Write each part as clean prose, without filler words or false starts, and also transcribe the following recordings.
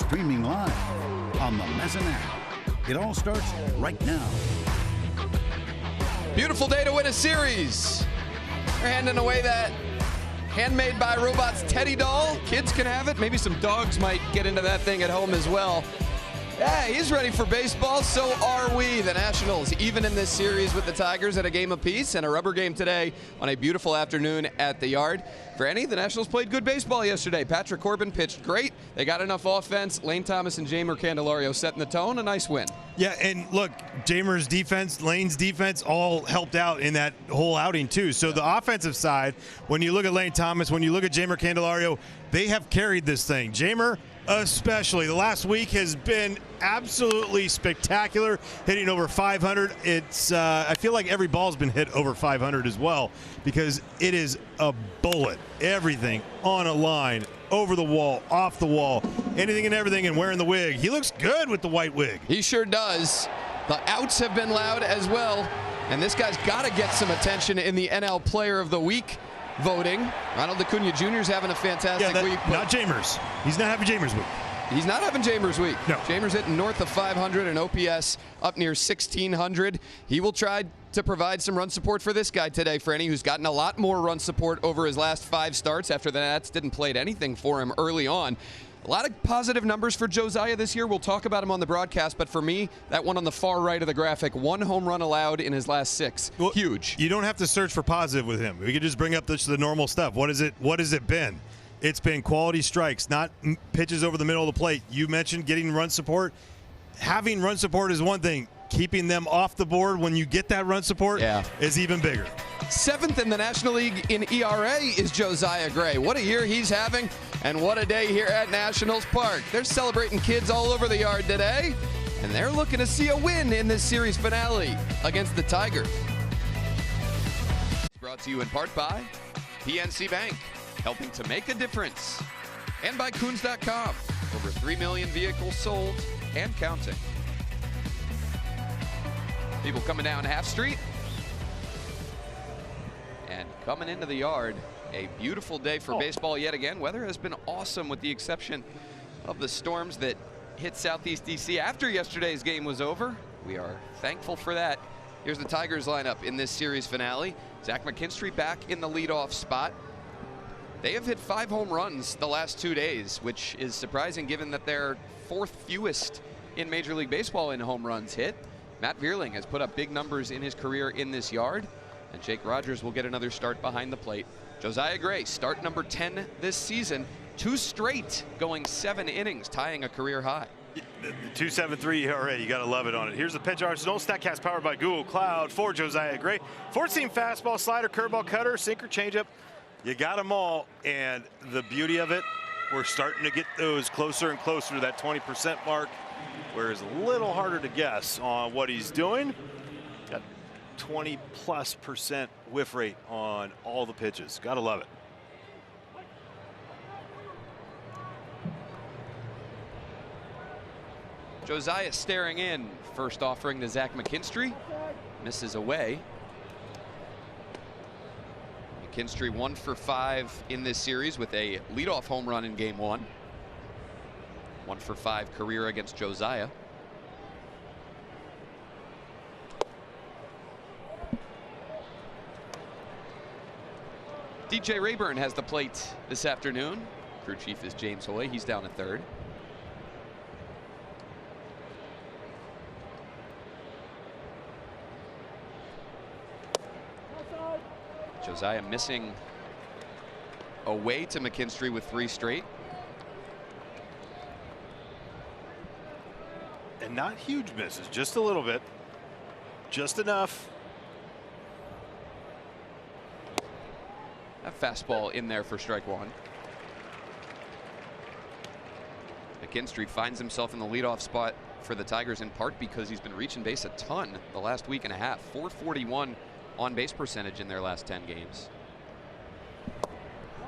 streaming live on the Mezzan app. It all starts right now. Beautiful day to win a series. They're handing away that handmade by robots teddy doll. Kids can have it. Maybe some dogs might get into that thing at home as well. Yeah, he's ready for baseball. So are we. The Nationals, even in this series with the Tigers at a game apiece, and a rubber game today on a beautiful afternoon at the Yard. For any, the Nationals played good baseball yesterday. Patrick Corbin pitched great. They got enough offense. Lane Thomas and Jeimer Candelario setting the tone. A nice win. Yeah, and look, Jeimer's defense, Lane's defense, all helped out in that whole outing too. So the offensive side, when you look at Lane Thomas, when you look at Jeimer Candelario, they have carried this thing. Jeimer, especially, the last week has been absolutely spectacular, hitting over 500. It's I feel like every ball's been hit over 500 as well, because it is a bullet. Everything on a line, over the wall, off the wall, anything and everything, and wearing the wig. He looks good with the white wig. He sure does. The outs have been loud as well, and this guy's got to get some attention in the NL Player of the Week voting. Ronald Acuna Jr. is having a fantastic week. Not Jeimer's. He's not having Jeimer's week. He's not having Jeimer's week. No. Jeimer's hitting north of 500 and OPS up near 1,600. He will try to provide some run support for this guy today, Franny, who's gotten a lot more run support over his last 5 starts after the Nats didn't play anything for him early on. A lot of positive numbers for Josiah this year. We'll talk about him on the broadcast, but for me, that one on the far right of the graphic, 1 home run allowed in his last 6. Well, huge. You don't have to search for positive with him. We can just bring up the normal stuff. What has it been? It's been quality strikes, not pitches over the middle of the plate. You mentioned getting run support. Having run support is one thing. Keeping them off the board when you get that run support is even bigger. 7th in the National League in ERA is Josiah Gray. What a year he's having, and what a day here at Nationals Park. They're celebrating kids all over the Yard today, and they're looking to see a win in this series finale against the Tigers. Brought to you in part by PNC Bank, helping to make a difference, and by Coons.com. Over 3 million vehicles sold and counting. People coming down Half Street and coming into the Yard. A beautiful day for baseball yet again. Weather has been awesome with the exception of the storms that hit Southeast DC after yesterday's game was over. We are thankful for that. Here's the Tigers lineup in this series finale. Zach McKinstry back in the leadoff spot. They have hit 5 home runs the last 2 days, which is surprising given that they're 4th fewest in Major League Baseball in home runs hit. Matt Vierling has put up big numbers in his career in this Yard, and Jake Rogers will get another start behind the plate. Josiah Gray, start number 10 this season, 2 straight, going 7 innings, tying a career high. The 2.73 ERA, you got to love it on it. Here's the pitch arsenal. StatCast powered by Google Cloud for Josiah Gray. 4-seam fastball, slider, curveball, cutter, sinker, changeup. You got them all, and the beauty of it, we're starting to get those closer and closer to that 20% mark, where it's a little harder to guess on what he's doing. Got 20+% whiff rate on all the pitches. Gotta love it. Josiah staring in. First offering to Zach McKinstry. Misses away. McKinstry 1 for 5 in this series with a leadoff home run in game 1. 1 for 5 career against Josiah. DJ Rayburn has the plate this afternoon. Crew chief is James Hoy. He's down at 3rd. Josiah missing away to McKinstry with 3 straight. And not huge misses, just a little bit. Just enough. A fastball in there for strike 1. McKinstry finds himself in the leadoff spot for the Tigers in part because he's been reaching base a ton the last week and a half. .441 on base percentage in their last 10 games.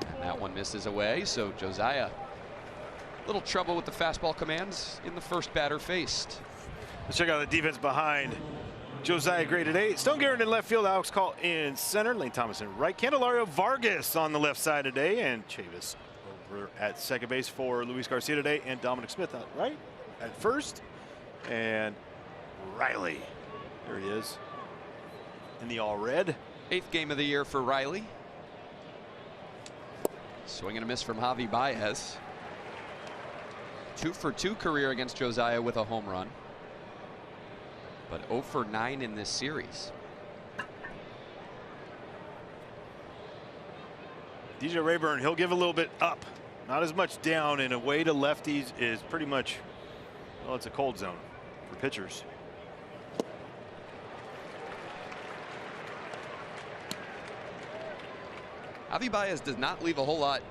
And that one misses away, so Josiah little trouble with the fastball commands in the first batter faced. Let's check out the defense behind Josiah Gray today. Stone Garrett in left field, Alex Call in center, Lane Thomas in right, Candelario Vargas on the left side today, and Chavis We're at second base for Luis Garcia today, and Dominic Smith out right at first. And Riley, there he is, in the all red. 8th game of the year for Riley. Swing and a miss from Javi Baez. 2 for 2 career against Josiah with a home run, but 0 for 9 in this series. DJ Rayburn, he'll give a little bit up, not as much down, and away to lefties is pretty much, well, it's a cold zone for pitchers. Javi Baez does not leave a whole lot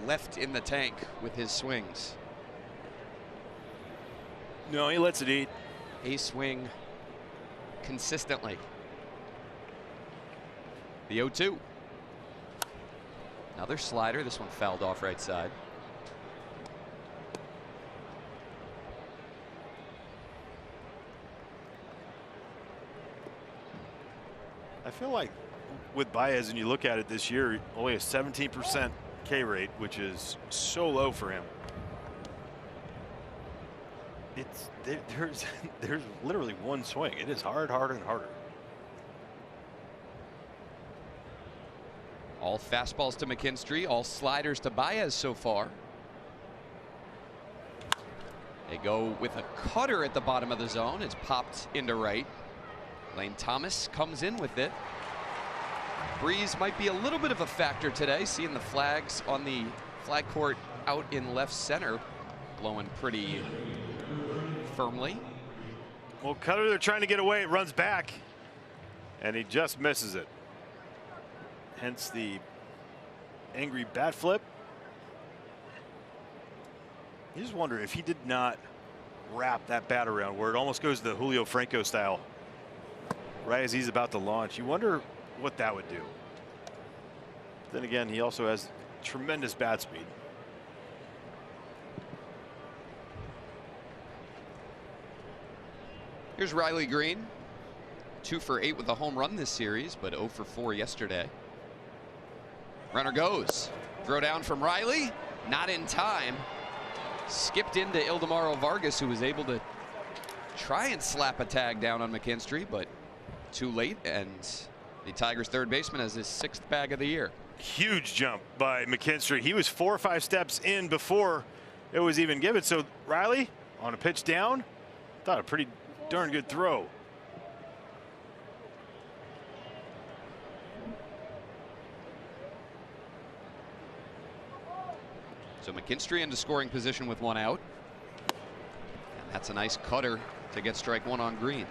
left in the tank with his swings. No, he lets it eat. A swing consistently. The 0-2. Another slider. This one fouled off right side. I feel like with Baez, and you look at it this year, only a 17% K rate, which is so low for him. There's literally one swing. It is harder and harder. All fastballs to McKinstry, all sliders to Baez so far. They go with a cutter at the bottom of the zone. It's popped into right. Lane Thomas comes in with it. Breeze might be a little bit of a factor today, seeing the flags on the flag court out in left center blowing pretty firmly. Well, cutter, they're trying to get away. It runs back, and he just misses it. Hence the angry bat flip. You just wonder if he did not wrap that bat around where it almost goes the Julio Franco style right as he's about to launch. You wonder what that would do. Then again, he also has tremendous bat speed. Here's Riley Green. 2 for 8 with a home run this series, but 0 for 4 yesterday. Runner goes. Throw down from Riley. Not in time. Skipped into Ildemaro Vargas, who was able to try and slap a tag down on McKinstry, but too late, and the Tigers' third baseman has his 6th bag of the year. Huge jump by McKinstry. He was 4 or 5 steps in before it was even given. So Riley on a pitch down, thought a pretty darn good throw. So McKinstry into scoring position with 1 out. And that's a nice cutter to get strike 1 on Green.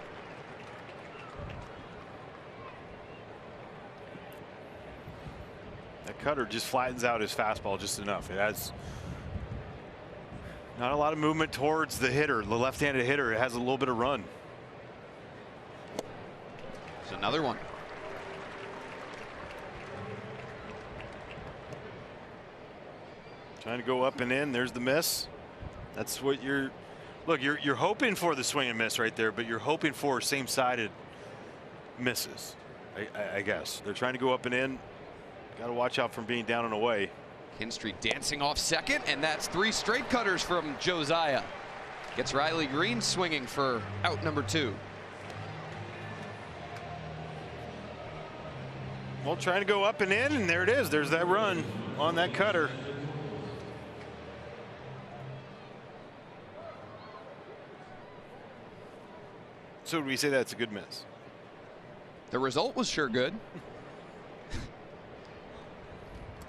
That cutter just flattens out his fastball just enough. It has not a lot of movement towards the hitter, the left-handed hitter. It has a little bit of run. There's another one. Trying to go up and in. There's the miss. That's what you're. Look, you're hoping for the swing and miss right there, but you're hoping for same-sided misses. I guess they're trying to go up and in. Got to watch out from being down and away. McKinstry dancing off second, and that's 3 straight cutters from Josiah. Gets Riley Green swinging for out number 2. Well, trying to go up and in, and there it is. There's that run on that cutter. So would we say that's a good miss? The result was sure good.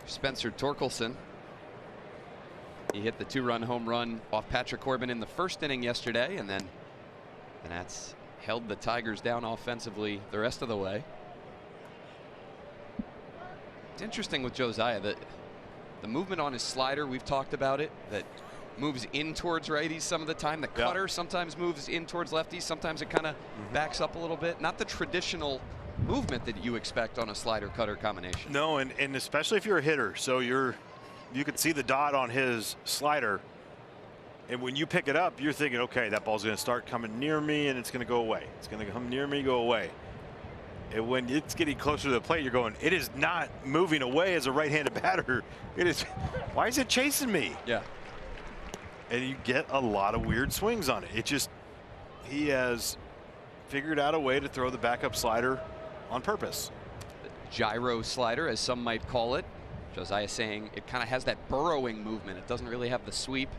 Spencer Torkelson. He hit the 2-run home run off Patrick Corbin in the first inning yesterday, and that's held the Tigers down offensively the rest of the way. It's interesting with Josiah that the movement on his slider, we've talked about it, that moves in towards righties some of the time. The cutter sometimes moves in towards lefties. Sometimes it kind of backs up a little bit. Not the traditional movement that you expect on a slider cutter combination. No, and especially if you're a hitter. So you can see the dot on his slider, and when you pick it up, you're thinking, okay, that ball's going to start coming near me and it's going to go away. It's going to come near me, go away. And when it's getting closer to the plate, you're going, it is not moving away as a right-handed batter. It is. Why is it chasing me? Yeah. And you get a lot of weird swings on it. It just, he has figured out a way to throw the backup slider on purpose. The gyro slider, as some might call it. Josiah saying it kind of has that burrowing movement. It doesn't really have the sweep.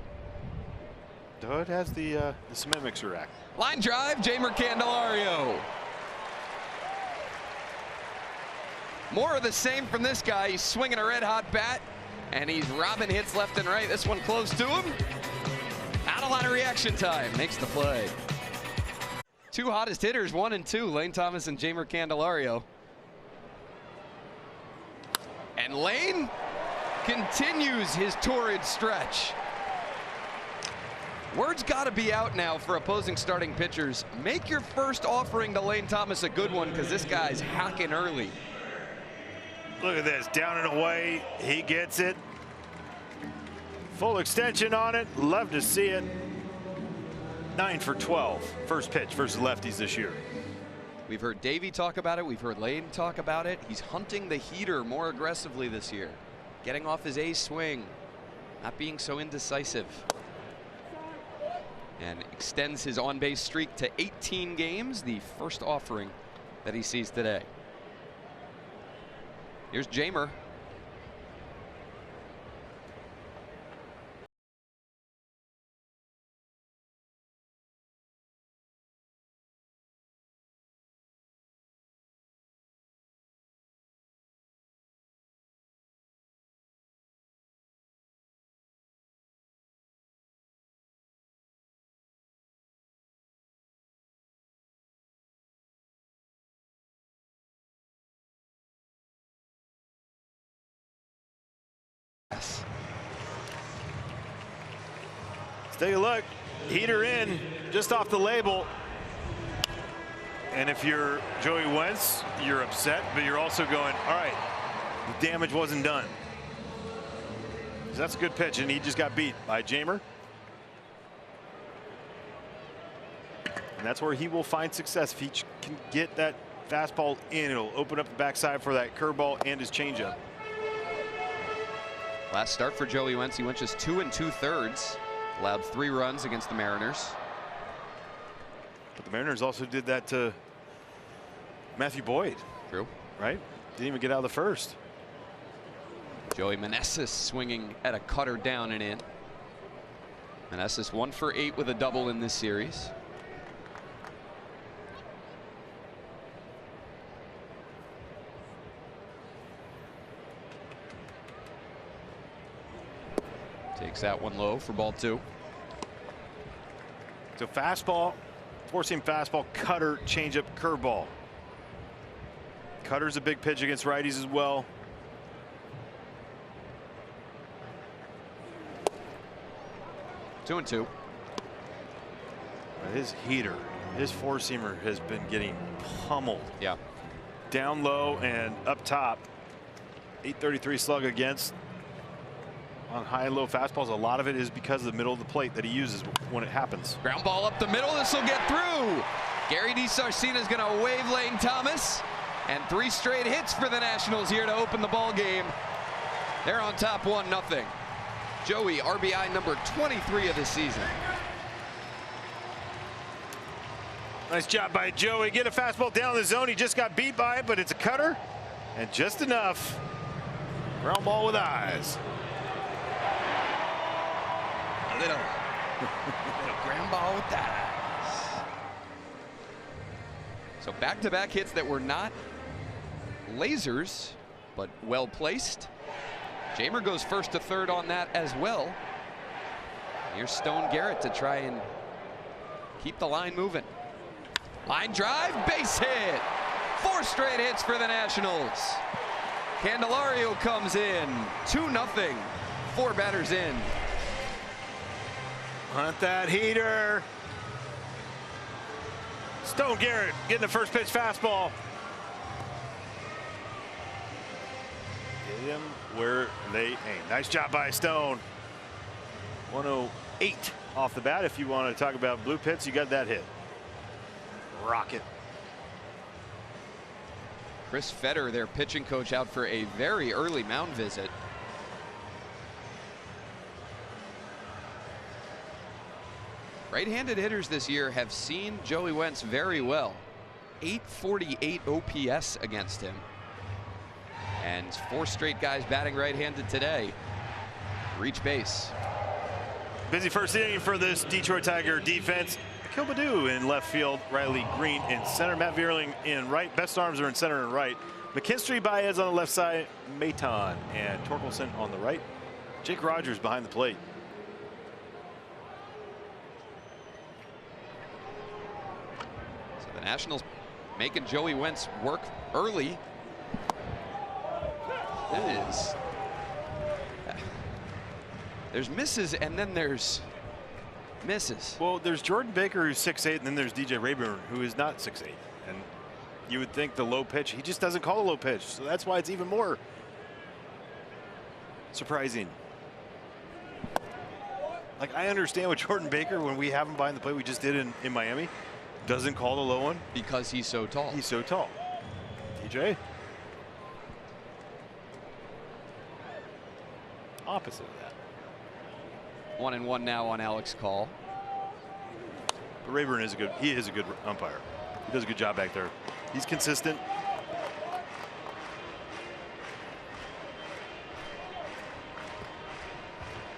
Though it has the cement mixer rack. Line drive, Jeimer Candelario. More of the same from this guy. He's swinging a red hot bat, and he's robbing hits left and right. This one close to him. Not a lot of reaction time. Makes the play. Two hottest hitters, 1 and 2, Lane Thomas and Jeimer Candelario. And Lane continues his torrid stretch. Word's got to be out now for opposing starting pitchers. Make your first offering to Lane Thomas a good one, because this guy's hacking early. Look at this, down and away. He gets it. Full extension on it. Love to see it. 9 for 12. First pitch versus lefties this year. We've heard Davey talk about it. We've heard Lane talk about it. He's hunting the heater more aggressively this year. Getting off his A swing. Not being so indecisive. And extends his on-base streak to 18 games. The first offering that he sees today. Here's Jeimer. Let's take a look. Heater in, just off the label. And if you're Joey Wentz, you're upset, but you're also going, all right, the damage wasn't done. So that's a good pitch, and he just got beat by Jeimer. And that's where he will find success. If he can get that fastball in, it'll open up the backside for that curveball and his changeup. Last start for Joey Wentz, he went just 2 2/3. Allowed 3 runs against the Mariners. But the Mariners also did that to Matthew Boyd. True. Right? Didn't even get out of the first. Joey Meneses swinging at a cutter down and in. Meneses 1 for 8 with a double in this series. Takes that one low for ball 2. So fastball, four-seam fastball, cutter, changeup, curveball. Cutter's a big pitch against righties as well. Two and two. His heater, his four-seamer has been getting pummeled. Yeah. Down low and up top. 833 slug against. On high and low fastballs, a lot of it is because of the middle of the plate that he uses when it happens. Ground ball up the middle. This will get through. Gary DiSarcina is going to wave Lane Thomas. And 3 straight hits for the Nationals here to open the ball game. They're on top 1-0. Joey, RBI number 23 of the season. Nice job by Joey. Get a fastball down the zone. He just got beat by it, but it's a cutter. And just enough. Ground ball with eyes. A little ground ball with that. So back-to-back hits that were not lasers, but well placed. Jeimer goes first to third on that as well. Here's Stone Garrett to try and keep the line moving. Line drive, base hit. 4 straight hits for the Nationals. Candelario comes in. 2-0. 4 batters in. Hunt that heater. Stone Garrett getting the first pitch fastball. Get him where they aim. Nice job by Stone. 108 off the bat. If you want to talk about blue pits, you got that hit. Rocket. Chris Fetter, their pitching coach, out for a very early mound visit. Right-handed hitters this year have seen Joey Wentz very well. 848 OPS against him. And 4 straight guys batting right-handed today reach base. Busy first inning for this Detroit Tiger defense. Akil Baddoo in left field, Riley Green in center, Matt Vierling in right. Best arms are in center and right. McKinstry, Baez on the left side, Maton and Torkelson on the right. Jake Rogers behind the plate. So the Nationals making Joey Wentz work early. That is. There's misses and then there's misses. Well, there's Jordan Baker who's 6'8", and then there's DJ Rayburn who is not 6'8". And you would think the low pitch, he just doesn't call a low pitch. So that's why it's even more surprising. Like, I understand with Jordan Baker, when we have him behind the plate, we just did in Miami, doesn't call the low one. Because he's so tall. He's so tall. DJ? Opposite of that. 1-1 now on Alex Call. But Rayburn is a good umpire. He does a good job back there. He's consistent.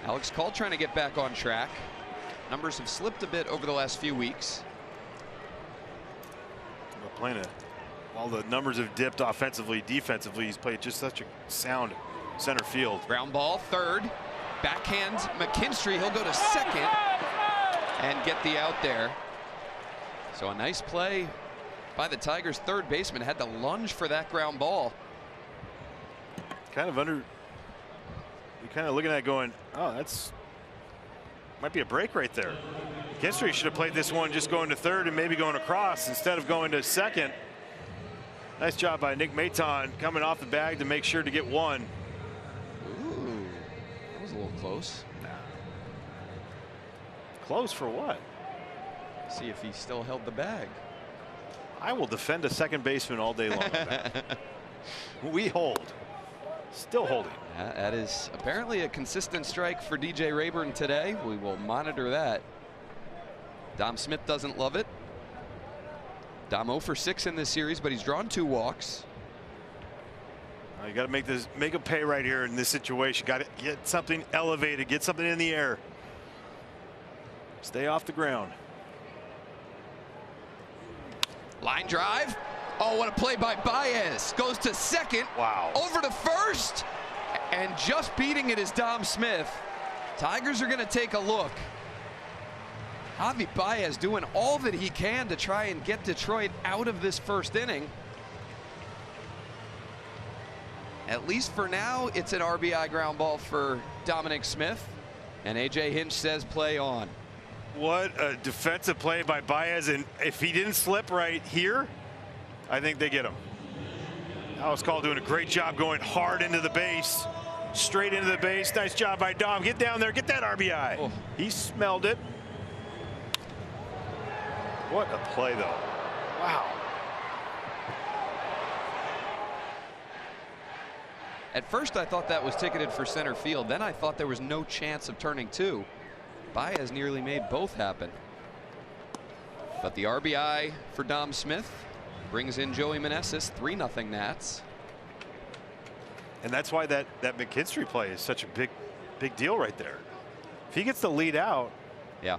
Alex Call trying to get back on track. Numbers have slipped a bit over the last few weeks. While the numbers have dipped offensively, defensively, he's played just such a sound center field. Ground ball, third. Backhand McKinstry. He'll go to second and get the out there. So a nice play by the Tigers' third baseman. Had to lunge for that ground ball. You're kind of looking at it going, oh, that's might be a break right there. McKinstry should have played this one just going to third and maybe going across instead of going to second. Nice job by Nick Maton coming off the bag to make sure to get one. Ooh, that was a little close. Close for what? See if he still held the bag. I will defend a second baseman all day long. We hold. Still holding. That is apparently a consistent strike for DJ Rayburn today. We will monitor that. Dom Smith doesn't love it. Dom 0 for 6 in this series, but he's drawn 2 walks. You got to make a pay right here in this situation. Got to get something elevated, get something in the air. Stay off the ground. Line drive. Oh, what a play by Baez. Goes to second. Wow. Over to first. And just beating it is Dom Smith. Tigers are going to take a look. Javi Baez doing all that he can to try and get Detroit out of this first inning. At least for now, it's an RBI ground ball for Dominic Smith. And A.J. Hinch says play on. What a defensive play by Baez. And if he didn't slip right here, I think they get him. Alex Call doing a great job going hard into the base. Straight into the base. Nice job by Dom. Get down there. Get that RBI. Oh. He smelled it. What a play, though. Wow. At first, I thought that was ticketed for center field. Then I thought there was no chance of turning 2. Baez nearly made both happen. But the RBI for Dom Smith brings in Joey Meneses. 3-0 Nats. And that's why that McKinstry play is such a big deal right there. If he gets the lead out. Yeah.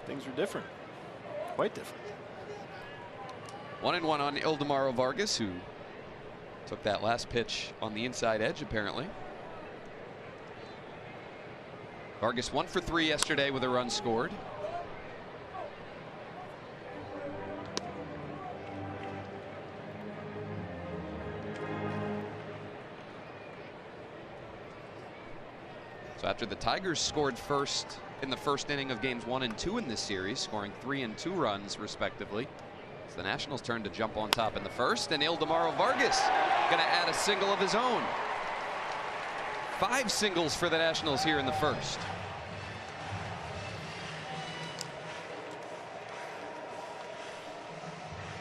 Things are different. Quite different. 1-1 on Ildemaro Vargas, who took that last pitch on the inside edge, apparently. Vargas 1 for 3 yesterday with a run scored. So after the Tigers scored first in the first inning of games 1 and 2 in this series, scoring 3 and 2 runs respectively, it's the Nationals' turn to jump on top in the first, and Ildemaro Vargas going to add a single of his own. 5 singles for the Nationals here in the first.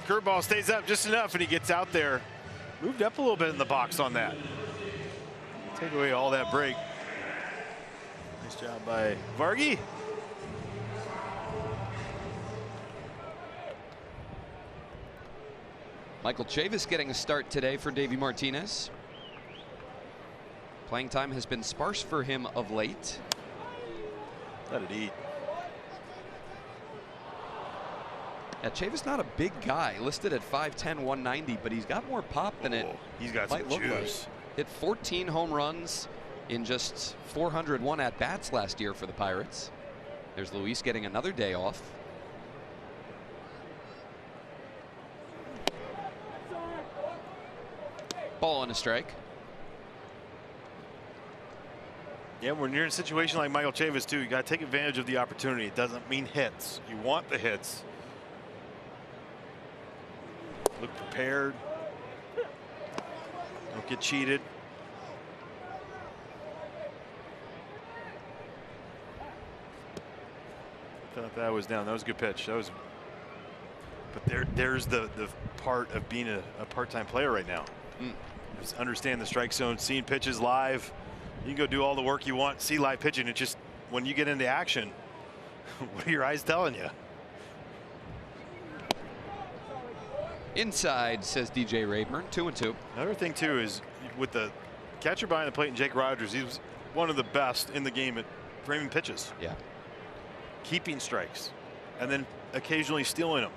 Curveball stays up just enough, and he gets out there. Moved up a little bit in the box on that. Take away all that break. Nice job by Vargy. Michael Chavis getting a start today for Davey Martinez. Playing time has been sparse for him of late. Let it eat. Yeah, Chavis not a big guy, listed at 5'10", 190, but he's got more pop than it He's got might some look juice. like. Hit 14 home runs in just 401 at-bats last year for the Pirates. There's Luis getting another day off. Ball and a strike. Yeah, when you're in a situation like Michael Chavis too, you got to take advantage of the opportunity. It doesn't mean hits. You want the hits. Look prepared. Don't get cheated. Thought that was down. That was a good pitch. That was. But there's the part of being a part-time player right now. Just understand the strike zone, seeing pitches live. You can go do all the work you want, see live pitching. It's just when you get into action, what are your eyes telling you? Inside, says DJ Rayburn, 2-2. Another thing too is with the catcher behind the plate and Jake Rogers, he was one of the best in the game at framing pitches. Yeah. Keeping strikes and then occasionally stealing them.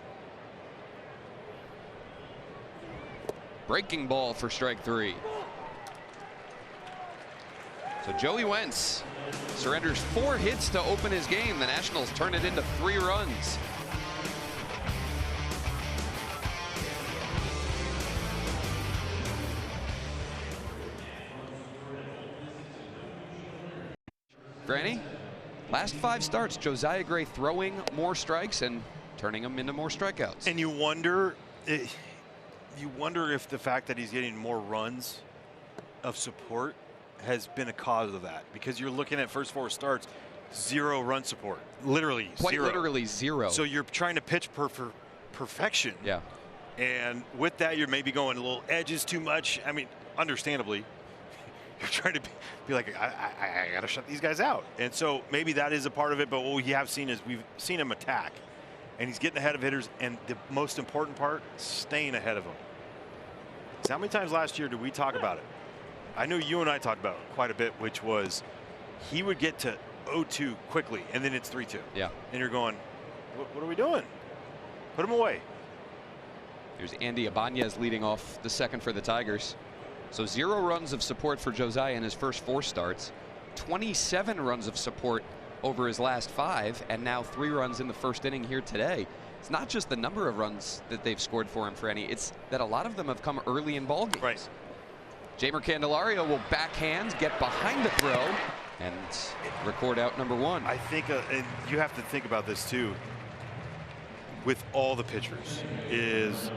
Breaking ball for strike 3. So Joey Wentz surrenders 4 hits to open his game. The Nationals turn it into 3 runs. Granny, last 5 starts, Josiah Gray throwing more strikes and turning them into more strikeouts. And you wonder if the fact that he's getting more runs of support has been a cause of that, because you're looking at first 4 starts, 0 run support, literally Quite 0. literally 0. So you're trying to pitch perfection. Yeah. And with that, you're maybe going a little edges too much. I mean, understandably, you're trying to be like, I got to shut these guys out. And so maybe that is a part of it. But what we have seen is we've seen him attack, and he's getting ahead of hitters. And the most important part, staying ahead of them. So how many times last year did we talk about it? I know you and I talked about it quite a bit, which was he would get to 0-2 quickly, and then it's 3-2. Yeah. And you're going, what are we doing? Put him away. Here's Andy Ibanez leading off the second for the Tigers. So 0 runs of support for Josiah in his first 4 starts, 27 runs of support over his last 5, and now 3 runs in the first inning here today. It's not just the number of runs that they've scored for him, Franny. It's that a lot of them have come early in ball games. Right. Jeimer Candelario will backhand, get behind the throw, and record out number 1. I think, and you have to think about this too, with all the pitchers, is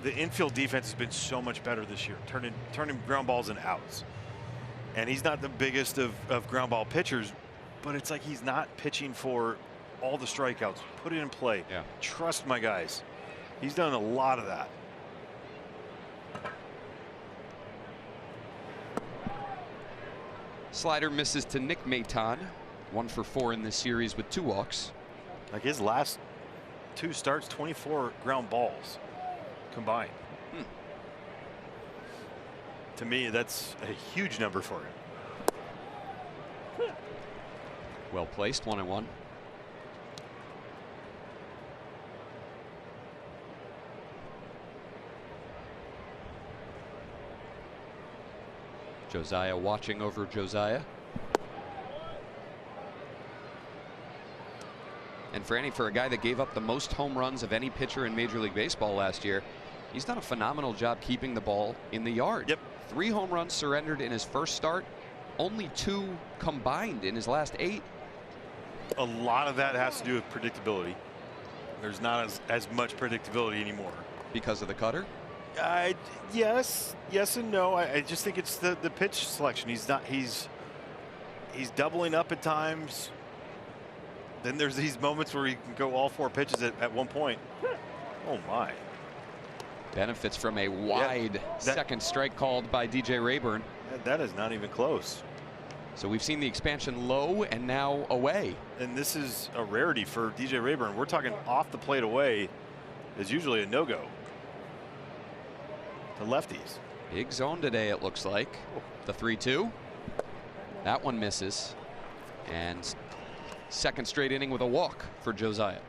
the infield defense has been so much better this year, turning ground balls into outs. And he's not the biggest of ground ball pitchers, but it's like he's not pitching for all the strikeouts. Put it in play. Yeah. Trust my guys. He's done a lot of that. Slider misses to Nick Maton, 1 for 4 in this series with 2 walks. Like his last 2 starts, 24 ground balls combined. To me, that's a huge number for him. Well placed, 1-1. Josiah watching over Josiah. And for a guy that gave up the most home runs of any pitcher in Major League Baseball last year, he's done a phenomenal job keeping the ball in the yard. Yep. 3 home runs surrendered in his first start, only 2 combined in his last 8. A lot of that has to do with predictability. There's not as much predictability anymore. Because of the cutter? Yes and no. I just think it's the pitch selection. He's doubling up at times. then there's these moments where he can go all 4 pitches at one point. Oh my. Benefits from a wide second strike called by DJ Rayburn. That is not even close. So we've seen the expansion low and now away. And this is a rarity for DJ Rayburn. We're talking off the plate away is usually a no-go to lefties. Big zone today, it looks like. The 3-2. That one misses. And second straight inning with a walk for Josiah.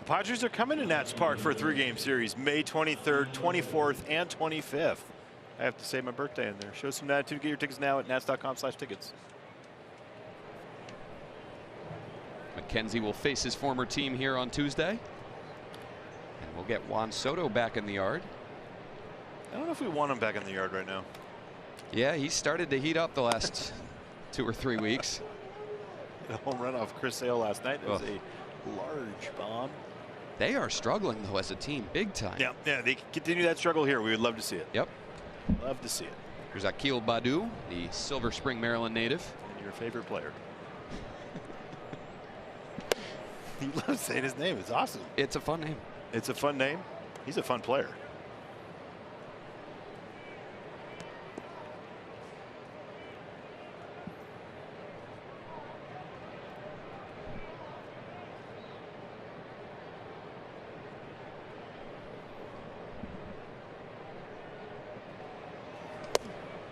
The Padres are coming to Nats Park for a 3-game series, May 23rd, 24th, and 25th. I have to say my birthday in there. Show some attitude. Get your tickets now at nats.com/tickets. McKenzie will face his former team here on Tuesday. And we'll get Juan Soto back in the yard. I don't know if we want him back in the yard right now. Yeah, he started to heat up the last 2 or 3 weeks. A home run off Chris Sale last night. It was a large bomb. They are struggling, though, as a team, big time. Yeah, they continue that struggle here. We would love to see it. Yep. Love to see it. Here's Akil Badu, the Silver Spring, Maryland native. And your favorite player. He loves saying his name. It's awesome. It's a fun name. It's a fun name. He's a fun player.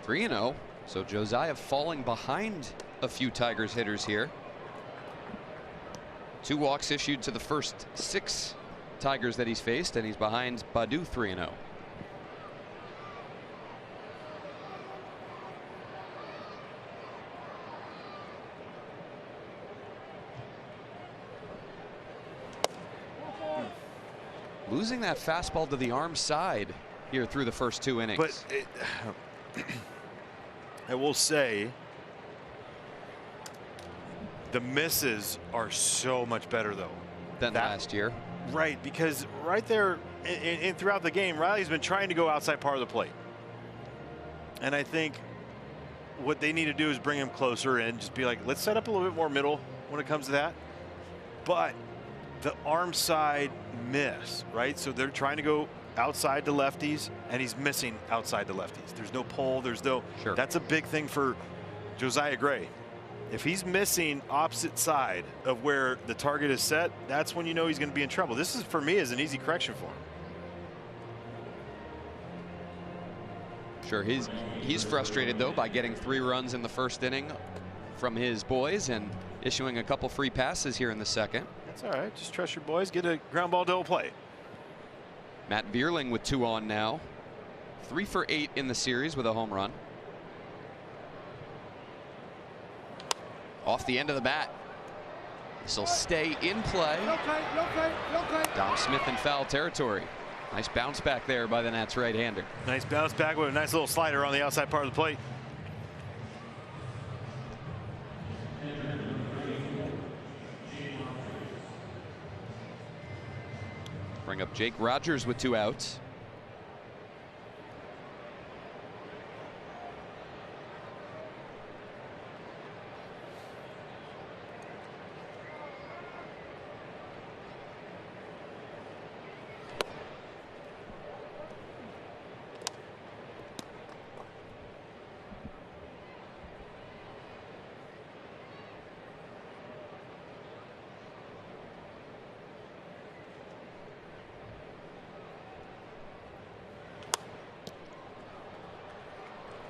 (3-0). So Josiah falling behind a few Tigers hitters here. 2 walks issued to the first 6 Tigers that he's faced, and he's behind Badu 3-0. Losing that fastball to the arm side here through the first 2 innings. But I will say the misses are so much better though than last year. Right, because right there and throughout the game, Riley's been trying to go outside part of the plate. And I think what they need to do is bring him closer and just be like, let's set up a little bit more middle when it comes to that. But the arm side miss, right? So they're trying to go outside to lefties, and he's missing outside to lefties. There's no pull. There's no. Sure. That's a big thing for Josiah Gray. If he's missing opposite side of where the target is set, that's when you know he's going to be in trouble. This is, for me, is an easy correction for him. Sure, he's frustrated though by getting 3 runs in the first inning from his boys and issuing a couple free passes here in the second. That's all right. Just trust your boys. Get a ground ball double play. Matt Vierling with 2 on now. 3 for 8 in the series with a home run. Off the end of the bat. This will stay in play. Dom Smith in foul territory. Nice bounce back there by the Nats right-hander. Nice bounce back with a nice little slider on the outside part of the plate. Bring up Jake Rogers with 2 outs.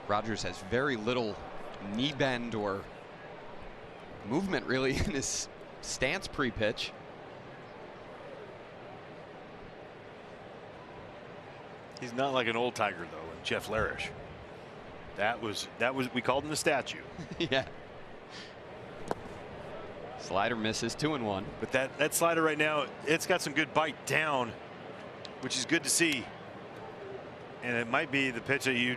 Rogers has very little knee bend or movement really in his stance pre-pitch. He's not like an old Tiger though, like Jeff Larish. That was we called him the statue. Yeah. Slider misses, 2-1. But that slider right now, it's got some good bite down, which is good to see. And it might be the pitch that you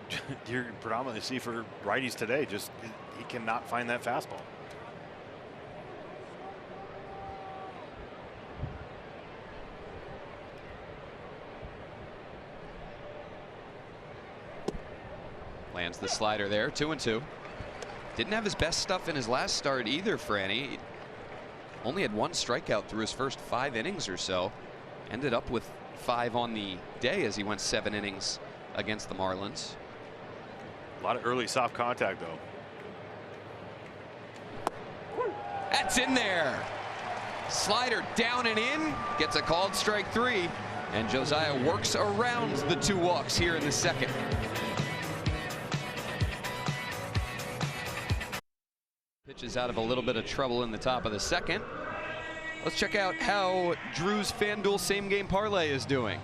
predominantly see for righties today. Just he cannot find that fastball. Lands the slider there, 2-2. Didn't have his best stuff in his last start either, Franny. only had 1 strikeout through his first 5 innings or so. Ended up with 5 on the day as he went 7 innings against the Marlins. A lot of early soft contact, though. That's in there. Slider down and in. Gets a called strike 3. And Josiah works around the 2 walks here in the second. Pitches out of a little bit of trouble in the top of the second. Let's check out how Drew's FanDuel same game parlay is doing.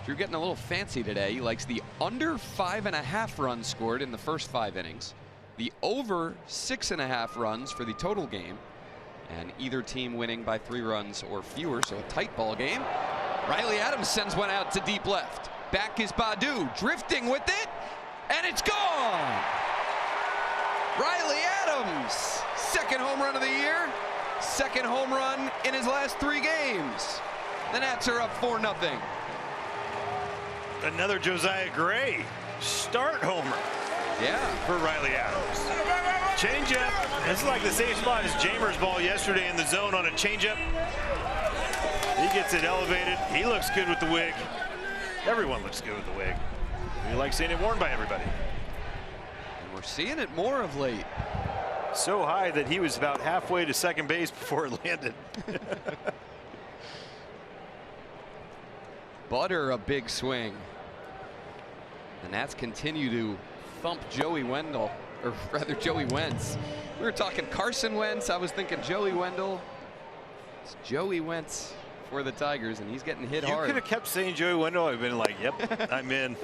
Drew getting a little fancy today. He likes the under 5.5 runs scored in the first 5 innings, the over 6.5 runs for the total game, and either team winning by 3 runs or fewer, so a tight ball game. Riley Adams sends one out to deep left. Back is Baddoo, drifting with it, and it's gone! Riley Adams, 2nd home run of the year, 2nd home run in his last 3 games. The Nats are up 4-0. Another Josiah Gray start homer. Yeah. For Riley Adams. Changeup. This is like the same spot as Jamer's ball yesterday in the zone on a changeup. He gets it elevated. He looks good with the wig. Everyone looks good with the wig. We like seeing it worn by everybody. And we're seeing it more of late. So high that he was about halfway to second base before it landed. Butter a big swing. The Nats continue to thump Joey Wendell, or rather Joey Wentz. We were talking Carson Wentz. I was thinking Joey Wendell. It's Joey Wentz for the Tigers, and he's getting hit hard. You could have kept saying Joey Wendell. I've been like, yep, I'm in.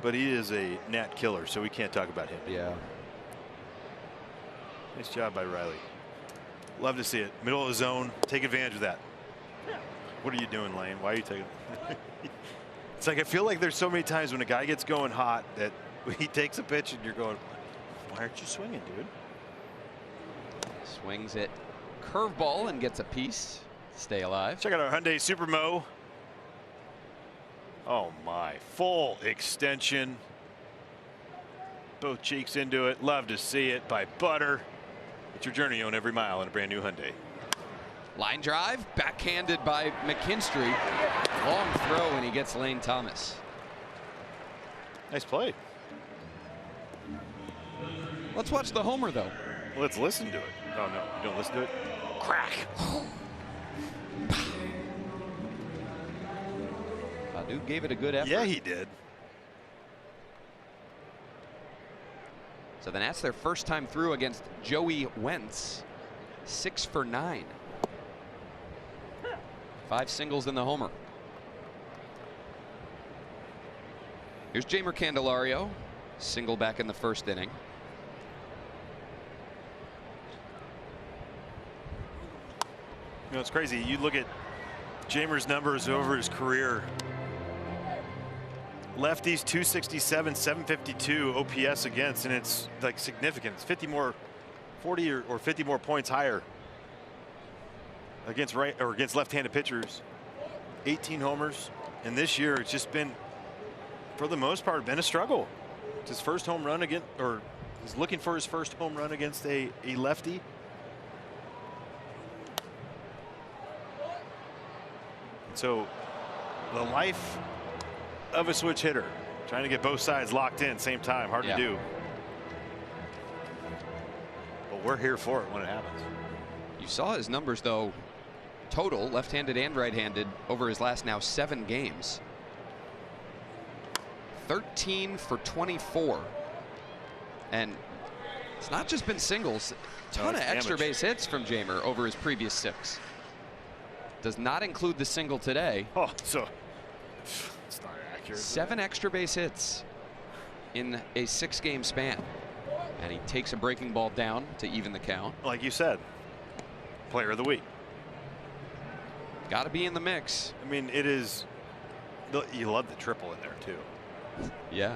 But he is a Nat killer, so we can't talk about him. Yeah. Nice job by Riley. Love to see it. Middle of the zone. Take advantage of that. What are you doing, Lane? Why are you taking It's like I feel like there's so many times when a guy gets going hot that he takes a pitch and you're going, why aren't you swinging, dude? Swings it. Curveball and gets a piece. Stay alive. Check out our Hyundai Supermo. Oh my, full extension. Both cheeks into it. Love to see it by Butter. It's your journey on every mile in a brand new Hyundai. Line drive, backhanded by McKinstry. Long throw, and he gets Lane Thomas. Nice play. Let's watch the homer, though. Let's listen to it. Oh, no, you don't listen to it? Crack. Baddoo gave it a good effort. Yeah, he did. So then that's their first time through against Joey Wentz. 6 for 9. 5 singles in the homer. Here's Jeimer Candelario. Single back in the first inning. You know, it's crazy. You look at Jeimer's numbers over his career. Lefties 267, 752 OPS against, and it's like significant. It's 40 or 50 more points higher against against left-handed pitchers. 18 homers, and this year it's just been, for the most part, been a struggle. It's his first home run against, or he's looking for his first home run against a lefty. So the life of a switch hitter, trying to get both sides locked in same time, hard to do. But we're here for it when it happens. You saw his numbers, though, total, left-handed and right-handed, over his last now 7 games. 13 for 24. And it's not just been singles. A ton of extra base hits from Jeimer over his previous 6. Does not include the single today. Oh, so it's not accurate. 7 extra base hits in a 6-game span. And he takes a breaking ball down to even the count. Like you said, player of the week. Got to be in the mix. I mean, it is, you love the triple in there too. Yeah.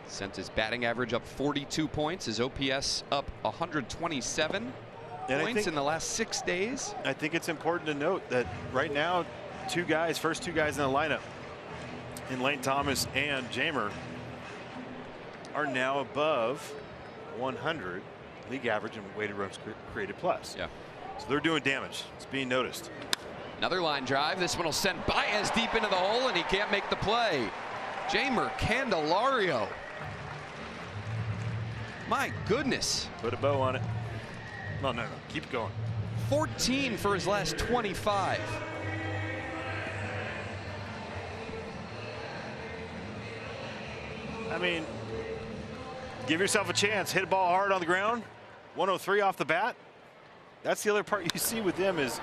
Sent his batting average up 42 points, his OPS up 127 points in the last 6 days. I think it's important to note that right now, first two guys in the lineup, in Lane Thomas and Jeimer, are now above 100 league average in weighted runs created plus. Yeah. So they're doing damage. It's being noticed. Another line drive. This one will send Baez deep into the hole, and he can't make the play. Jeimer Candelario. My goodness. Put a bow on it. No. Keep going. 14 for his last 25. I mean, give yourself a chance. Hit a ball hard on the ground. 103 off the bat. That's the other part you see with them is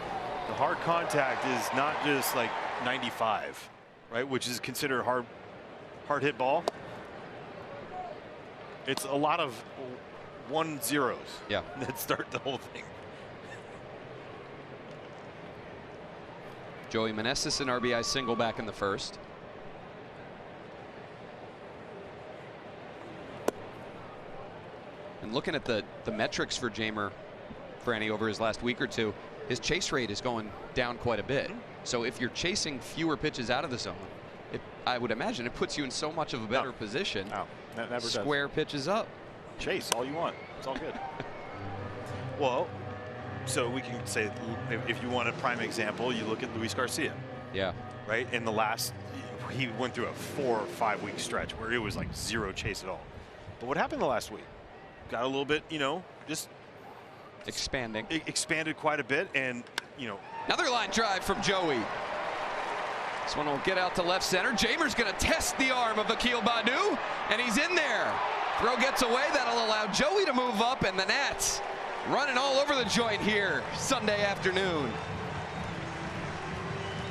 the hard contact is not just like 95, right? Which is considered hard hit ball. It's a lot of 1-0s. Yeah. That start the whole thing. Joey Meneses an RBI single back in the first. And looking at the metrics for Jeimer, Franny, over his last week or two, his chase rate is going down quite a bit. So if you're chasing fewer pitches out of the zone, I would imagine it puts you in so much of a better position. No, that never Square does. pitches up. Chase all you want. It's all good. Well, so we can say, if you want a prime example, you look at Luis Garcia. Yeah. Right? In the last, he went through a 4 or 5 week stretch where it was like 0 chase at all. But what happened the last week? Got a little bit, just expanding. Expanded quite a bit, and Another line drive from Joey. This one will get out to left center. Jeimer's going to test the arm of Akil Baddoo, and he's in there. Throw gets away. That'll allow Joey to move up, and the Nats running all over the joint here Sunday afternoon.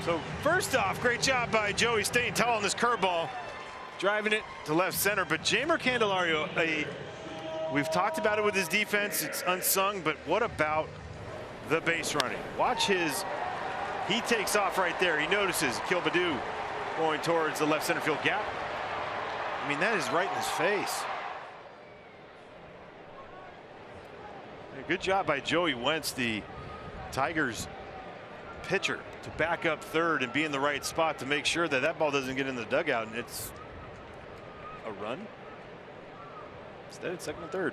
So first off, great job by Joey staying tall on this curveball, driving it to left center. But Jeimer Candelario, we've talked about it with his defense. It's unsung, but what about the base running? Watch he takes off right there. He notices Akil Baddoo going towards the left center field gap. I mean, that is right in his face. Good job by Joey Wentz, the Tigers pitcher, to back up third and be in the right spot to make sure that that ball doesn't get in the dugout, and it's a run. Instead, it's second and third.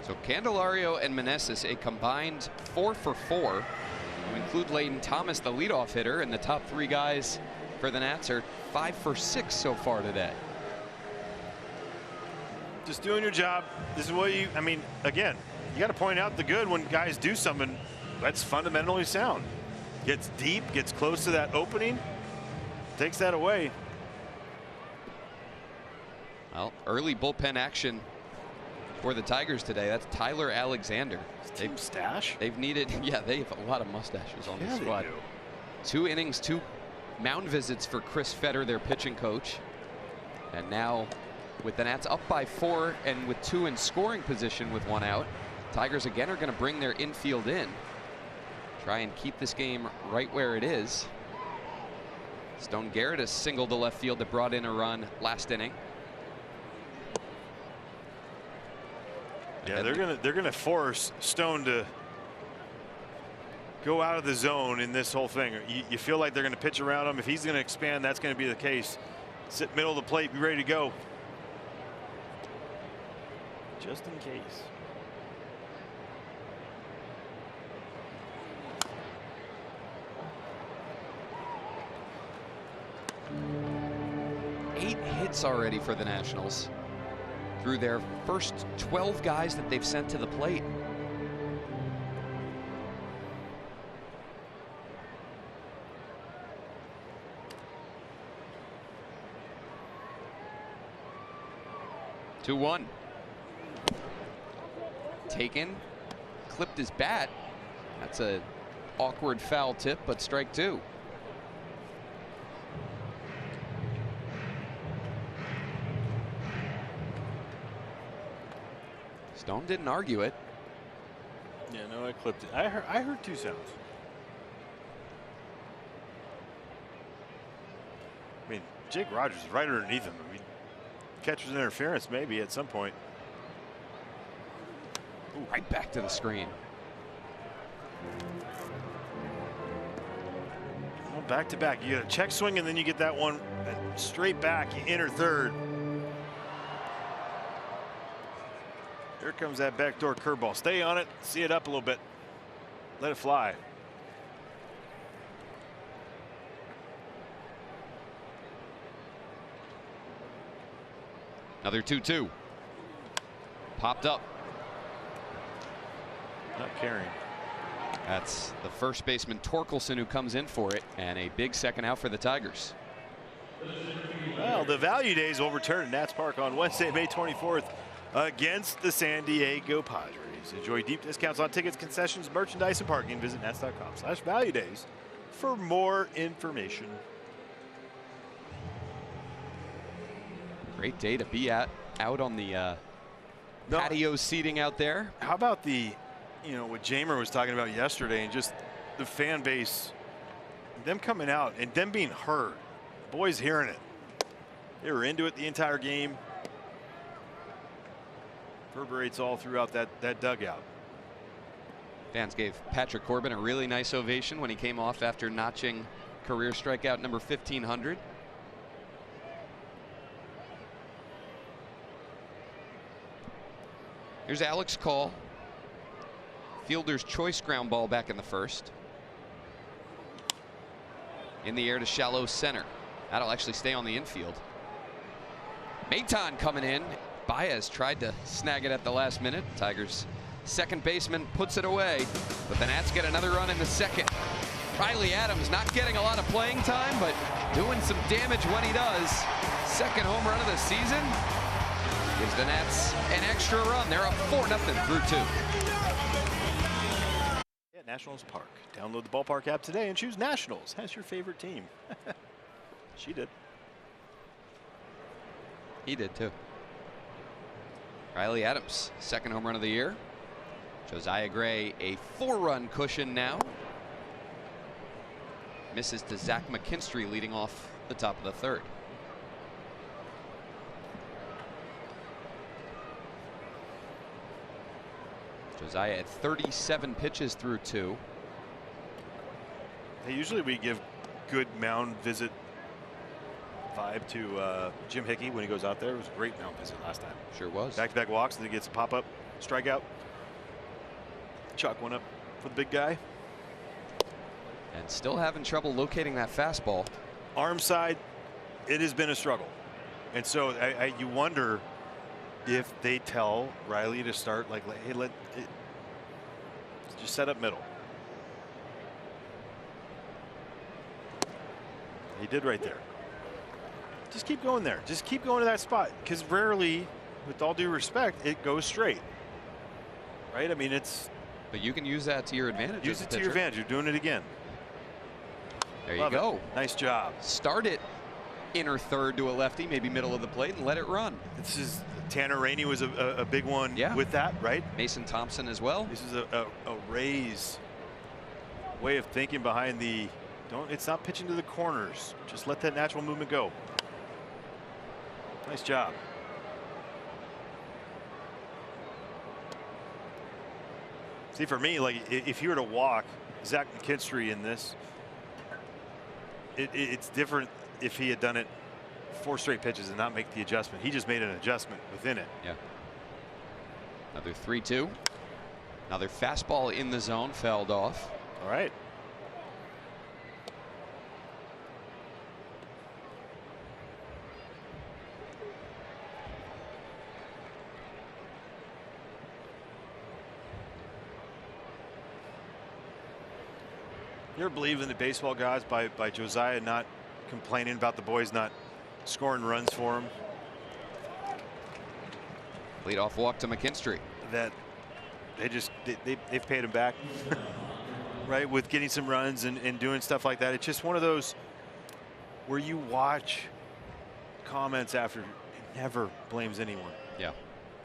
So Candelario and Meneses, a combined 4 for 4. You include Leighton Thomas, the leadoff hitter, and the top 3 guys for the Nats are 5 for 6 so far today. Just doing your job. This is what again, you got to point out the good when guys do something that's fundamentally sound. Gets deep, gets close to that opening, takes that away. Well, early bullpen action for the Tigers today. That's Tyler Alexander. Team stash? They've needed, they have a lot of mustaches on the they squad. do. 2 innings, 2 mound visits for Chris Fetter, their pitching coach. And now with the Nats up by 4 and with 2 in scoring position with 1 out, Tigers again are going to bring their infield in. Try and keep this game right where it is. Stone Garrett has singled to left field that brought in a run last inning. Yeah, they're gonna force Stone to go out of the zone in this whole thing. You feel like they're gonna pitch around him. If he's gonna expand, that's gonna be the case. Sit middle of the plate, be ready to go. Just in case. Eight hits already for the Nationals through their first 12 guys that they've sent to the plate. Two one. Taken, clipped his bat. That's a awkward foul tip, but strike 2. Stone didn't argue it. Yeah, no, I clipped it. I heard 2 sounds. I mean, Jake Rogers is right underneath him. I mean, catcher's interference maybe at some point. Ooh, right back to the screen. Well, back to back. You get a check swing and then you get that one straight back. You enter third. comes that backdoor curveball. Stay on it. See it up a little bit. Let it fly. Another 2-2. Popped up. Not carrying. That's the first baseman Torkelson who comes in for it, and a big second out for the Tigers. Well, the value days will return at Nats Park on Wednesday, May 24th against the San Diego Padres. Enjoy deep discounts on tickets, concessions, merchandise, and parking. Visit Nats.com/value days for more information. Great day to be out on the patio seating out there. How about the, what Jamer was talking about yesterday, and just the fan base, them coming out and them being heard. Boys hearing it. They were into it the entire game. Reverberates all throughout that dugout. Fans gave Patrick Corbin a really nice ovation when he came off after notching career strikeout number 1,500. Here's Alex Call. Fielder's choice ground ball back in the first. In the air to shallow center. That'll actually stay on the infield. Maton coming in. Baez tried to snag it at the last minute. Tigers second baseman puts it away, but the Nats get another run in the second. Riley Adams not getting a lot of playing time, but doing some damage when he does. Second home run of the season gives the Nats an extra run. They're up 4-0 through 2. Yeah, Nationals Park. Download the ballpark app today and choose Nationals as your favorite team. She did. He did too. Riley Adams, second home run of the year. Josiah Gray, a 4-run cushion now. Misses to Zach McKinstry leading off the top of the third. Josiah at 37 pitches through 2. Hey, usually we give good mound visit vibe to Jim Hickey when he goes out there. It was a great mound visit last time. Sure was. Back-to-back walks, and then he gets a pop-up strikeout. Chuck one up for the big guy. And still having trouble locating that fastball. Arm side, it has been a struggle. And so you wonder if they tell Riley to start, like, hey, just set up middle. He did right there. Just keep going there. Just keep going to that spot, because rarely, with all due respect, it goes straight. Right? I mean, it's. But you can use that to your advantage. Use it to your advantage. You're doing it again. There you go. Nice job. Start it inner third to a lefty, maybe middle of the plate, and let it run. This is Tanner Rainey was a big one with that, right? Mason Thompson as well. This is a Rays way of thinking behind the. It's not pitching to the corners. Just let that natural movement go. Nice job. See, for me, like, if you were to walk Zach McKinstry in this, it's different if he had done it 4 straight pitches and not make the adjustment. He just made an adjustment within it. Yeah. Another 3-2. Another fastball in the zone, fouled off. All right. You ever believe in the baseball gods by Josiah not complaining about the boys not scoring runs for him? Leadoff walk to McKinstry. That they've paid him back, right, with getting some runs and doing stuff like that. It's just one of those where you watch comments after, it never blames anyone. Yeah.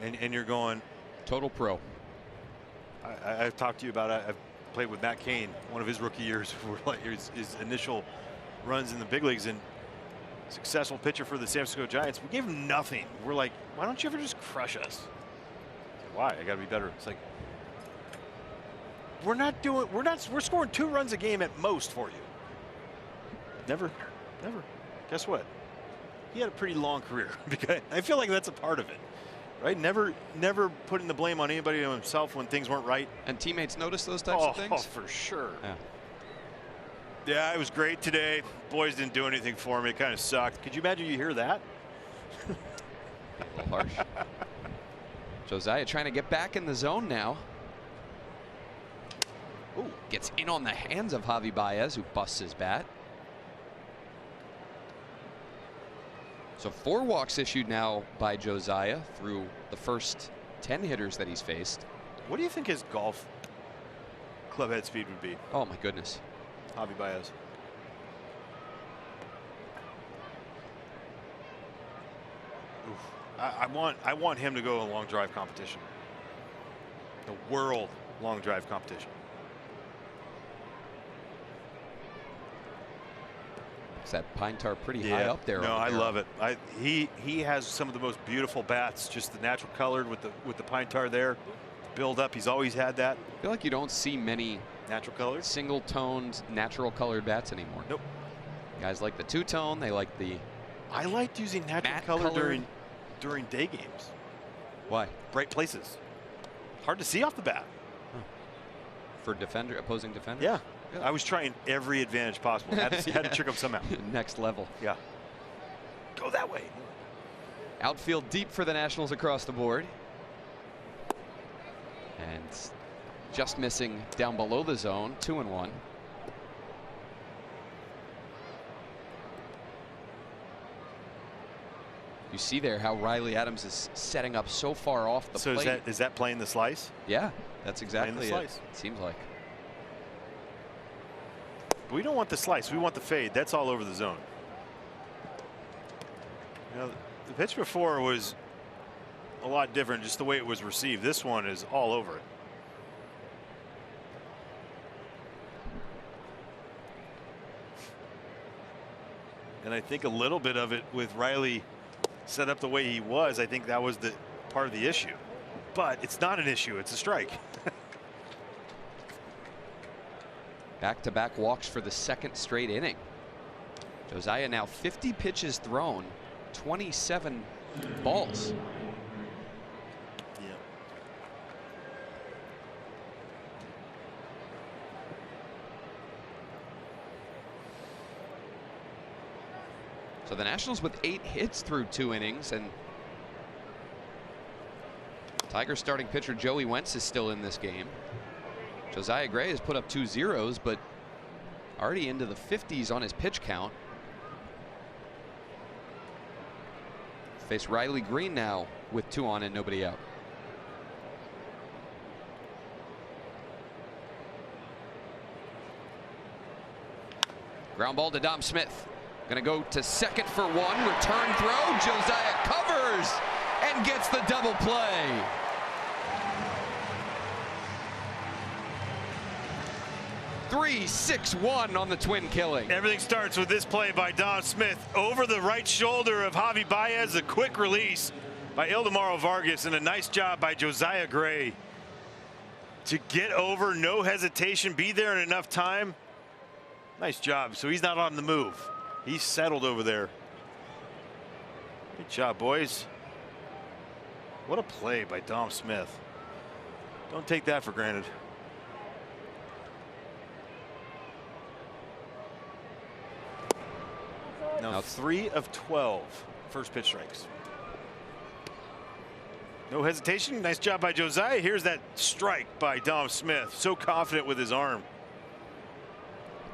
And you're going. Total pro. I've talked to you about it. I've played with Matt Cain, one of his rookie years, were like his initial runs in the big leagues, and successful pitcher for the San Francisco Giants. We gave him nothing. We're like, why don't you ever just crush us? Why? I got to be better. It's like, we're scoring 2 runs a game at most for you. Never. Guess what? He had a pretty long career. I feel like that's a part of it, Right? Never putting the blame on anybody on himself when things weren't right. And teammates notice those types of things? Oh, for sure. Yeah. Yeah, it was great today. Boys didn't do anything for me. It kind of sucked. Could you imagine you hear that? A little harsh. Josiah trying to get back in the zone now. Ooh, gets in on the hands of Javi Baez, who busts his bat. So 4 walks issued now by Josiah through the first 10 hitters that he's faced. What do you think his golf club head speed would be? Oh my goodness. Javi Baez. Oof. I want him to go in a long drive competition. The world long drive competition. Is that pine tar pretty high up there? No, I love it. He has some of the most beautiful bats, just the natural colored with the pine tar there. Build up, he's always had that. I feel like you don't see many natural colored, single toned, natural colored bats anymore. Nope. Guys like the two-tone, they like the I liked using natural color during day games. Why? Bright places. Hard to see off the bat. Huh. For opposing defenders? Yeah. I was trying every advantage possible. Had to trick him somehow. Next level. Yeah. Go that way. Outfield deep for the Nationals across the board. And just missing down below the zone, 2-1. You see there how Riley Adams is setting up so far off the plate. So is that playing the slice? Yeah, that's exactly it. It seems like. We don't want the slice. We want the fade. That's all over the zone. You know, the pitch before was a lot different, just the way it was received. This one is all over it. And I think a little bit of it with Riley set up the way he was, I think that was the part of the issue. But it's not an issue. It's a strike. Back-to-back walks for the second straight inning. Josiah now 50 pitches thrown, 27 balls. Yeah. So the Nationals with 8 hits through 2 innings, and Tigers starting pitcher Joey Wentz is still in this game. Josiah Gray has put up 2 zeros, but already into the 50s on his pitch count. Face Riley Green now with 2 on and nobody out. Ground ball to Dom Smith. Gonna go to second for 1. Return throw. Josiah covers and gets the double play. Three-6-1 on the twin killing. Everything starts with this play by Dom Smith over the right shoulder of Javi Baez. A quick release by Ildemaro Vargas, and a nice job by Josiah Gray to get over, no hesitation, be there in enough time. Nice job. So he's not on the move. He's settled over there. Good job, boys. What a play by Dom Smith. Don't take that for granted. Now 3 of 12 first pitch strikes. No hesitation. Nice job by Josiah. Here's that strike by Dom Smith. So confident with his arm.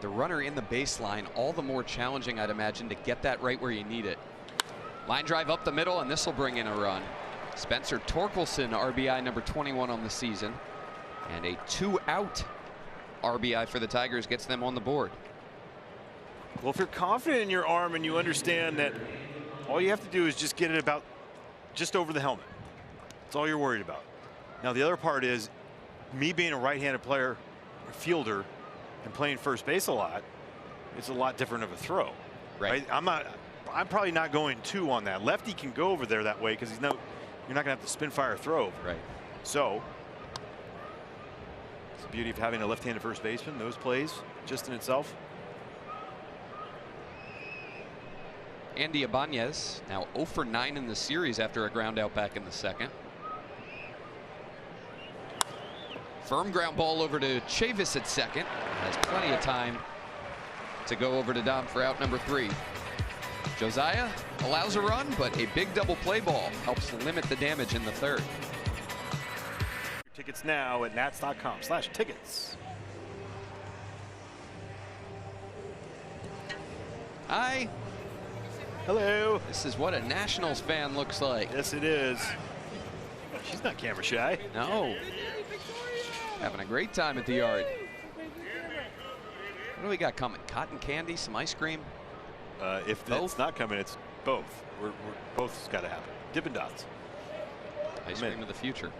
The runner in the baseline, all the more challenging, I'd imagine, to get that right where you need it. Line drive up the middle, and this will bring in a run. Spencer Torkelson, RBI number 21 on the season, and a 2-out RBI for the Tigers gets them on the board. Well, if you're confident in your arm and you understand that all you have to do is just get it about just over the helmet. That's all you're worried about. Now, the other part is me being a right-handed player, a fielder, and playing first base a lot, it's a lot different of a throw. Right. I'm probably not going 2 on that. Lefty can go over there that way because you're not going to have to spin fire throw. Right. So it's the beauty of having a left-handed first baseman. Those plays just in itself. Andy Ibanez now 0 for 9 in the series after a ground out back in the second. Firm ground ball over to Chavis at second. Has plenty of time to go over to Dom for out number 3. Josiah allows a run, but a big double play ball helps limit the damage in the 3rd. Tickets now at nats.com/tickets. Hi. Hello. This is what a Nationals fan looks like. Yes, it is. She's not camera shy. No. Having a great time at the yard. What do we got coming? Cotton candy, some ice cream? If it's not coming, it's both. We're both's got to happen. Dippin' Dots. Ice cream of the future.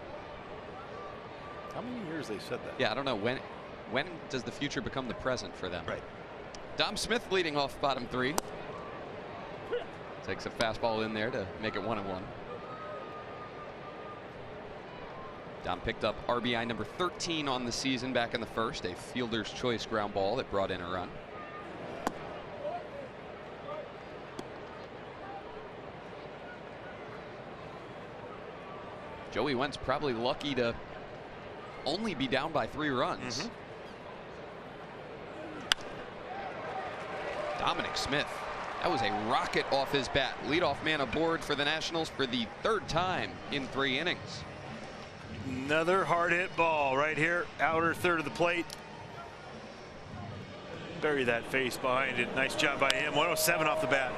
How many years they said that? Yeah, I don't know. When does the future become the present for them? Right. Dom Smith leading off bottom 3. Takes a fastball in there to make it 1-1. Dom picked up RBI number 13 on the season back in the 1st, a fielder's choice ground ball that brought in a run. Joey Wentz probably lucky to only be down by 3 runs. Dominic Smith, that was a rocket off his bat. Leadoff man aboard for the Nationals for the 3rd time in 3 innings. Another hard hit ball right here, outer 3rd of the plate. Bury that face behind it. Nice job by him. 107 off the bat.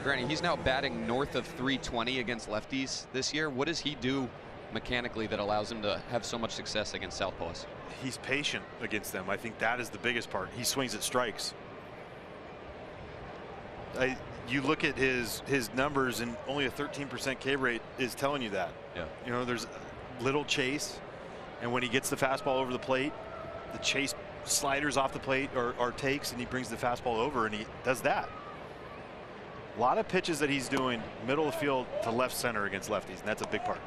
Granny, he's now batting north of 320 against lefties this year. What does he do mechanically that allows him to have so much success against southpaws? He's patient against them. I think that is the biggest part. He swings at strikes. You look at his numbers, and only a 13% K rate is telling you that. Yeah. You know, there's little chase, and when he gets the fastball over the plate, the chase sliders off the plate or takes, and he brings the fastball over, and he does that. A lot of pitches that he's doing middle of the field to left center against lefties, and that's a big part.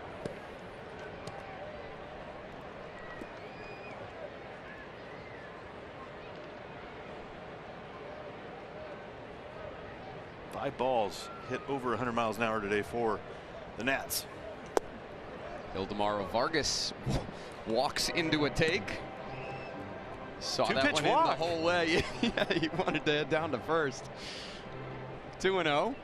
Five balls hit over 100 miles an hour today for the Nats. Ildemaro Vargas walks into a take. Saw that Two-pitch one walk. in the whole way. Yeah, he wanted to head down to first. 2-0.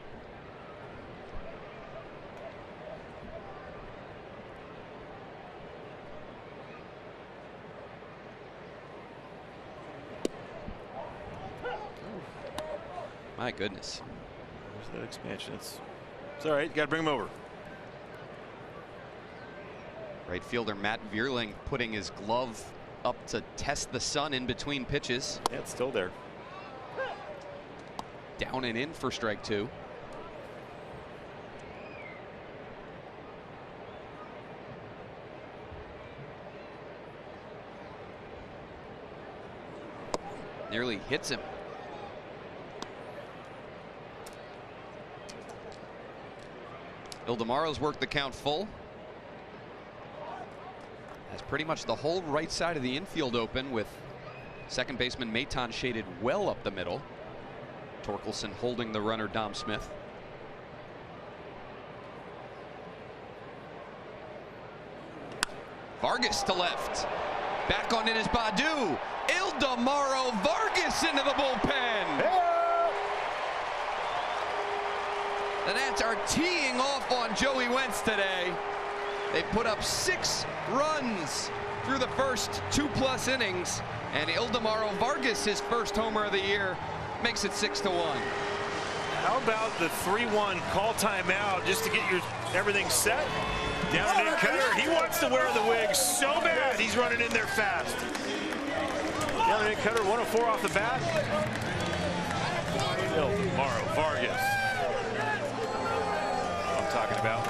My goodness. There's that expansion. It's all right. You got to bring him over. Right fielder Matt Vierling putting his glove up to test the sun in between pitches. Yeah, it's still there. Down and in for strike 2. Nearly hits him. Ildemaro's worked the count full. Has pretty much the whole right side of the infield open, with second baseman Maton shaded well up the middle. Torkelson holding the runner Dom Smith. Vargas to left. Back on in is Badu. Ildemaro Vargas into the bullpen. The Nats are teeing off on Joey Wentz today. They put up 6 runs through the first 2+ innings, and Ildemaro Vargas, his first homer of the year, makes it 6-1. How about the 3-1 call timeout just to get everything set? Down and in cutter. He wants to wear the wig so bad. He's running in there fast. Down and in cutter, 104 off the bat. Ildemaro Vargas. I'm talking about.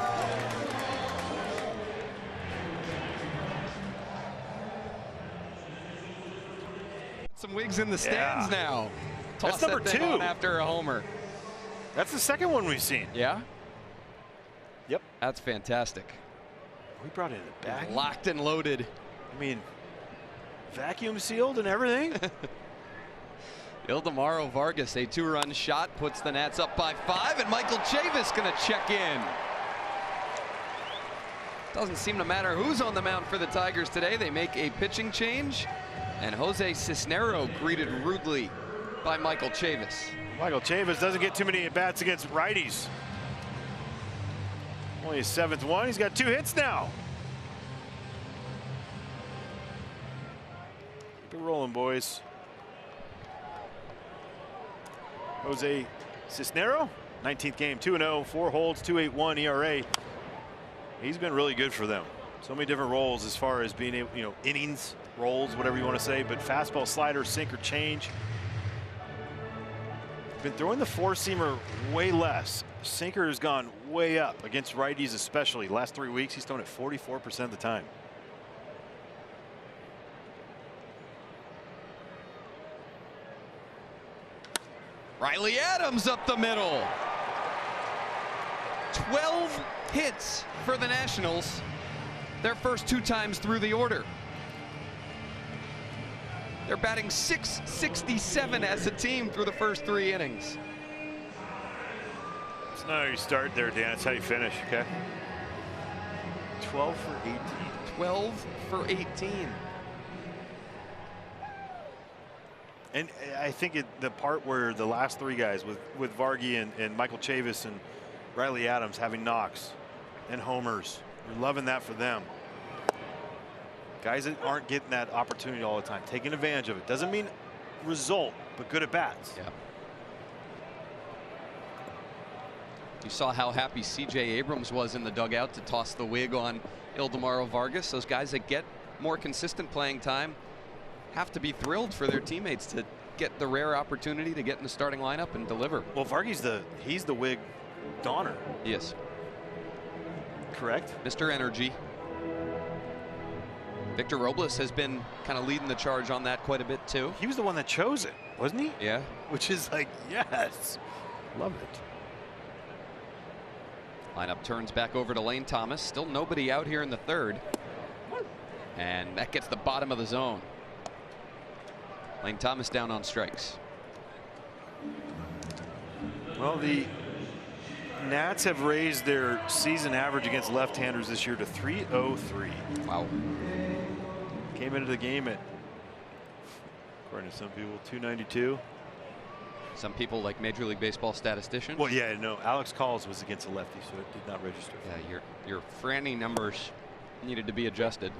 Some wigs in the stands now. That's Toss number that thing 2 on after a homer. That's the second one we've seen. Yeah? Yep. That's fantastic. We brought in a bag. Locked and loaded. I mean, vacuum sealed and everything. Ildemaro Vargas, a 2-run shot, puts the Nats up by 5, and Michael Chavis going to check in. Doesn't seem to matter who's on the mound for the Tigers today. They make a pitching change, and Jose Cisnero greeted rudely by Michael Chavis. Michael Chavis doesn't get too many at-bats against righties. Only his 7th one. He's got 2 hits now. Keep it rolling, boys. Jose Cisnero, 19th game, 2-0, 4 holds, 2.81 ERA. He's been really good for them. So many different roles as far as being able, innings, roles, whatever you want to say, but fastball, slider, sinker, change. Been throwing the 4-seamer way less. Sinker has gone way up against righties, especially. Last 3 weeks, he's thrown it 44% of the time. Riley Adams up the middle. 12 hits for the Nationals, their first 2 times through the order. They're batting .667 as a team through the first 3 innings. It's not how you start there, Dan. It's how you finish, okay? 12 for 18. 12 for 18. And I think the part where the last 3 guys with Vargy and Michael Chavis and Riley Adams having knocks and homers, we're loving that for them. Guys that aren't getting that opportunity all the time, taking advantage of it. Doesn't mean result, but good at bats. Yeah. You saw how happy C.J. Abrams was in the dugout to toss the wig on Ildemaro Vargas. Those guys that get more consistent playing time have to be thrilled for their teammates to get the rare opportunity to get in the starting lineup and deliver. Well, Vargy's he's the wig donner. Yes. Correct? Mr. Energy. Victor Robles has been kind of leading the charge on that quite a bit too. He was the one that chose it, wasn't he? Yeah. Which is like, yes. Love it. Lineup turns back over to Lane Thomas. Still nobody out here in the 3rd. And that gets the bottom of the zone. Lane Thomas down on strikes. Well, the Nats have raised their season average against left-handers this year to .303. Wow. Came into the game at, according to some people, .292. Some people like Major League Baseball statisticians. Well, yeah, no. Alex Calls was against a lefty, so it did not register. Yeah, your Franny numbers needed to be adjusted.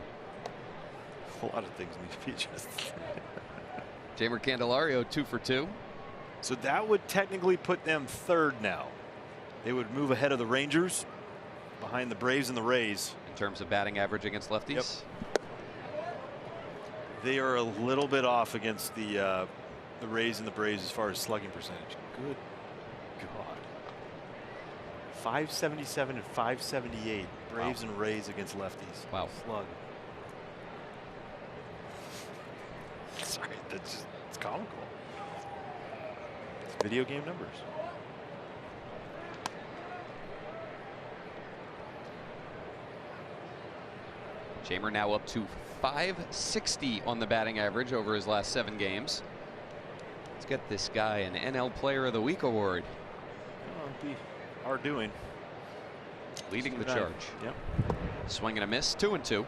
A lot of things need to be adjusted. Jeimer Candelario 2 for 2. So that would technically put them 3rd now. They would move ahead of the Rangers, behind the Braves and the Rays. In terms of batting average against lefties? Yep. They are a little bit off against the Rays and the Braves as far as slugging percentage. Good God. 577 and 578. Braves and Rays against lefties. Wow. Slug. Sorry, it's comical. It's video game numbers. Jeimer now up to .560 on the batting average over his last 7 games. Let's get this guy an NL Player of the Week award. Oh, it'd be our doing. Leading the charge. Yep. Swing and a miss, 2-2.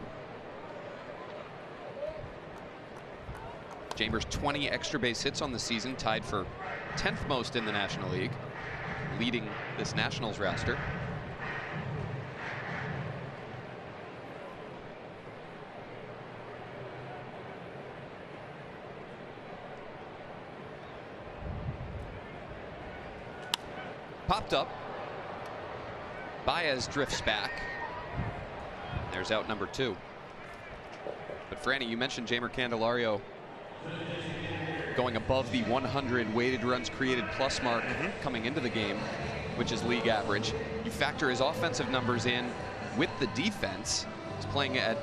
Jeimer's 20 extra base hits on the season, tied for 10th most in the National League, leading this Nationals roster. Popped up. Baez drifts back. There's out number 2. But Franny, you mentioned Jeimer Candelario going above the 100 weighted runs created plus mark coming into the game, which is league average. You factor his offensive numbers in with the defense. He's playing at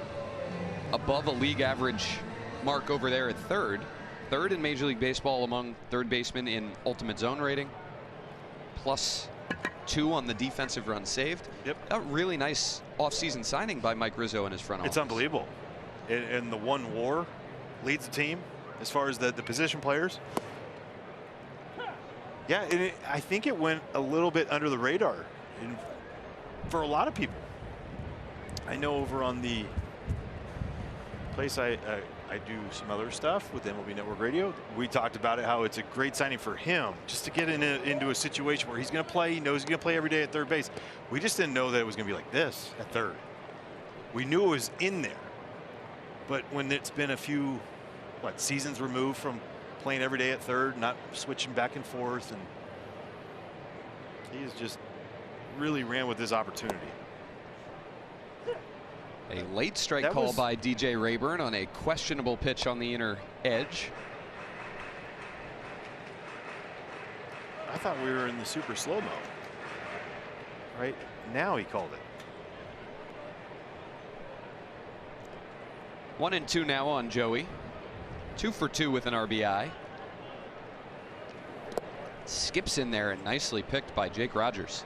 above a league average mark over there at 3rd. 3rd in Major League Baseball among third basemen in ultimate zone rating. +2 on the defensive runs saved. Yep. A really nice offseason signing by Mike Rizzo and his front office. It's unbelievable. And the one WAR leads the team as far as the position players. Yeah, and I think it went a little bit under the radar for a lot of people. I know over on the place I do some other stuff with MLB Network Radio, we talked about it, how it's a great signing for him just to get into a situation where he's going to play. He knows he's going to play every day at third base. We just didn't know that it was going to be like this at third. We knew it was in there, but when it's been a few seasons removed from playing every day at third, not switching back and forth, and he has just really ran with this opportunity. A late strike call by DJ Rayburn on a questionable pitch on the inner edge. I thought we were in the super slow-mo. Right now he called it. 1-2 now on Joey. 2 for 2 with an RBI. Skips in there and nicely picked by Jake Rogers.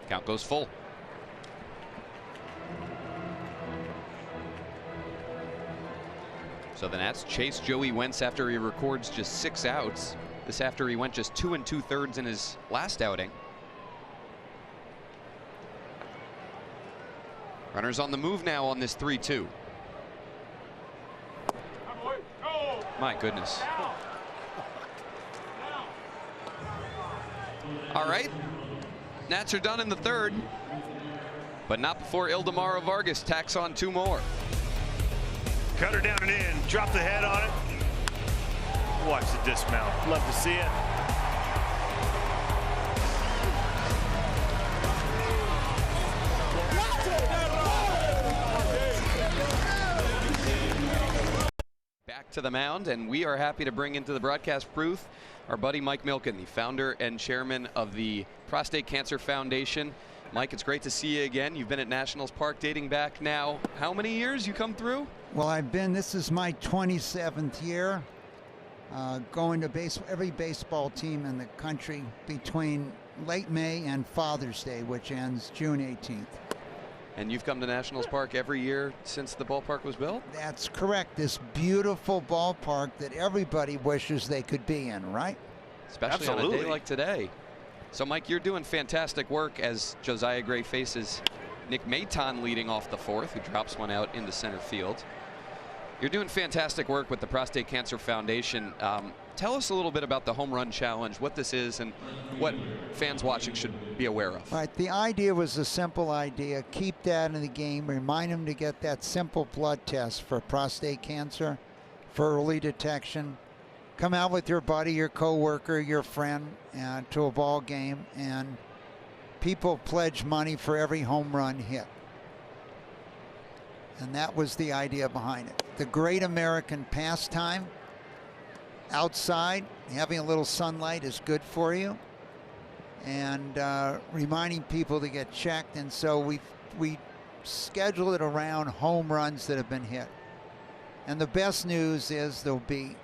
Count goes full. So the Nats chase Joey Wentz after he records just 6 outs. This after he went just 2 2/3 in his last outing. Runners on the move now on this 3-2. My goodness. All right. Nats are done in the third, but not before Ildemaro Vargas tacks on 2 more. Cut her down and in. Drop the head on it. Watch the dismount. Love to see it. Back to the mound, and we are happy to bring into the broadcast booth our buddy Mike Milken, the founder and chairman of the Prostate Cancer Foundation. Mike, it's great to see you again. You've been at Nationals Park dating back now. How many years you come through? Well, this is my 27th year, going to every baseball team in the country between late May and Father's Day, which ends June 18th. And you've come to Nationals Park every year since the ballpark was built? That's correct. This beautiful ballpark that everybody wishes they could be in, right? Especially on a day like today. So, Mike, you're doing fantastic work as Josiah Gray faces Nick Maton leading off the 4th, who drops one out into center field. You're doing fantastic work with the Prostate Cancer Foundation. Tell us a little bit about the Home Run Challenge, what this is, and what fans watching should be aware of. All right, the idea was a simple idea. Keep that in the game. Remind them to get that simple blood test for prostate cancer, for early detection. Come out with your buddy, your coworker, your friend to a ball game, and people pledge money for every home run hit. And that was the idea behind it. The great American pastime. Outside, having a little sunlight is good for you, and reminding people to get checked. And so we schedule it around home runs that have been hit. And the best news is there'll be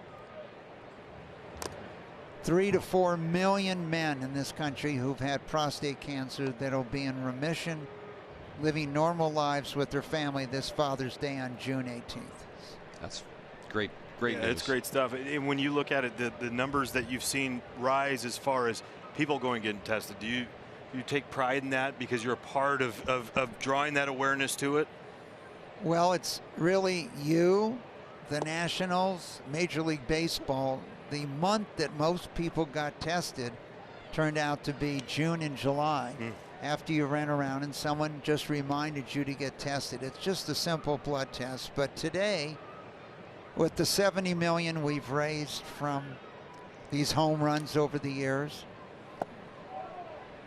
3 to 4 million men in this country who've had prostate cancer that'll be in remission, living normal lives with their family this Father's Day on June 18th. That's great. Great news. It's great stuff. And when you look at it, the numbers that you've seen rise as far as people going and getting tested, do you take pride in that because you're a part of drawing that awareness to it? Well, it's really you, the Nationals, Major League Baseball. The month that most people got tested turned out to be June and July. After you ran around and someone just reminded you to get tested. It's just a simple blood test. But today, with the $70 million we've raised from these home runs over the years,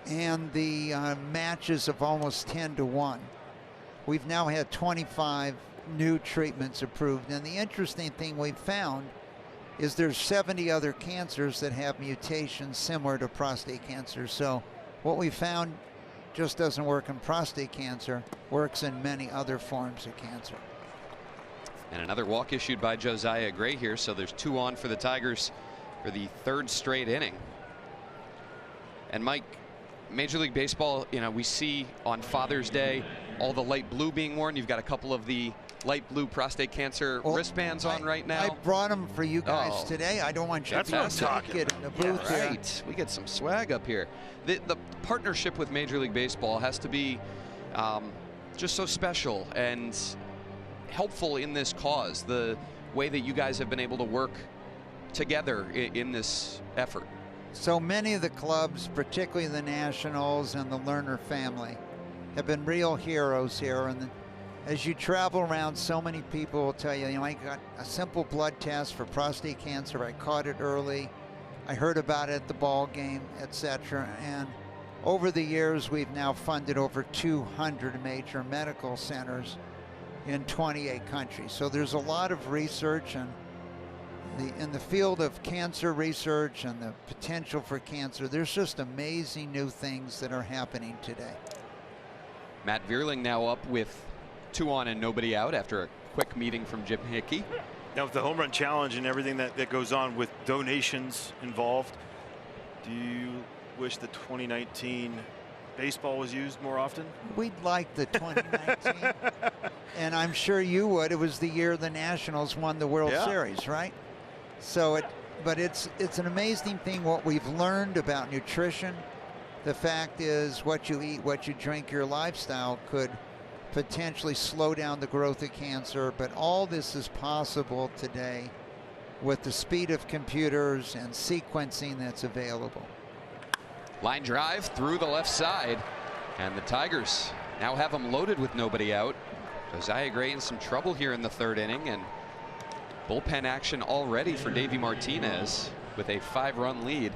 and the matches of almost 10 to 1, we've now had 25 new treatments approved. And the interesting thing we've found is there's 70 other cancers that have mutations similar to prostate cancer. So what we found just doesn't work in prostate cancer, works in many other forms of cancer. And another walk issued by Josiah Gray here, so there's 2 on for the Tigers for the 3rd straight inning. And Mike, Major League Baseball, you know, we see on Father's Day all the light blue being worn. You've got a couple of the light blue prostate cancer wristbands on right now. I brought them for you guys today. I don't want you to get in the booth here. Right. We get some swag up here. The partnership with Major League Baseball has to be just so special and helpful in this cause. The way that you guys have been able to work together in this effort. So many of the clubs, particularly the Nationals and the Lerner family, have been real heroes here. And as you travel around, so many people will tell you, you know, I got a simple blood test for prostate cancer. I caught it early. I heard about it at the ball game, etc. And over the years, we've now funded over 200 major medical centers in 28 countries. So there's a lot of research, and in the field of cancer research and the potential for cancer, there's just amazing new things that are happening today. Matt Vierling now up with 2 on and nobody out after a quick meeting from Jim Hickey. Now with the home run challenge and everything that goes on with donations involved, do you wish the 2019 baseball was used more often? We'd like the 2019, and I'm sure you would. It was the year the Nationals won the World Series, right? So but it's an amazing thing what we've learned about nutrition. The fact is, what you eat, what you drink, your lifestyle could potentially slow down the growth of cancer, but all this is possible today with the speed of computers and sequencing that's available. Line drive through the left side, and the Tigers now have them loaded with nobody out. Josiah Gray in some trouble here in the 3rd inning, and bullpen action already for Davey Martinez with a 5-run lead.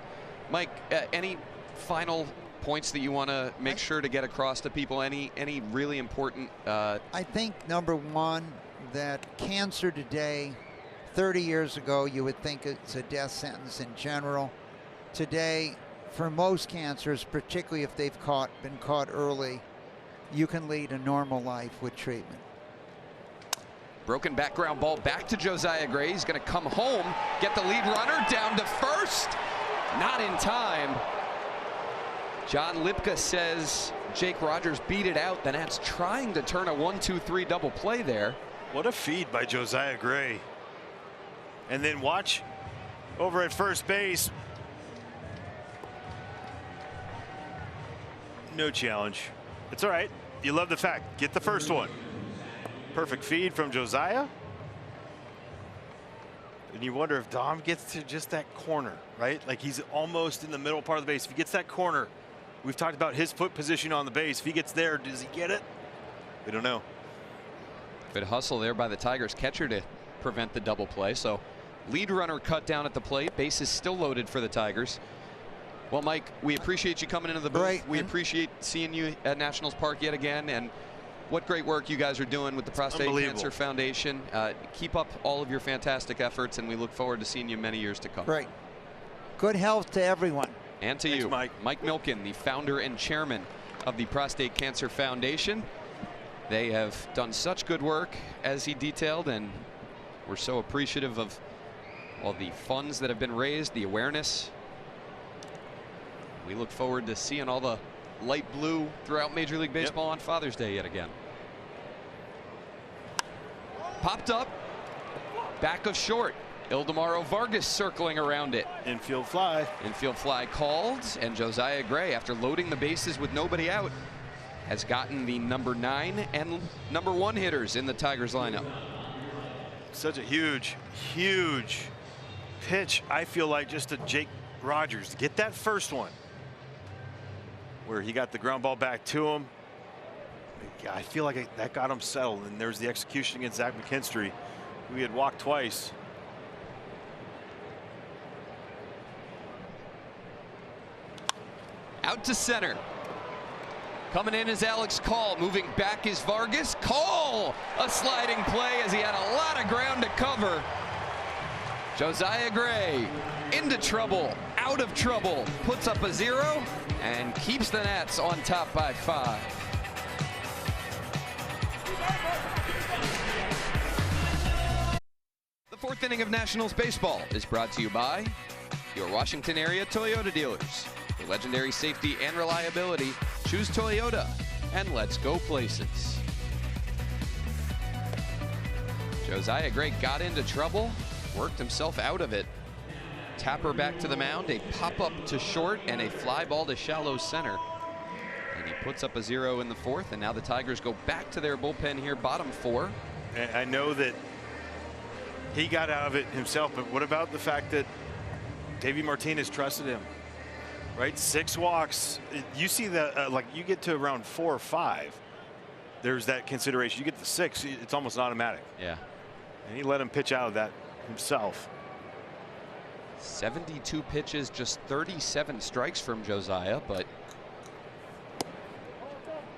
Mike, any final points that you want to make sure to get across to people? Any really important? I think number one, that cancer today, 30 years ago, you would think it's a death sentence in general. Today, for most cancers, particularly if they've been caught early, you can lead a normal life with treatment. Broken background ball back to Josiah Gray. He's going to come home, get the lead runner down to first. Not in time. John Lipka says Jake Rogers beat it out. The Nats trying to turn a 1-2-3 double play there. What a feed by Josiah Gray. And then watch over at first base. No challenge. It's all right. You love the fact. Get the first one. Perfect feed from Josiah. And you wonder if Dom gets to just that corner, right? Like he's almost in the middle part of the base. If he gets that corner, we've talked about his foot position on the base. If he gets there, does he get it? We don't know. Good hustle there by the Tigers catcher to prevent the double play. So lead runner cut down at the plate. Base is still loaded for the Tigers. Well, Mike, we appreciate you coming into the booth. Right. We appreciate seeing you at Nationals Park yet again. And what great work you guys are doing with the Prostate Cancer Foundation. Keep up all of your fantastic efforts, and we look forward to seeing you many years to come. Great. Good health to everyone. And to Thanks, you, Mike. Mike Milken, the founder and chairman of the Prostate Cancer Foundation. They have done such good work, as he detailed, and we're so appreciative of all the funds that have been raised, the awareness. We look forward to seeing all the light blue throughout Major League Baseball on Father's Day yet again. Popped up, back of short. Ildemaro Vargas circling around it. Infield fly. Infield fly called, and Josiah Gray, after loading the bases with nobody out, has gotten the number 9 and number 1 hitters in the Tigers lineup. Such a huge, huge pitch, I feel like, just to Jake Rogers to get that first one, where he got the ground ball back to him. Yeah, I feel like that got him settled, and there's the execution against Zach McKinstry, who he had walked twice. Out to center. Coming in is Alex Call. Moving back is Vargas. Call! A sliding play as he had a lot of ground to cover. Josiah Gray into trouble, out of trouble, puts up a 0 and keeps the Nats on top by 5. The 4th inning of Nationals baseball is brought to you by your Washington area Toyota dealers. For legendary safety and reliability, choose Toyota, and let's go places. Josiah Gray got into trouble, worked himself out of it. Tapper back to the mound, a pop-up to short, and a fly ball to shallow center. And he puts up a 0 in the 4th, and now the Tigers go back to their bullpen here, bottom 4. And I know that he got out of it himself, but what about the fact that Davey Martinez trusted him? Right, 6 walks. You see that, like you get to around 4 or 5, there's that consideration. You get to 6, it's almost automatic. Yeah. And he let him pitch out of that himself. 72 pitches, just 37 strikes from Josiah, but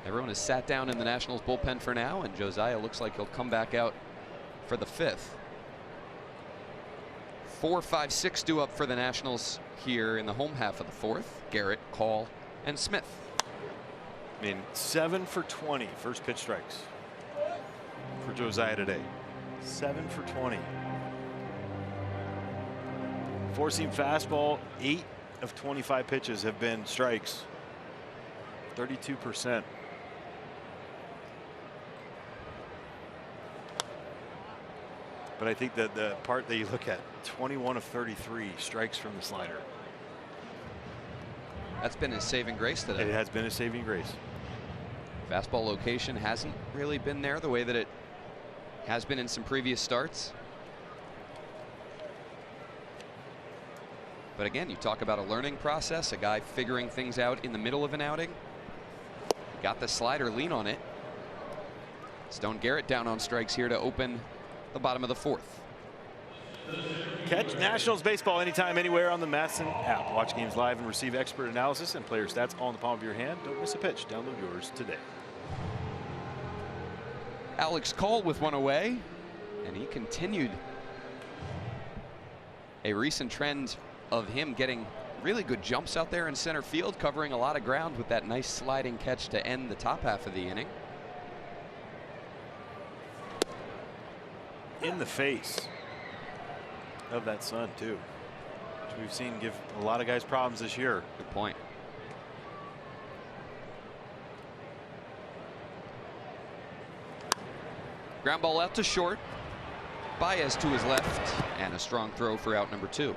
everyone has sat down in the Nationals bullpen for now, and Josiah looks like he'll come back out for the 5th. 4, 5, 6 due up for the Nationals here in the home half of the 4th. Garrett, Call, and Smith. I mean, 7 for 20 first pitch strikes for Josiah today. 7 for 20. Four-seam fastball, 8 of 25 pitches have been strikes. 32%. But I think that the part that you look at, 21 of 33 strikes from the slider. That's been his saving grace today. It has been a saving grace. Fastball location hasn't really been there the way that it has been in some previous starts. But again, you talk about a learning process, a guy figuring things out in the middle of an outing. Got the slider, lean on it. Stone Garrett down on strikes here to open the bottom of the 4th. Catch Nationals baseball anytime, anywhere on the Masson app. Watch games live and receive expert analysis and player stats all in the palm of your hand. Don't miss a pitch. Download yours today. Alex Cole with one away, and he continued a recent trend of him getting really good jumps out there in center field, covering a lot of ground with that nice sliding catch to end the top half of the inning. In the face of that sun too, which we've seen give a lot of guys problems this year. Good point. Ground ball out to short. Baez to his left, and a strong throw for out number 2.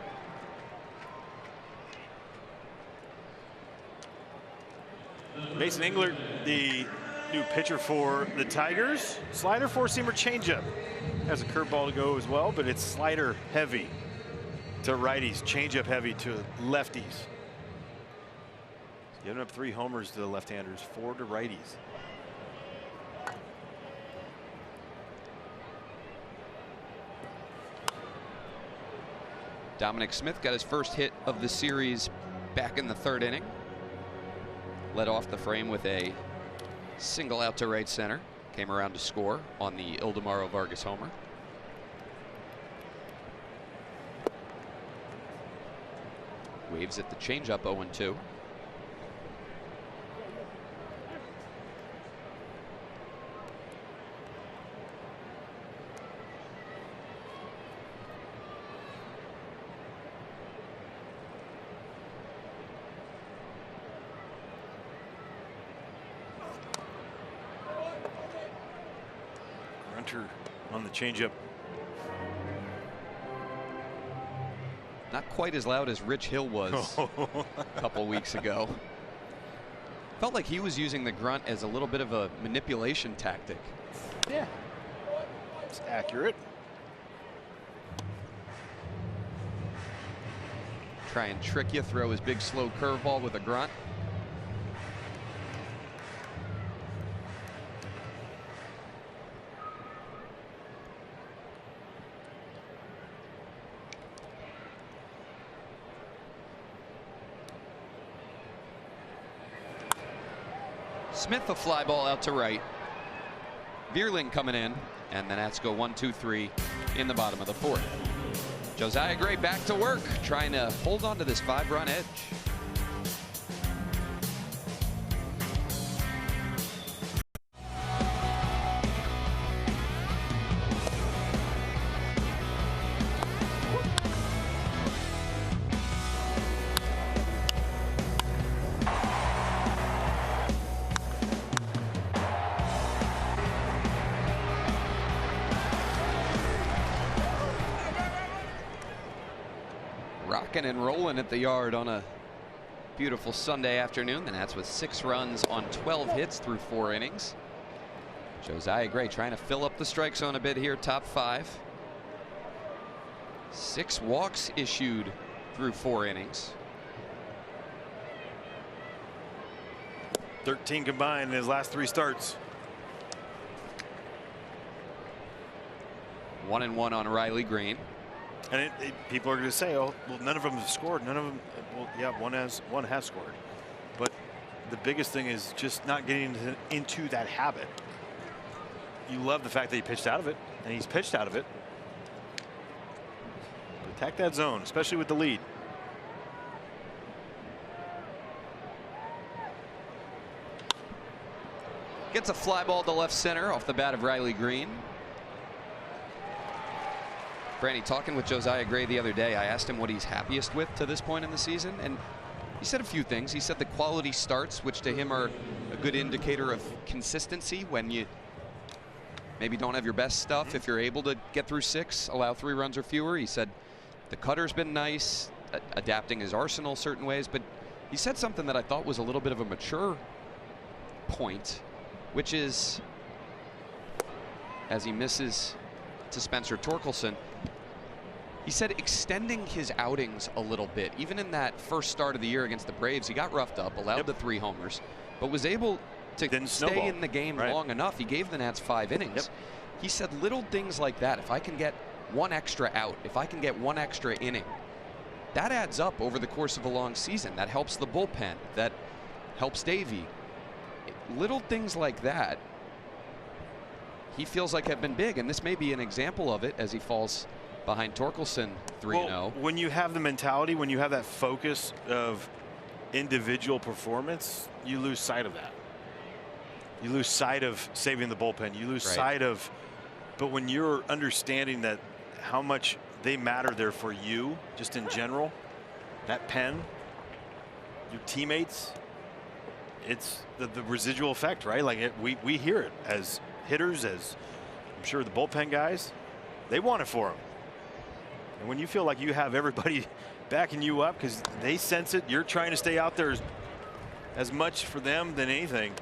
Mason Englert, the new pitcher for the Tigers. Slider, four-seamer, changeup. Has a curveball to go as well, but it's slider heavy to righties, changeup heavy to lefties. Giving up 3 homers to the left-handers, 4 to righties. Dominic Smith got his first hit of the series back in the 3rd inning. Led off the frame with a single out to right center. Came around to score on the Ildemaro Vargas homer. Waves at the changeup, 0-2. On the changeup. Not quite as loud as Rich Hill was a couple weeks ago. Felt like he was using the grunt as a little bit of a manipulation tactic. Yeah, it's accurate. Try and trick you, throw his big slow curveball with a grunt. Smith a fly ball out to right. Vierling coming in, and the Nats go 1-2-3 in the bottom of the 4th. Josiah Gray back to work, trying to hold on to this 5-run edge. rocking and rolling at the yard on a beautiful Sunday afternoon. The Nats with 6 runs on 12 hits through 4 innings. Josiah Gray trying to fill up the strike zone a bit here, top 5. 6 walks issued through 4 innings. 13 combined in his last 3 starts. 1-1 on Riley Green. And people are going to say, oh, well, none of them have scored. None of them. Well, yeah, one has scored. But the biggest thing is just not getting into that habit. You love the fact that he pitched out of it, and he's pitched out of it. Attack that zone, especially with the lead. Gets a fly ball to left center off the bat of Riley Green. Brandy, talking with Josiah Gray the other day, I asked him what he's happiest with to this point in the season, and he said a few things. He said the quality starts, which to him are a good indicator of consistency when you maybe don't have your best stuff. If you're able to get through 6, allow 3 runs or fewer. He said the cutter's been nice, adapting his arsenal certain ways, but he said something that I thought was a little bit of a mature point, which is as he misses to Spencer Torkelson, he said extending his outings a little bit. Even in that first start of the year against the Braves, he got roughed up, allowed the 3 homers, but was able to stay in the game long enough. He gave the Nats 5 innings. He said little things like that. If I can get 1 extra out, if I can get 1 extra inning, that adds up over the course of a long season. That helps the bullpen. That helps Davey. Little things like that, he feels like have been big, and this may be an example of it as he falls behind Torkelson 3-0. Well, when you have the mentality, when you have that focus of individual performance, you lose sight of that. You lose sight of saving the bullpen. You lose sight of, but when you're understanding that how much they matter there for you, just in general, that pen, your teammates, it's the residual effect, right? Like we hear it as hitters, as I'm sure the bullpen guys, they want it for them. And when you feel like you have everybody backing you up because they sense it, you're trying to stay out there as much for them than anything.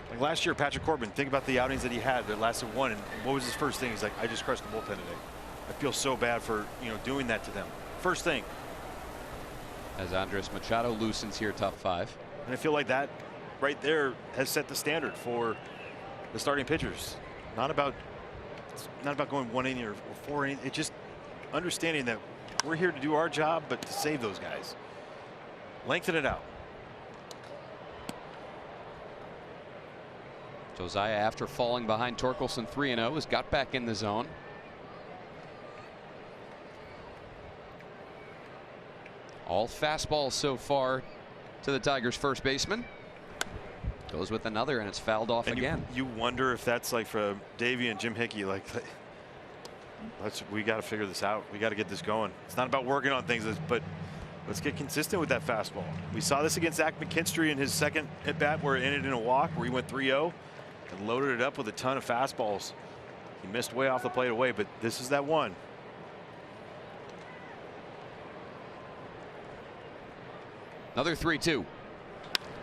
Like last year, Patrick Corbin, think about the outings that he had that lasted 1, and what was his first thing? He's like, I just crushed the bullpen today. I feel so bad for doing that to them. First thing. As Andres Machado loosens here, top 5. And I feel like that right there has set the standard for the starting pitchers. It's not about going 1 inning or 4 innings. It's just understanding that we're here to do our job, but to save those guys. Lengthen it out. Josiah, after falling behind Torkelson 3-0, has got back in the zone. All fastballs so far to the Tigers' first baseman. Goes with another, and it's fouled off again. You wonder if that's like for Davey and Jim Hickey, like, we got to figure this out. We got to get this going. It's not about working on things, but let's get consistent with that fastball. We saw this against Zach McKinstry in his second at bat where it ended in a walk, where he went 3-0 and loaded it up with a ton of fastballs. He missed way off the plate away, but this is that one. Another 3-2.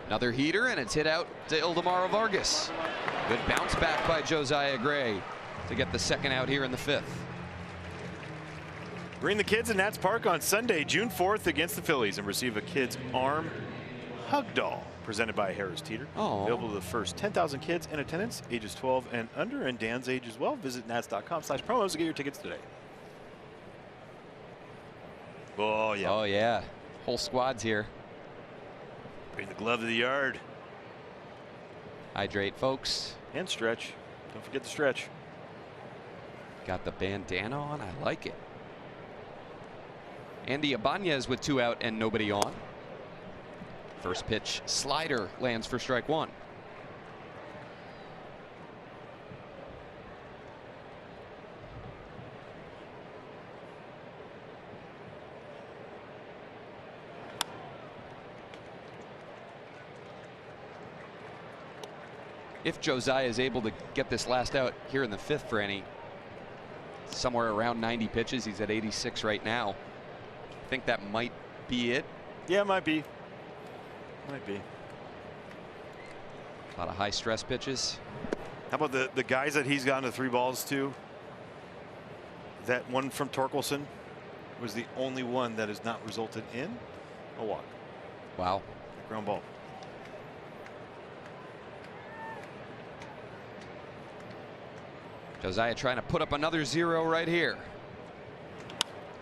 Another heater, and it's hit out to Ildemaro Vargas. Good bounce back by Josiah Gray to get the second out here in the 5th. Bring the kids in Nats Park on Sunday, June 4th against the Phillies and receive a kid's arm hug doll presented by Harris Teeter. Available to the first 10,000 kids in attendance, ages 12 and under, and Dan's age as well. Visit nats.com/promos to get your tickets today. Oh, yeah. Oh, yeah. Whole squad's here. Bring the glove to the yard. Hydrate, folks. And stretch. Don't forget the stretch. Got the bandana on. I like it. Andy Ibanez with 2 out and nobody on. First pitch slider lands for strike 1. If Josiah is able to get this last out here in the 5th for any somewhere around 90 pitches, he's at 86 right now. I think that might be it. Yeah, it might be. Might be. A lot of high stress pitches. How about the guys that he's gotten to 3 balls to? That one from Torkelson was the only one that has not resulted in a walk. Wow. Ground ball. Josiah trying to put up another 0 right here.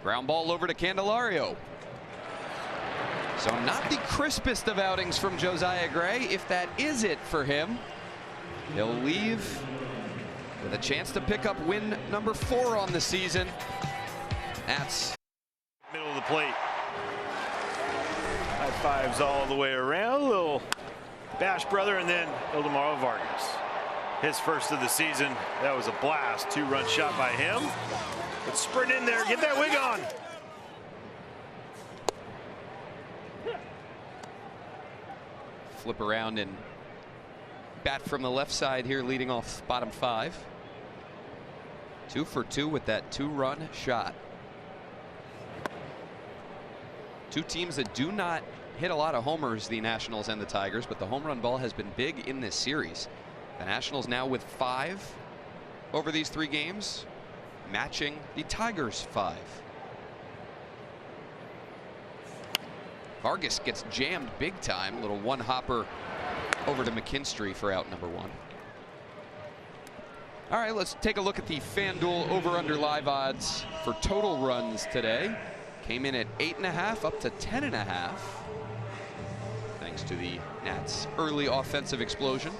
Ground ball over to Candelario. So not the crispest of outings from Josiah Gray. If that is it for him, he'll leave with a chance to pick up win number 4 on the season. That's middle of the plate. High fives all the way around. A little Bash brother, and then Ildemaro Vargas. His first of the season. That was a blast. 2-run shot by him. But sprint in there. Get that wig on. flip around and bat from the left side here, leading off bottom 5. 2 for 2 with that 2-run shot. Two teams that do not hit a lot of homers, the Nationals and the Tigers, but the home run ball has been big in this series. The Nationals now with 5 over these 3 games, matching the Tigers' 5. Vargas gets jammed big time. Little one-hopper over to McKinstry for out number 1. All right, let's take a look at the FanDuel over-under live odds for total runs today. Came in at 8.5 up to 10.5. Thanks to the Nats' early offensive explosion.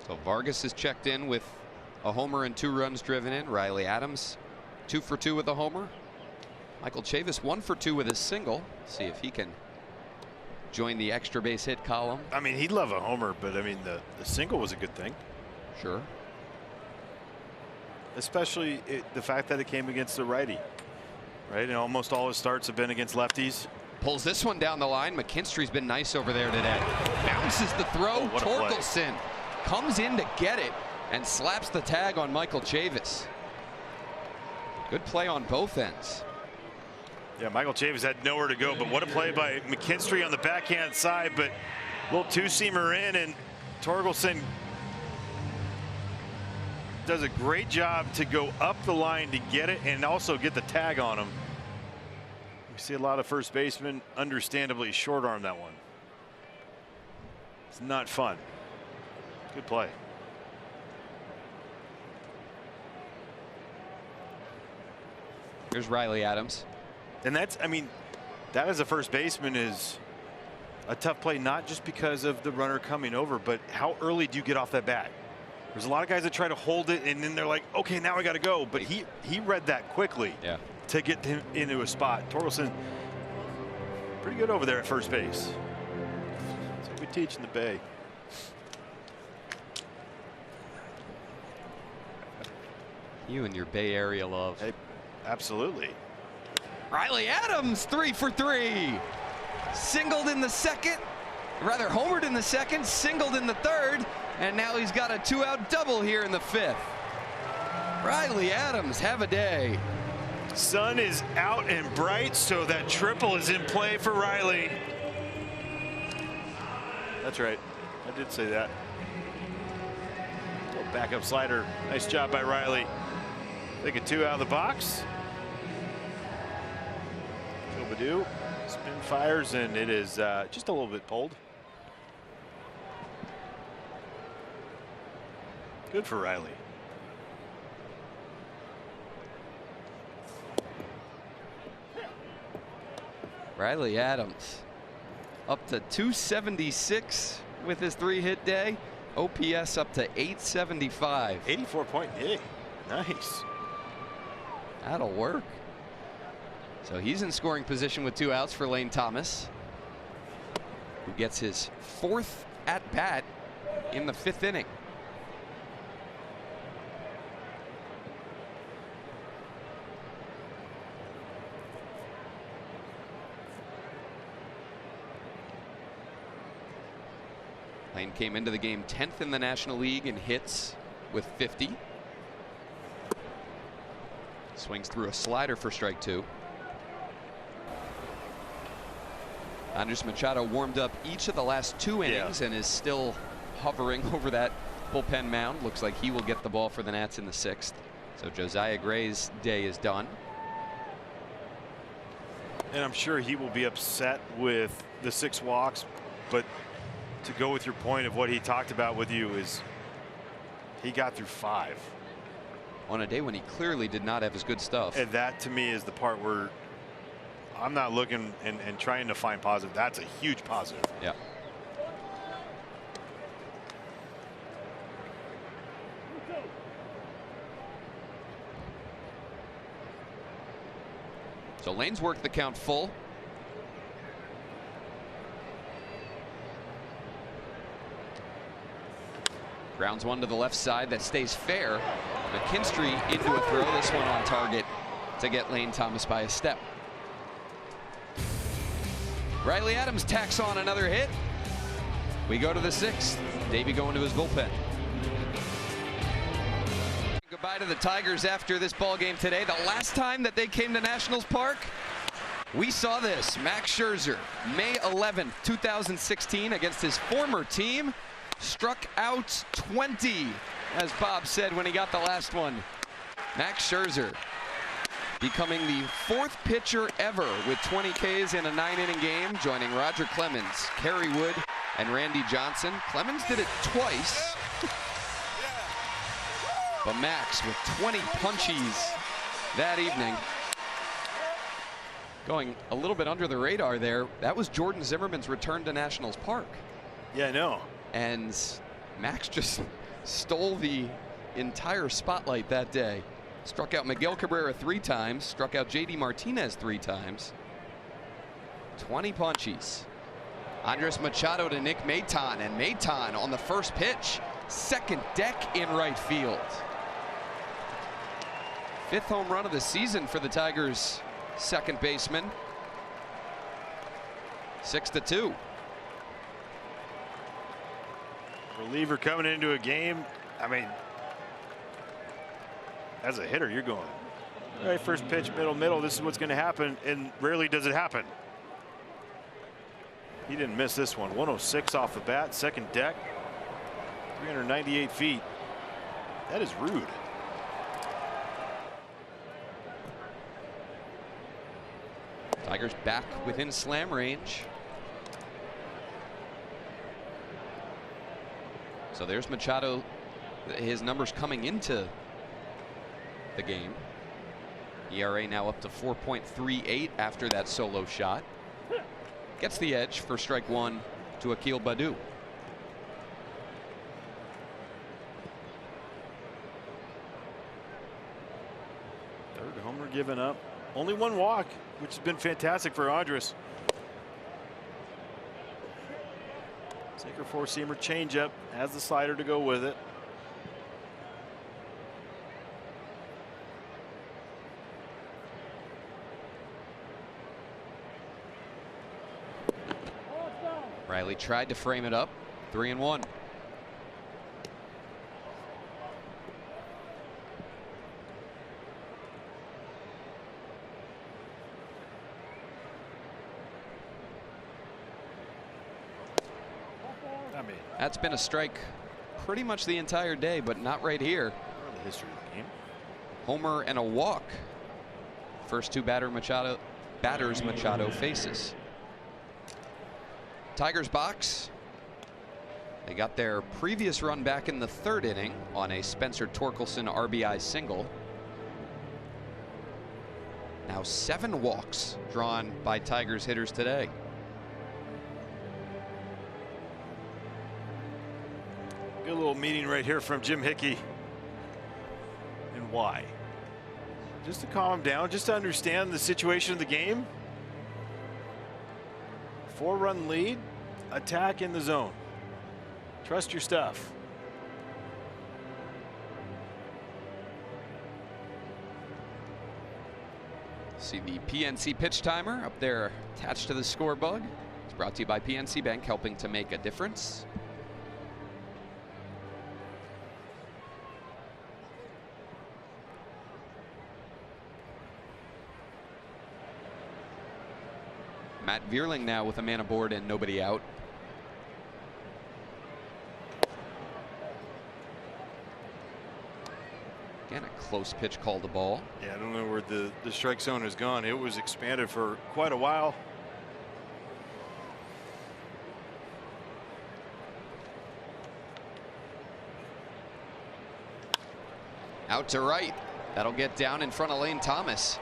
So Vargas is checked in with a homer and 2 runs driven in. Riley Adams 2 for 2 with a homer. Michael Chavis 1 for 2 with a single. See if he can join the extra base hit column. I mean, he'd love a homer, but I mean the single was a good thing. Sure. Especially the fact that it came against the righty, right? And almost all his starts have been against lefties. Pulls this one down the line. McKinstry's been nice over there today. Bounces the throw. Oh, Torkelson comes in to get it and slaps the tag on Michael Chavis. Good play on both ends. Yeah, Michael Chavis had nowhere to go, but what a play by McKinstry on the backhand side, but a little 2-seamer in, and Torkelson does a great job to go up the line to get it and also get the tag on him. We see a lot of first basemen understandably short arm that one. It's not fun. Good play. Here's Riley Adams. And that's, I mean, that as a first baseman is a tough play, not just because of the runner coming over, but how early do you get off that bat? There's a lot of guys that try to hold it and then they're like, okay, now I got to go. But he read that quickly to get him into a spot. Torkelson, pretty good over there at first base. That's what we teach in the Bay. You and your Bay Area love. Hey, absolutely. Riley Adams 3 for 3. Singled in the second, rather homered in the second, singled in the third, and now he's got a 2-out double here in the 5th. Riley Adams, have a day. Sun is out and bright, so that triple is in play for Riley. That's right. I did say that. Little backup slider. Nice job by Riley. Take a 2 out of the box. Badoo spin fires, and it is just a little bit pulled. Good for Riley. Riley Adams up to 276 with his 3-hit day. OPS up to 875. 84.8. Nice. That'll work. So he's in scoring position with 2 outs for Lane Thomas, who gets his 4th at bat in the 5th inning. Lane came into the game 10th in the National League in hits with 50. Swings through a slider for strike 2. Andres Machado warmed up each of the last 2 innings and is still hovering over that bullpen mound. Looks like he will get the ball for the Nats in the 6th. So Josiah Gray's day is done. And I'm sure he will be upset with the 6 walks, but to go with your point of what he talked about with you is he got through 5. On a day when he clearly did not have his good stuff. And that to me is the part where I'm not looking and trying to find positive. That's a huge positive. Yeah. So Lane's worked the count full. Grounds one to the left side that stays fair. McKinstry into a throw. This one on target to get Lane Thomas by a step. Riley Adams tacks on another hit. We go to the 6th. Davey going to his bullpen. Goodbye to the Tigers after this ball game today. The last time that they came to Nationals Park, we saw this. Max Scherzer, May 11th, 2016, against his former team, struck out 20, as Bob said when he got the last one. Max Scherzer becoming the 4th pitcher ever with 20 Ks in a 9-inning game, joining Roger Clemens, Kerry Wood, and Randy Johnson. Clemens did it twice. But Max with 20 punchies that evening. Going a little bit under the radar there. That was Jordan Zimmerman's return to Nationals Park. Yeah, I know. And Max just stole the entire spotlight that day. Struck out Miguel Cabrera 3 times, struck out JD Martinez 3 times. 20 punchies. Andres Machado to Nick Maton, and Maton on the first pitch. Second deck in right field. 5th home run of the season for the Tigers' second baseman. 6-2. Reliever coming into a game. I mean, as a hitter, you're going, all right, first pitch, middle. This is what's going to happen, and rarely does it happen. He didn't miss this one. 106 off the bat, second deck, 398 feet. That is rude. Tigers back within slam range. So there's Machado, his numbers coming into the game. ERA now up to 4.38 after that solo shot. Gets the edge for strike 1 to Akil Baddoo. Third homer given up. Only 1 walk, which has been fantastic for Andres. Sinker 4-seamer changeup, has the slider to go with it. Riley tried to frame it up. 3-1. That's been a strike pretty much the entire day, but not right here. The history of the game. Homer and a walk. First 2 batters Machado faces. Tigers box. They got their previous run back in the 3rd inning on a Spencer Torkelson RBI single. Now 7 walks drawn by Tigers hitters today. Good little meeting right here from Jim Hickey. And why? Just to calm him down, just to understand the situation of the game. 4-run lead, attack in the zone. Trust your stuff. See the PNC pitch timer up there attached to the score bug. It's brought to you by PNC Bank, helping to make a difference. Matt Vierling now with a man aboard and nobody out. Again, a close pitch called the ball. Yeah, I don't know where the strike zone has gone. It was expanded for quite a while. Out to right. That'll get down in front of Lane Thomas.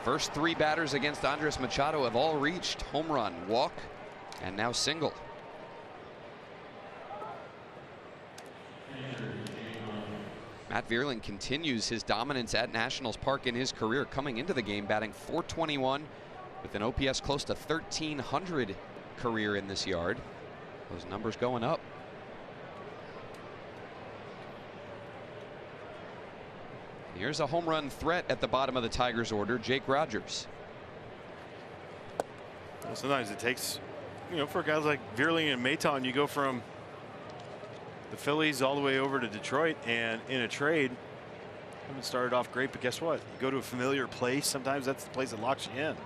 First 3 batters against Andres Machado have all reached home run, walk, and now single. Matt Vierling continues his dominance at Nationals Park in his career, coming into the game batting .421 with an OPS close to 1,300 career in this yard. Those numbers going up. Here's a home run threat at the bottom of the Tigers order, Jake Rogers. Well, sometimes it takes, for guys like Vierling and Maton, you go from the Phillies all the way over to Detroit, and in a trade, haven't started off great, but guess what? You go to a familiar place. Sometimes that's the place that locks you in.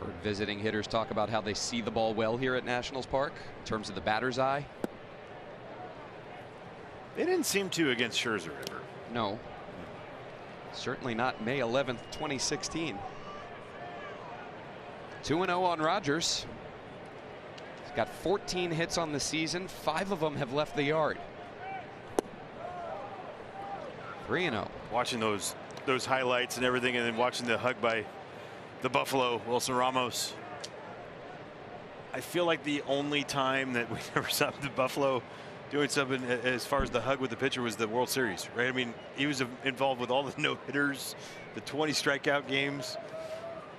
Heard visiting hitters talk about how they see the ball well here at Nationals Park in terms of the batter's eye. They didn't seem to against Scherzer ever. No. Certainly not May 11th, 2016. 2-0 on Rogers. He's got 14 hits on the season. 5 of them have left the yard. 3-0. Watching those highlights and everything, and then watching the hug by the Buffalo, Wilson Ramos. I feel like the only time that we ever saw the Buffalo doing something as far as the hug with the pitcher was the World Series, right? I mean, he was involved with all the no-hitters, the 20 strikeout games.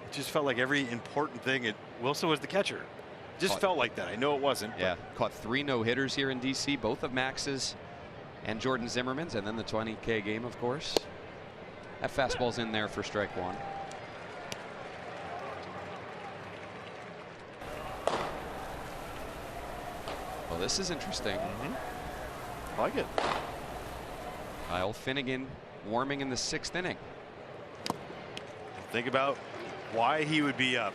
It just felt like every important thing. Wilson was the catcher. Just felt like that. I know it wasn't. Yeah, caught 3 no-hitters here in DC, both of Max's and Jordan Zimmerman's, and then the 20K game, of course. That fastball's in there for strike 1. Well, this is interesting. I like it. Kyle Finnegan warming in the 6th inning. Think about why he would be up.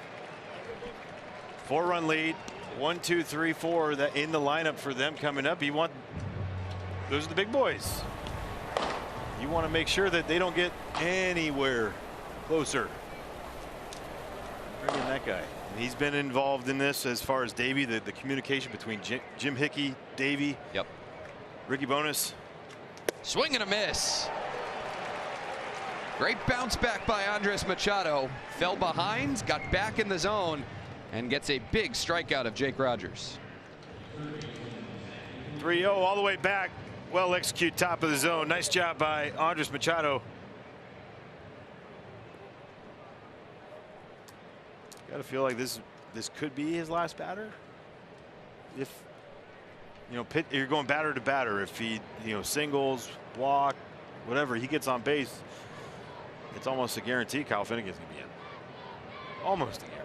4-run lead, 1, 2, 3, 4. That in the lineup for them coming up. Those are the big boys. You want to make sure that they don't get anywhere closer. Bring in that guy. And he's been involved in this as far as Davey, the communication between Jim Hickey, Davey, Ricky Bonas. Swing and a miss. Great bounce back by Andres Machado. Fell behind, got back in the zone, and gets a big strikeout of Jake Rogers. 3-0 all the way back. Well executed, top of the zone. Nice job by Andres Machado. Got to feel like this could be his last batter. If you're going batter to batter, if he singles, block, whatever, he gets on base, it's almost a guarantee Kyle Finnegan's going to be in. Almost a guarantee.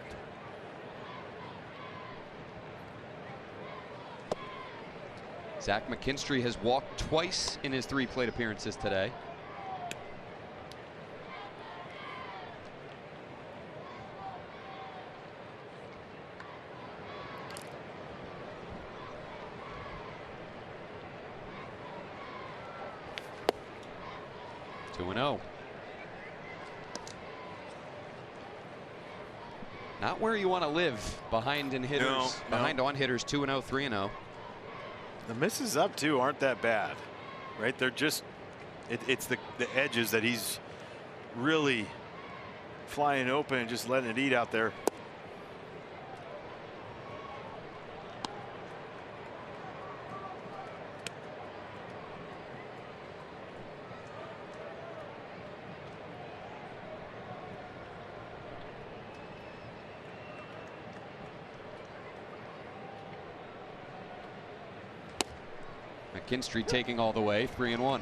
Zach McKinstry has walked twice in his 3 plate appearances today. Not where you want to live behind in hitters, behind on hitters. 2-0, 3-0. The misses up too aren't that bad, right? They're just it's the edges that he's really flying open and just letting it eat out there. McKinstry taking all the way, 3-1.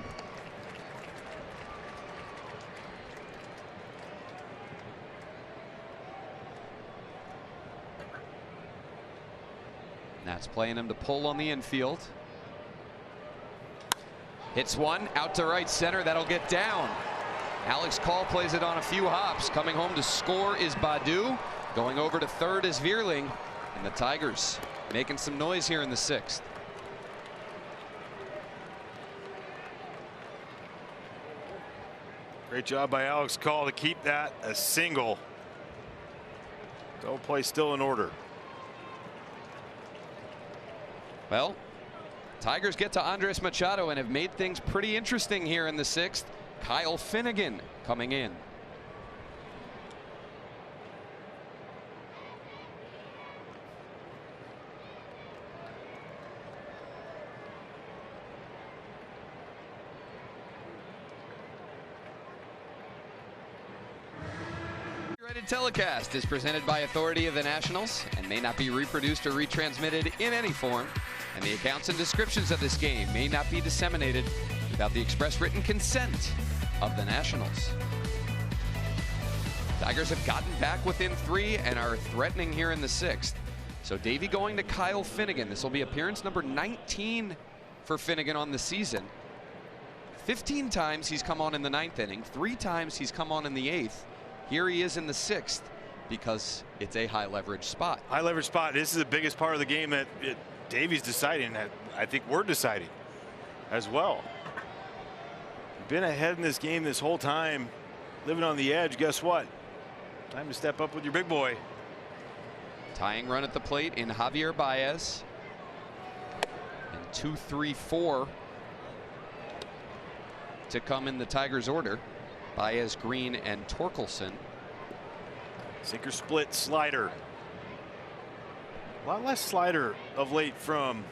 That's playing him to pull on the infield. Hits one out to right center. That'll get down. Alex Call plays it on a few hops. Coming home to score is Badu. Going over to third is Vierling. And the Tigers making some noise here in the 6th. Great job by Alex Call to keep that a single. Double play still in order. Well, Tigers get to Andres Machado and have made things pretty interesting here in the 6th. Kyle Finnegan coming in. Telecast is presented by authority of the Nationals and may not be reproduced or retransmitted in any form, and the accounts and descriptions of this game may not be disseminated without the express written consent of the Nationals. Tigers have gotten back within 3 and are threatening here in the 6th. So Davey going to Kyle Finnegan. This will be appearance number 19 for Finnegan on the season. 15 times he's come on in the 9th inning, 3 times he's come on in the 8th. Here he is in the 6th because it's a high leverage spot. High leverage spot. This is the biggest part of the game that Davey's deciding. That I think we're deciding as well. Been ahead in this game this whole time, living on the edge. Guess what? Time to step up with your big boy. Tying run at the plate in Javier Baez. And 2, 3, 4 to come in the Tigers order. Baez, Green, and Torkelson. Sinker split slider. A lot less slider of late from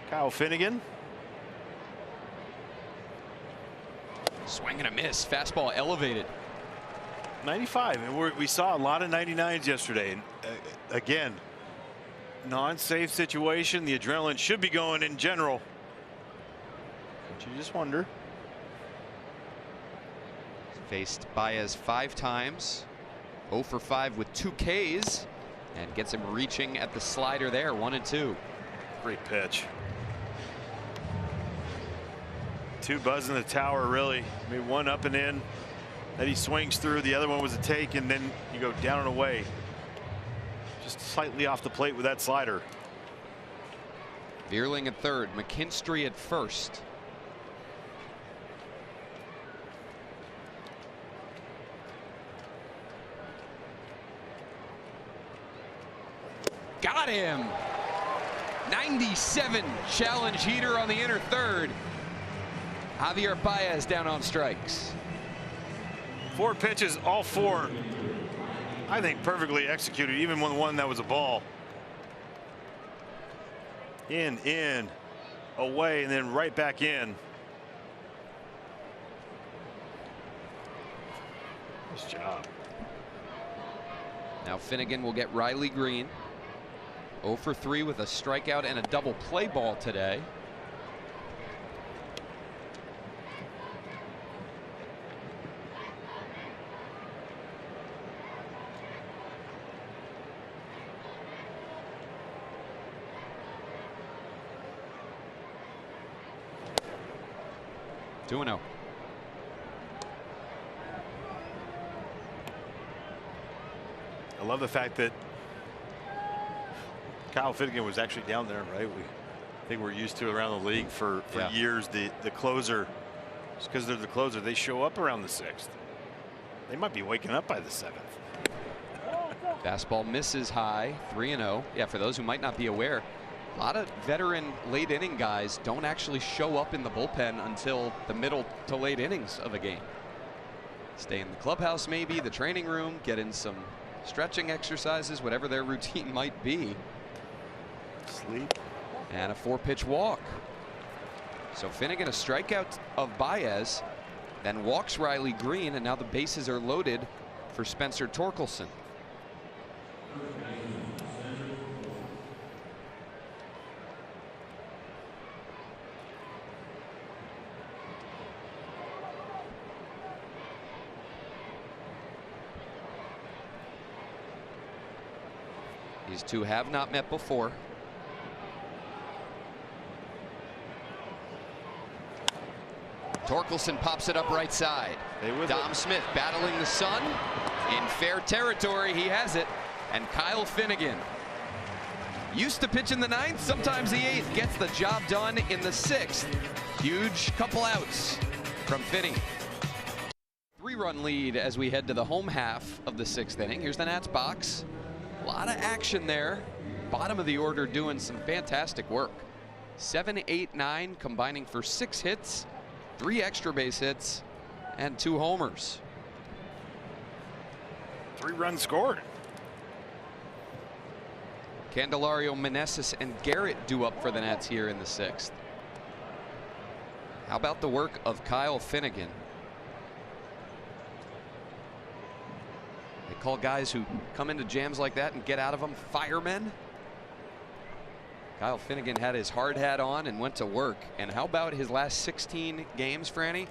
Kyle Finnegan. Swing and a miss. Fastball elevated. 95, and we saw a lot of 99s yesterday. And again, non-safe situation. The adrenaline should be going in general. But you just wonder. Faced Baez 5 times. 0 for 5 with 2 Ks. And gets him reaching at the slider there. 1 and 2. Great pitch. 2 buzz in the tower, really. I mean, 1 up and in that he swings through. The other one was a take, and then you go down and away. Just slightly off the plate with that slider. Vierling at third. McKinstry at first. Got him. 97 challenge heater on the inner third. Javier Baez down on strikes. 4 pitches, all 4, I think, perfectly executed, even when the one that was a ball. In, away, and then right back in. Nice job. Now Finnegan will get Riley Green. 0 for 3 with a strikeout and a double play ball today. Two and 0. I love the fact that Kyle Finnegan was actually down there, right? I think we're used to around the league for years. The closer, just because they're the closer, they show up around the 6th. They might be waking up by the 7th. Fastball misses high. 3 and 0. Yeah, for those who might not be aware, a lot of veteran late inning guys don't actually show up in the bullpen until the middle to late innings of a game. Stay in the clubhouse, maybe the training room, get in some stretching exercises, whatever their routine might be. Sleep. And a 4-pitch walk. So Finnegan a strikeout of Baez, then walks Riley Green, and now the bases are loaded for Spencer Torkelson. These two have not met before. Torkelson pops it up right side. Dom Smith battling the sun in fair territory. He has it. And Kyle Finnegan, used to pitch in the 9th, sometimes the 8th, gets the job done in the 6th. Huge couple outs from Finney. 3-run lead as we head to the home half of the 6th inning. Here's the Nats box. A lot of action there. Bottom of the order doing some fantastic work. 7, 8, 9 combining for 6 hits, 3 extra base hits, and 2 homers. 3 runs scored. Candelario, Meneses, and Garrett due up for the Nats here in the 6th. How about the work of Kyle Finnegan? They call guys who come into jams like that and get out of them firemen. Kyle Finnegan had his hard hat on and went to work. And how about his last 16 games, Franny?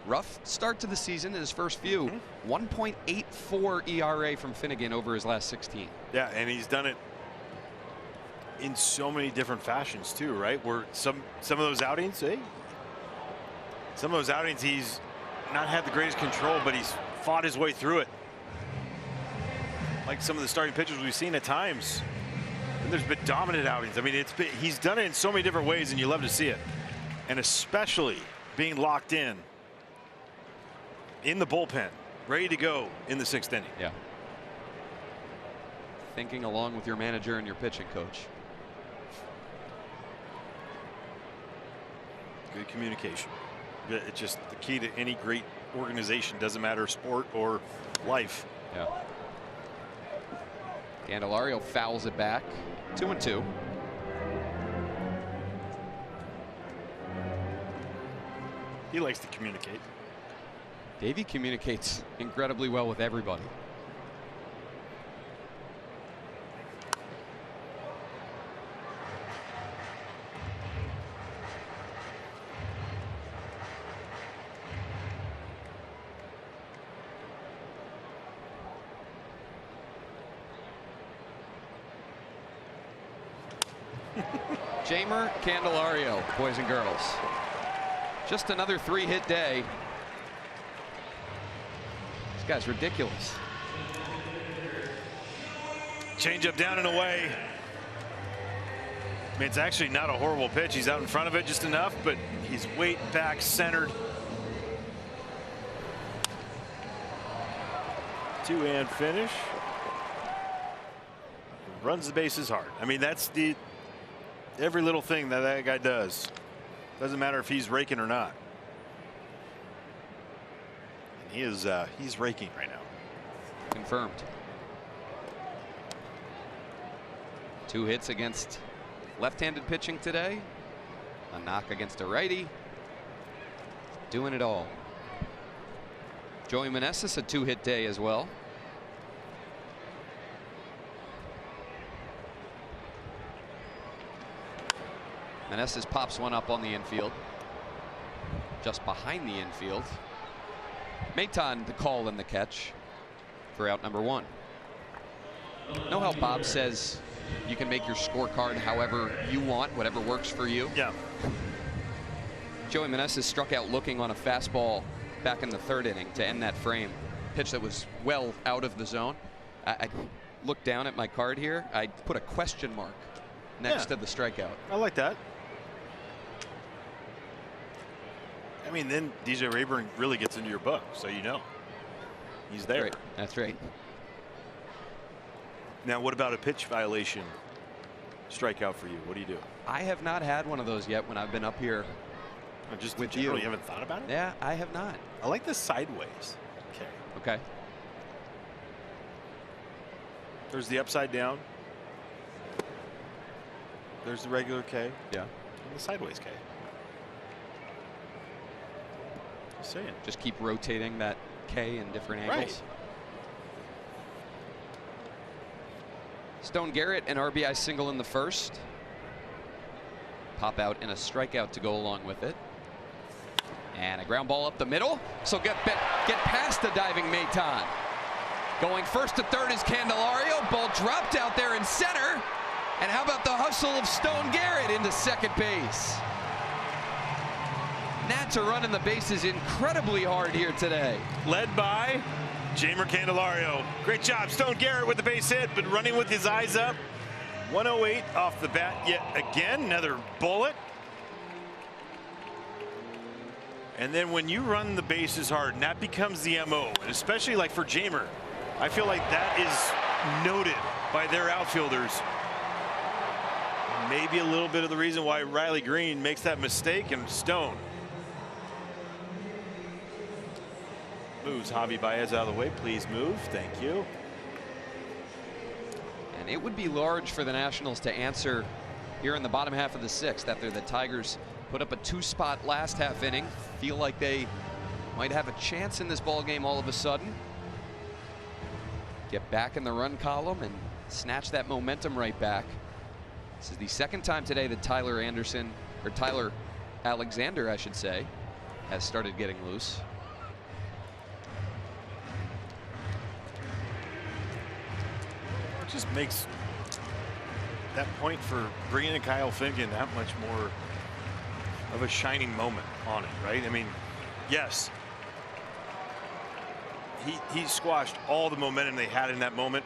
Rough start to the season in his first few. 1.84 ERA from Finnegan over his last 16. Yeah, and he's done it in so many different fashions too, right? Where some of those outings, he's not had the greatest control, but he's fought his way through it. Like some of the starting pitchers we've seen at times. And there's been dominant outings. I mean, he's done it in so many different ways, and you love to see it. And especially being locked in the bullpen, ready to go in the 6th inning. Yeah. Thinking along with your manager and your pitching coach. Good communication. It's just the key to any great organization. Doesn't matter sport or life. Yeah. Candelario fouls it back. 2-2. He likes to communicate. Davey communicates incredibly well with everybody. Jeimer Candelario, boys and girls. Just another 3-hit day. This guy's ridiculous. Change up down and away. I mean, it's actually not a horrible pitch. He's out in front of it just enough, but he's weight back centered. 2-and finish. Runs the bases hard. I mean, that's every little thing that guy does. Doesn't matter if he's raking or not. And he's raking right now. Confirmed. 2 hits against left-handed pitching today. A knock against a righty. Doing it all. Joey Meneses, a 2-hit day as well. Meneses pops one up on the infield. Just behind the infield. Maton the call and the catch for out number 1. Know how Bob says you can make your scorecard however you want, whatever works for you? Yeah. Joey Meneses struck out looking on a fastball back in the 3rd inning to end that frame. Pitch that was well out of the zone. I looked down at my card here. I put a question mark next to the strikeout. I like that. I mean, then DJ Rayburn really gets into your book, so you know he's there. Right. That's right. Now, what about a pitch violation strikeout for you? What do you do? I have not had one of those yet when I've been up here. Just with you you. Haven't thought about it? Yeah, I have not. I like the sideways. Okay. Okay. There's the upside down. There's the regular K. Yeah. And the sideways K. Just saying. Just keep rotating that K in different angles. Right. Stone Garrett, an RBI single in the 1st. Pop out and a strikeout to go along with it. And a ground ball up the middle. So get past the diving Maton. Going 1st to 3rd is Candelario. Ball dropped out there in center. And how about the hustle of Stone Garrett into 2nd base? Nats are running the bases incredibly hard here today. Led by Jeimer Candelario. Great job. Stone Garrett with the base hit, but running with his eyes up. 108 off the bat yet again. Another bullet. And then when you run the bases hard, and that becomes the MO, and especially like for Jeimer, I feel like that is noted by their outfielders. Maybe a little bit of the reason why Riley Green makes that mistake, and Stone moves Javi Baez out of the way. Please move. Thank you. And it would be large for the Nationals to answer here in the bottom half of the sixth after the Tigers put up a 2-spot last half inning. Feel like they might have a chance in this ball game all of a sudden. Get back in the run column and snatch that momentum right back. This is the second time today that Tyler Alexander, I should say, has started getting loose. It just makes that point for bringing in Kyle Finnegan that much more of a shining moment on it, right? I mean, yes, he squashed all the momentum they had in that moment.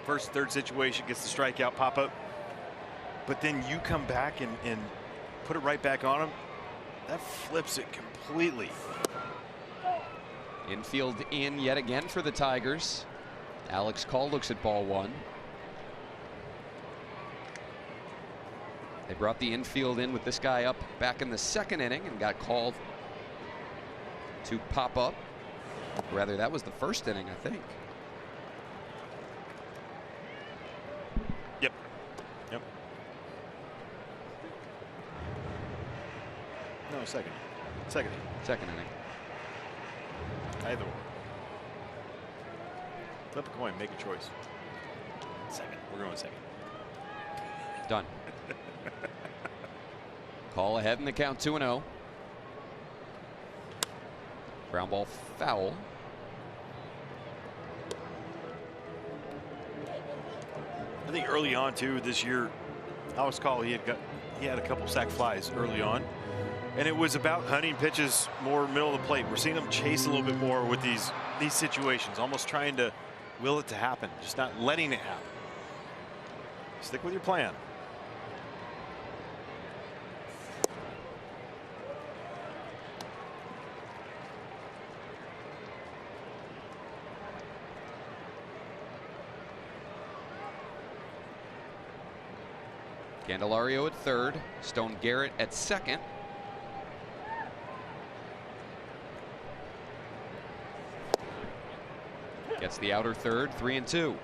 First, third situation, gets the strikeout, pop up. But then you come back and put it right back on him. That flips it completely. Infield in yet again for the Tigers. Alex Call looks at ball one. They brought the infield in with this guy up back in the second inning and got called to pop up. Rather, that was the first inning, I think. Yep. Yep. No, second. Second inning. Second inning. Either one. Flip a coin, make a choice. Second. We're going second. Done. Call ahead in the count, 2-0. Ground ball foul. I think early on too this year, Alex Call, he had a couple sac flies early on, and it was about hunting pitches more middle of the plate. We're seeing them chase a little bit more with these situations, almost trying to will it to happen, just not letting it happen. Stick with your plan. Candelario at third, Stone Garrett at second. Gets the outer third, 3-2.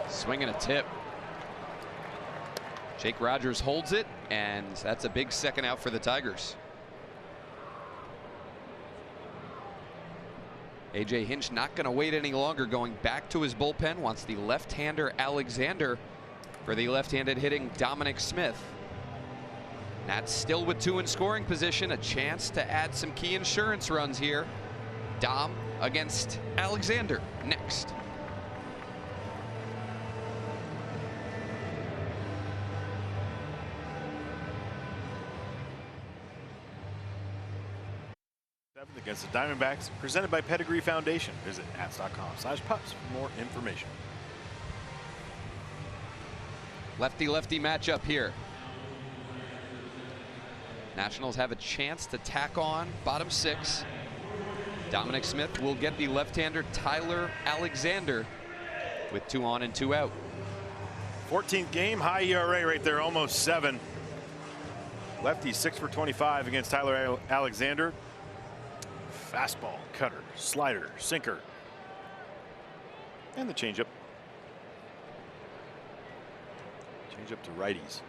Swinging a tip. Jake Rogers holds it, and that's a big second out for the Tigers. AJ Hinch not going to wait any longer, going back to his bullpen, wants the left-hander Alexander for the left-handed hitting Dominic Smith. Nats still with 2 in scoring position, a chance to add some key insurance runs here. Dom against Alexander next. Against the Diamondbacks, presented by Pedigree Foundation. Visit Nats.com/pups for more information. Lefty-lefty matchup here. Nationals have a chance to tack on bottom 6. Dominic Smith will get the left-hander Tyler Alexander with 2 on and 2 out. 14th game, high ERA right there, almost 7. Lefty 6 for 25 against Tyler Alexander. Fastball, cutter, slider, sinker, and the changeup. Changeup to righties.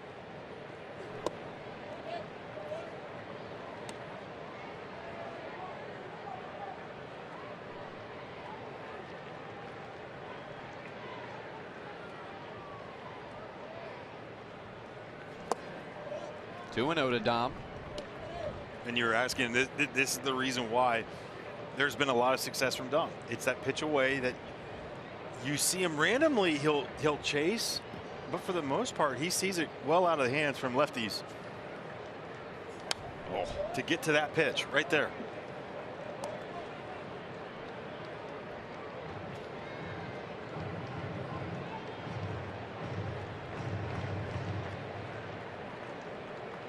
Two and 0 to Dom. And you're asking, this is the reason why there's been a lot of success from Dom. It's that pitch away that you see him randomly, he'll chase, but for the most part, he sees it well out of the hands from lefties. Oh, to get to that pitch right there.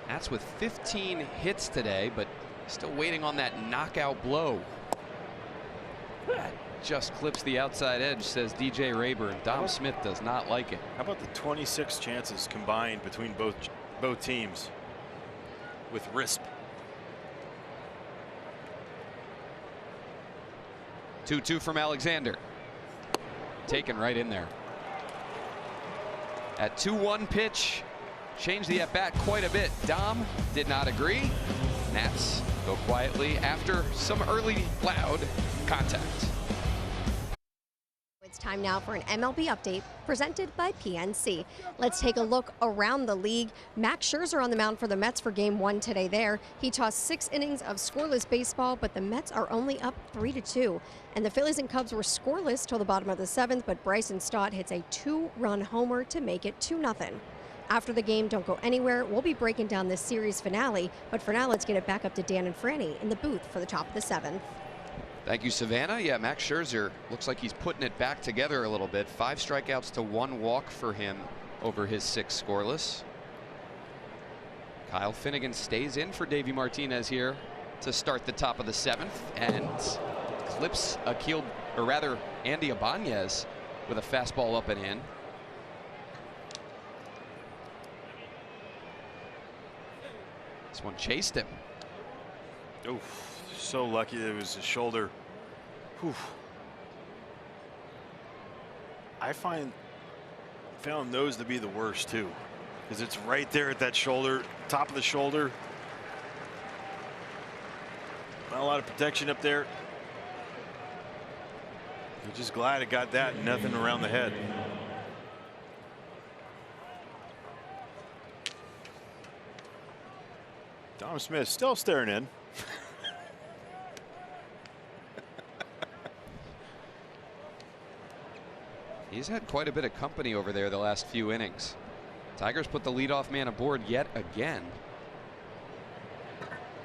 That's with 15 hits today, but still waiting on that knockout blow. That just clips the outside edge, says DJ Rayburn. Dom Smith does not like it. How about the 26 chances combined between both teams with RISP? 2-2 from Alexander. Taken right in there. At 2-1 pitch. Changed the at-bat quite a bit. Dom did not agree. Nats go quietly after some early loud contact. It's time now for an MLB update presented by PNC. Let's take a look around the league. Max Scherzer on the mound for the Mets for Game 1 today there. He tossed 6 innings of scoreless baseball, but the Mets are only up 3-2. And the Phillies and Cubs were scoreless till the bottom of the 7th, but Bryson Stott hits a 2-run homer to make it 2-0. After the game, don't go anywhere. We'll be breaking down this series finale, but for now, let's get it back up to Dan and Franny in the booth for the top of the 7th. Thank you, Savannah. Yeah, Max Scherzer looks like he's putting it back together a little bit. 5 strikeouts to 1 walk for him over his 6 scoreless. Kyle Finnegan stays in for Davey Martinez here to start the top of the 7th and clips Andy Ibanez with a fastball up and in. This one chased him. Oof, so lucky that it was his shoulder. Oof. I found those to be the worst too, because it's right there at that shoulder, top of the shoulder. Not a lot of protection up there. I'm just glad it got that and nothing around the head. Dom Smith still staring in. He's had quite a bit of company over there the last few innings. Tigers put the leadoff man aboard yet again.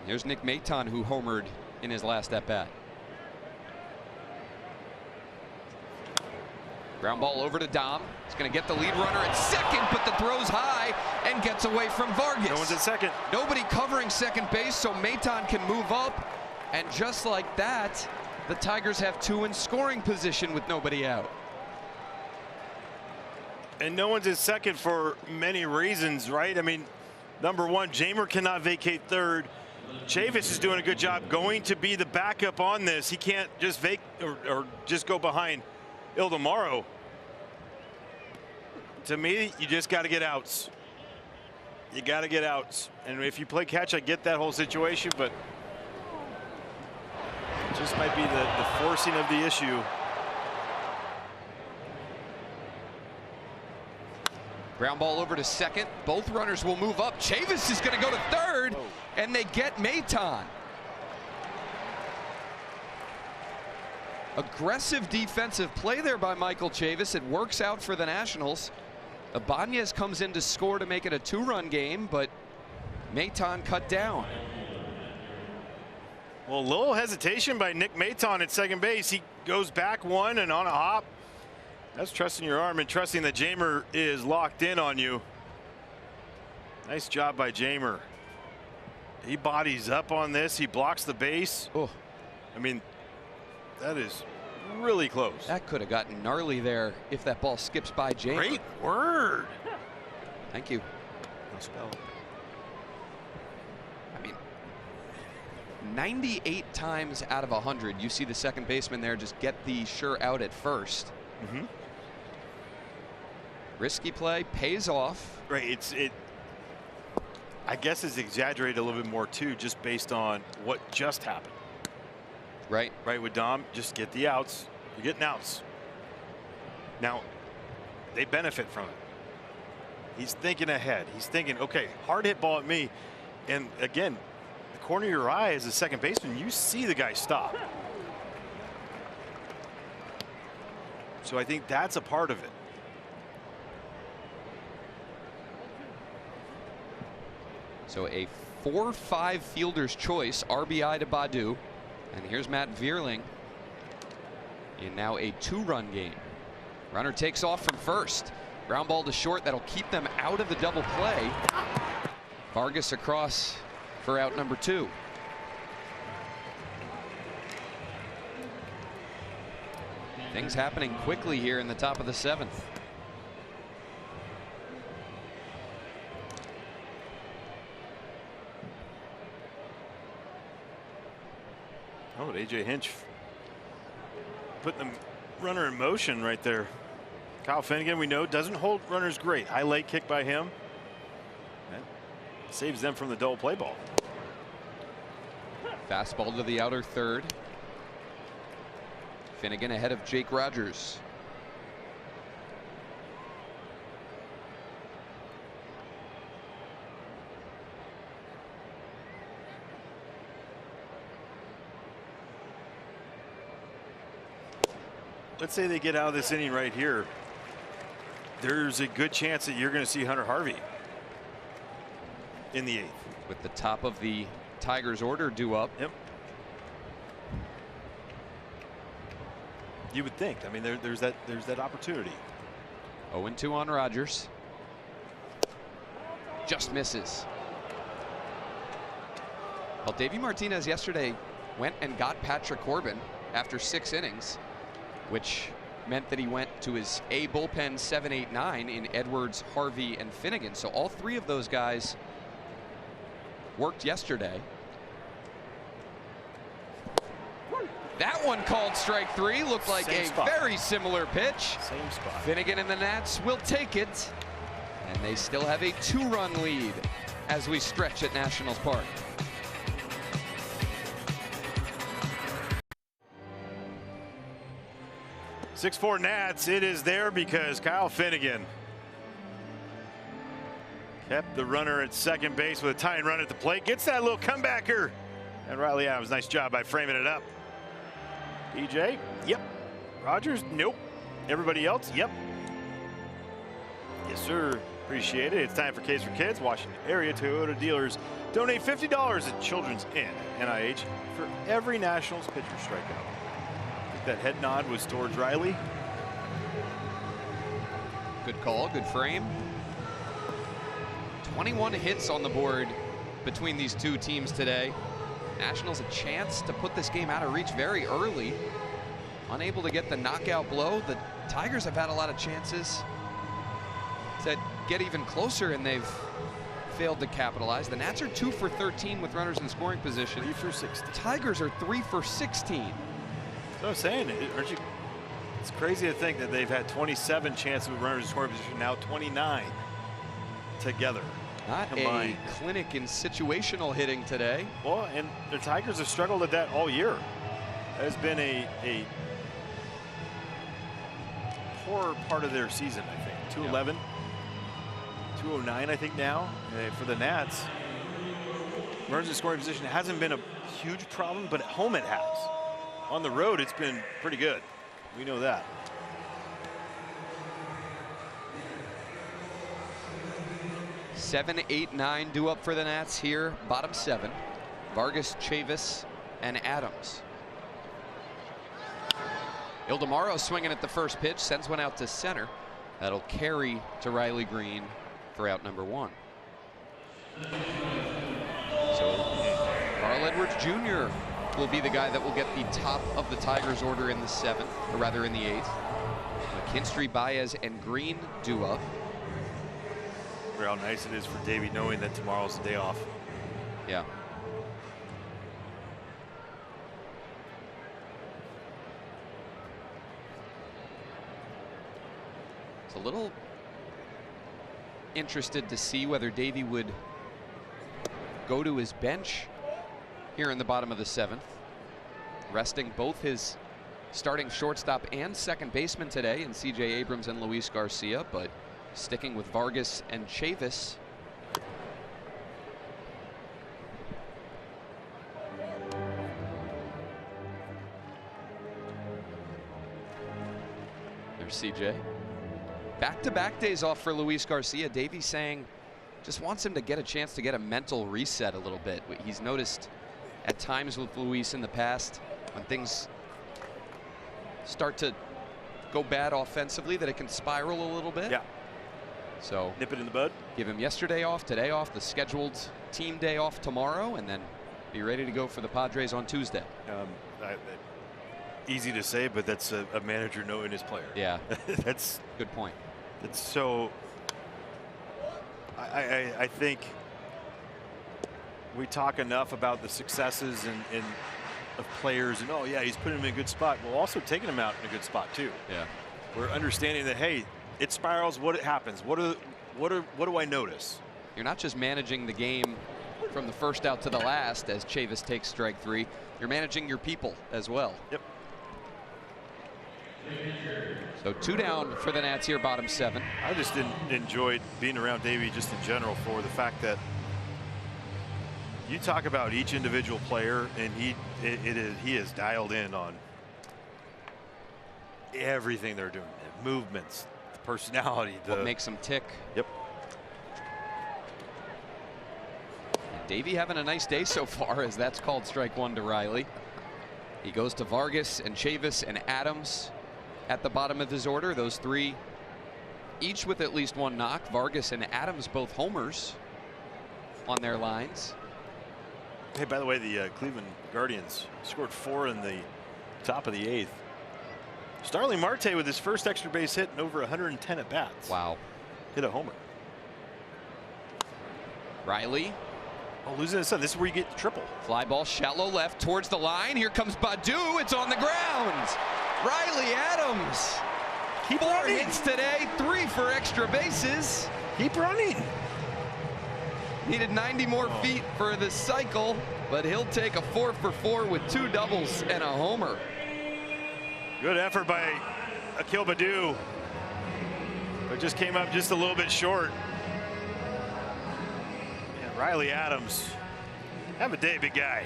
Here's Nick Maton, who homered in his last at-bat. Ground ball over to Dom. He's going to get the lead runner at second, but the throw's high and gets away from Vargas. No one's at second. Nobody covering second base, so Maton can move up. And just like that, the Tigers have 2 in scoring position with nobody out. And no one's at second for many reasons, right? I mean, number one, Jamer cannot vacate third. Chavis is doing a good job going to be the backup on this. He can't just or just go behind Ildemaro. To me, you just got to get outs. You got to get outs. And if you play catch, I get that whole situation, but it just might be the forcing of the issue. Ground ball over to second. Both runners will move up. Chavis is going to go to third, and they get Maton. Aggressive defensive play there by Michael Chavis. It works out for the Nationals. Ibanez comes in to score to make it a 2-run game, but Maton cut down. Well, a little hesitation by Nick Maton at second base. He goes back 1 and on a hop. That's trusting your arm and trusting that Jamer is locked in on you. Nice job by Jamer. He bodies up on this. He blocks the base. Oh, I mean, that is really close. that could have gotten gnarly there if that ball skips by Jamer. Great word. Thank you. No spell. I mean, 98 times out of 100, you see the second baseman there just get the sure out at first. Mm-hmm. Risky play pays off. Right. I guess it's exaggerated a little bit more too, just based on what just happened. Right. Right, with Dom, just get the outs. You're getting outs. Now, they benefit from it. He's thinking ahead. He's thinking, okay, hard hit ball at me. And again, the corner of your eye as a second baseman, you see the guy stop. So I think that's a part of it. So a 4-5 fielder's choice, RBI to Baddoo. And here's Matt Vierling in now a 2-run game. Runner takes off from first. Ground ball to short. That'll keep them out of the double play. Vargas across for out number 2. Things happening quickly here in the top of the 7th. Oh, AJ Hinch putting the runner in motion right there. Kyle Finnegan, we know, doesn't hold runners great. High leg kick by him. That saves them from the double play ball. Fastball to the outer third. Finnegan ahead of Jake Rogers. Let's say they get out of this inning right here. There's a good chance that you're going to see Hunter Harvey in the 8th. With the top of the Tigers order due up. Yep. You would think. I mean, there's that opportunity. 0-2 on Rogers. Just misses. Well, Davey Martinez yesterday went and got Patrick Corbin after 6 innings, which meant that he went to his A bullpen 7, 8, 9 in Edwards, Harvey, and Finnegan. So all 3 of those guys worked yesterday. That one called strike 3. Looked like Same a spot. very similar pitch. Same spot. Finnegan and the Nats will take it. And they still have a 2-run lead as we stretch at Nationals Park. (6-4) Nats. It is there because Kyle Finnegan kept the runner at second base with a tying run at the plate. Gets that little comebacker. And Riley Adams, nice job by framing it up. DJ, yep. Rogers, nope. Everybody else, yep. Yes, sir. Appreciate it. It's time for Case for Kids. Washington area Toyota dealers donate $50 at Children's Inn, NIH, for every Nationals pitcher strikeout. I think that head nod was towards Riley. Good call, good frame. 21 hits on the board between these 2 teams today. Nationals a chance to put this game out of reach very early. Unable to get the knockout blow. The Tigers have had a lot of chances to get even closer, and they've failed to capitalize. The Nats are 2 for 13 with runners in scoring position. 3 for 16. Tigers are 3 for 16. So I'm saying, aren't you? It's crazy to think that they've had 27 chances with runners in scoring position, now 29 together. Not combined. a clinic in situational hitting today. Well, and the Tigers have struggled at that all year. That has been a poor part of their season, I think. 211, 209, I think now for the Nats. Runners in scoring position hasn't been a huge problem, but at home it has. On the road, it's been pretty good. We know that. Seven, 8, 9 due up for the Nats here. Bottom 7. Vargas, Chavis, and Adams. Ildemaro swinging at the first pitch, sends one out to center. That'll carry to Riley Green for out number 1. So Carl Edwards Jr. will be the guy that will get the top of the Tigers order in the 7th, or rather in the 8th. McKinstry, Baez, and Green due up. How nice it is for Davey knowing that tomorrow's the day off. Yeah. It's a little interested to see whether Davey would go to his bench here in the bottom of the 7th, resting both his starting shortstop and second baseman today in C.J. Abrams and Luis Garcia, but sticking with Vargas and Chavis. There's CJ. Back-to-back days off for Luis Garcia. Davey saying just wants him to get a chance to get a mental reset a little bit. He's noticed at times with Luis in the past when things start to go bad offensively that it can spiral a little bit. Yeah. So nip it in the bud. Give him yesterday off, today off, the scheduled team day off tomorrow, and then be ready to go for the Padres on Tuesday. Easy to say, but that's a manager knowing his player. Yeah. That's good point. It's so. I think we talk enough about the successes and of players, and oh yeah, he's putting him in a good spot. Well, also taking him out in a good spot too. Yeah. We're understanding that, hey, it spirals. What happens? What do I notice? You're not just managing the game from the first out to the last as Chavis takes strike 3. You're managing your people as well. Yep. So 2 down for the Nats here, bottom 7. I just enjoyed being around Davey just in general for the fact that you talk about each individual player, and he is dialed in on everything they're doing, the movements, the personality, what makes them tick. Yep. And Davey having a nice day so far, as that's called strike 1 to Riley. He goes to Vargas and Chavis and Adams at the bottom of his order. Those 3 each with at least 1 knock. Vargas and Adams both homers on their lines. Hey, by the way, the Cleveland Guardians scored 4 in the top of the 8th. Starling Marte with his first extra base hit in over 110 at bats. Wow. Hit a homer. Riley. Oh, losing his son. This is where you get the triple. Fly ball shallow left towards the line. Here comes Baddoo. It's on the ground. Riley Adams. Keep 4 running. hits today, 3 for extra bases. Keep running. Needed 90 more feet for the cycle, but he'll take a 4 for 4 with 2 doubles and a homer. Good effort by Akil Baddoo. But just came up just a little bit short. And Riley Adams, have a day, big guy.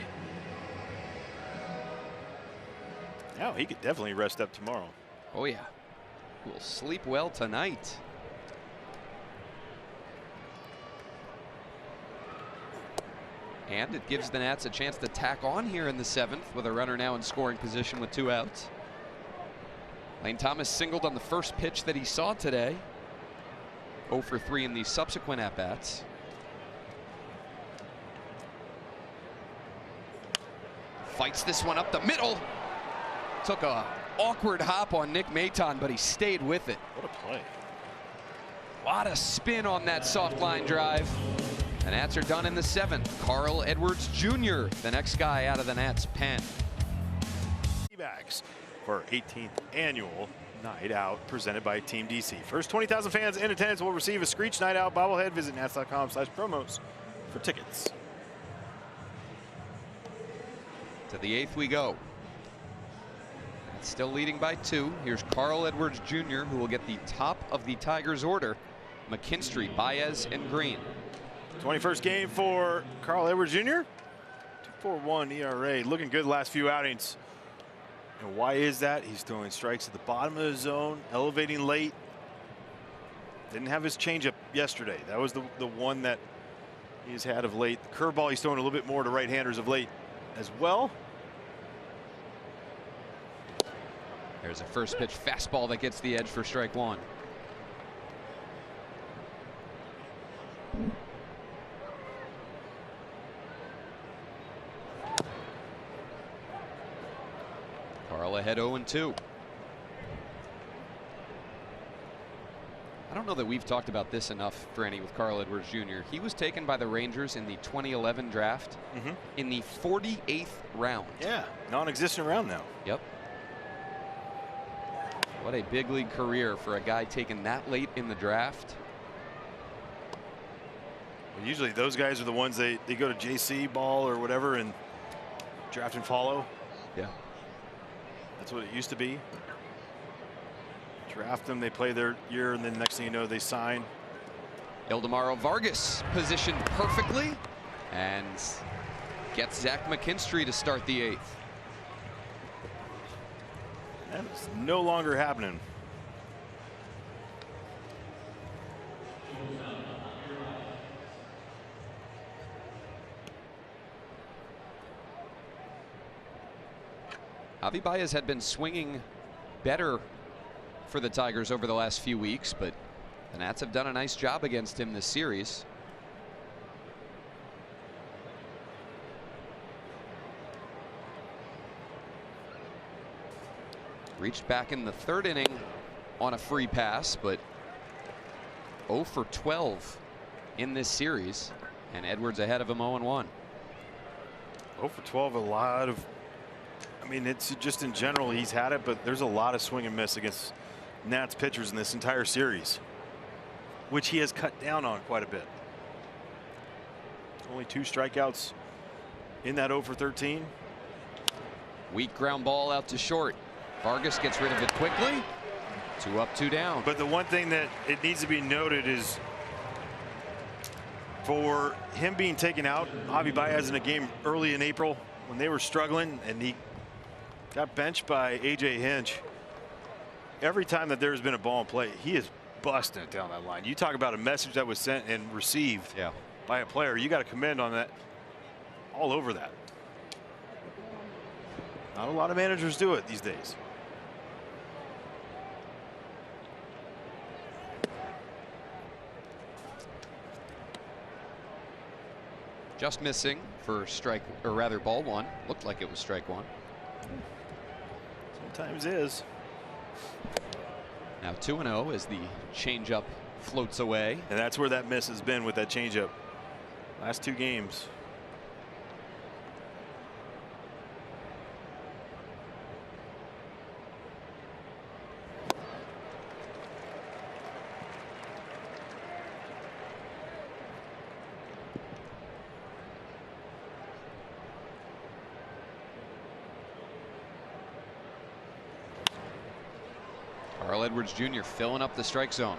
Now he could definitely rest up tomorrow. Oh yeah, we'll sleep well tonight. And it gives the Nats a chance to tack on here in the 7th with a runner now in scoring position with 2 outs. Lane Thomas singled on the first pitch that he saw today. 0 for 3 in the subsequent at-bats. Fights this one up the middle. Took a awkward hop on Nick Maton, but he stayed with it. What a play. A lot of spin on that soft line drive. The Nats are done in the 7th. Carl Edwards Jr., the next guy out of the Nats pen. Bags for 18th annual Night Out presented by Team DC. First 20,000 fans in attendance will receive a Screech Night Out bobblehead. Visit nats.com/promos for tickets. To the 8th we go. Still leading by 2. Here's Carl Edwards Jr., who will get the top of the Tigers order. McKinstry, Baez, and Green. 21st game for Carl Edwards Jr. 2.41 ERA. Looking good the last few outings. And why is that? He's throwing strikes at the bottom of the zone, elevating late. Didn't have his changeup yesterday. That was the one that he's had of late. The curveball, he's throwing a little bit more to right-handers of late as well. There's a first pitch fastball that gets the edge for strike 1. Carl ahead 0-2. I don't know that we've talked about this enough, Franny, with Carl Edwards Jr. He was taken by the Rangers in the 2011 draft in the 48th round. Yeah, non-existent round now. Yep. What a big league career for a guy taken that late in the draft. Well, usually those guys are the ones they go to JC ball or whatever and draft and follow. Yeah. That's what it used to be. Draft them, they play their year, and then next thing you know, they sign. Ildemaro Vargas positioned perfectly and gets Zach McKinstry to start the 8th. That is no longer happening. Javi Baez had been swinging better for the Tigers over the last few weeks, but the Nats have done a nice job against him this series. Reached back in the 3rd inning on a free pass, but 0 for 12 in this series, and Edwards ahead of him 0-1. 0 for 12, a lot of, I mean, it's just in general he's had it, but there's a lot of swing and miss against Nats pitchers in this entire series, which he has cut down on quite a bit. Only 2 strikeouts in that 0 for 13. Weak ground ball out to short. Vargas gets rid of it quickly. 2 up, 2 down. But the one thing that it needs to be noted is for him being taken out, Javi Baez in a game early in April when they were struggling and he got benched by A.J. Hinch. Every time that there's been a ball in play, he is busting it down that line. You talk about a message that was sent and received by a player. You got to commend on that, all over that. Not a lot of managers do it these days. Just missing for strike, or rather ball 1. Looked like it was strike 1. Sometimes is. Now 2-0 as the changeup floats away. And that's where that miss has been with that changeup. Last 2 games. Carl Edwards Jr. filling up the strike zone.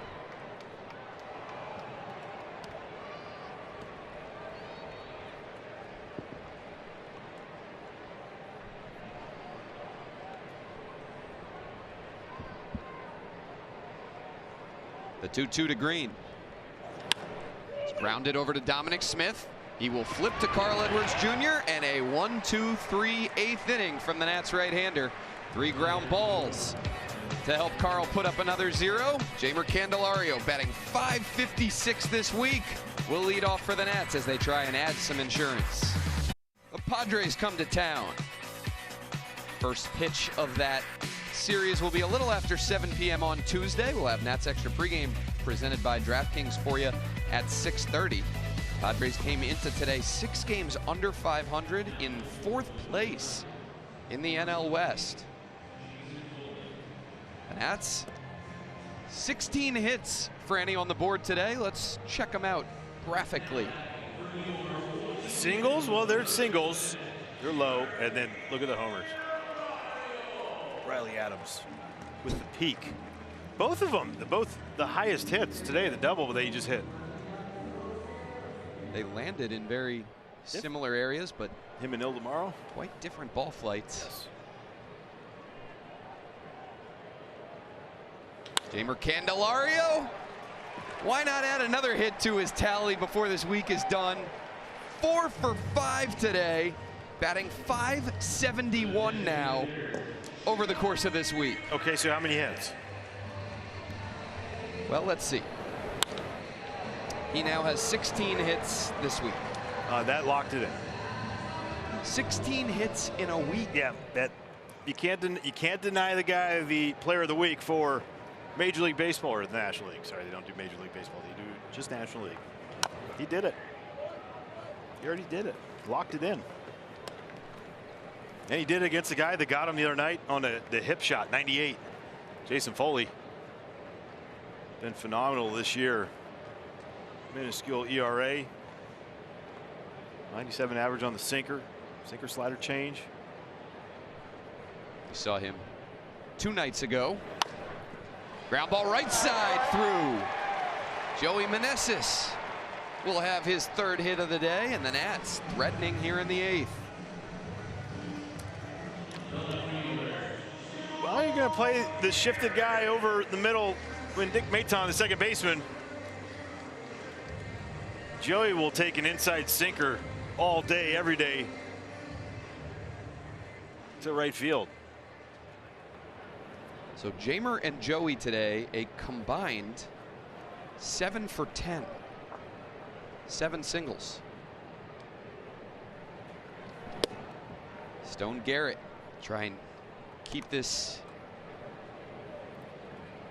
The 2-2 to Green. It's grounded over to Dominic Smith. He will flip to Carl Edwards Jr. and a 1-2-3 8th inning from the Nats right-hander. 3 ground balls to help Carl put up another 0. Jeimer Candelario batting .556 this week will lead off for the Nats as they try and add some insurance. The Padres come to town. First pitch of that series will be a little after 7 p.m. on Tuesday. We'll have Nats Extra pregame presented by DraftKings for you at 6:30. Padres came into today 6 games under 500 in 4th place in the NL West. The Nats, 16 hits for any on the board today. Let's check them out graphically. Singles? Well, they're singles. They're low. And then look at the homers. Riley Adams with the peak. Both of them, both the highest hits today, the double that he just hit. They landed in very similar areas, but him and Ildemaro, quite different ball flights. Yes. Jeimer Candelario, why not add another hit to his tally before this week is done? 4 for 5 today, batting .571 now over the course of this week. Okay, so how many hits? Well, let's see. He now has 16 hits this week. That locked it in. 16 hits in a week. Yeah, that you can't deny the guy the player of the week for Major League Baseball or the National League. Sorry, they don't do Major League Baseball. They do just National League. He did it. He already did it. Locked it in. And he did it against the guy that got him the other night on the hip shot, 98. Jason Foley. Been phenomenal this year. Minuscule ERA. 97 average on the sinker. Sinker slider change. We saw him 2 nights ago. Ground ball right side through. Joey Meneses will have his 3rd hit of the day, and the Nats threatening here in the 8th. Well, you're going to play the shifted guy over the middle when Dick Maton, the second baseman. Joey will take an inside sinker all day, every day to right field. So Jamer and Joey today, a combined 7 for 10. 7 singles. Stone Garrett try and keep this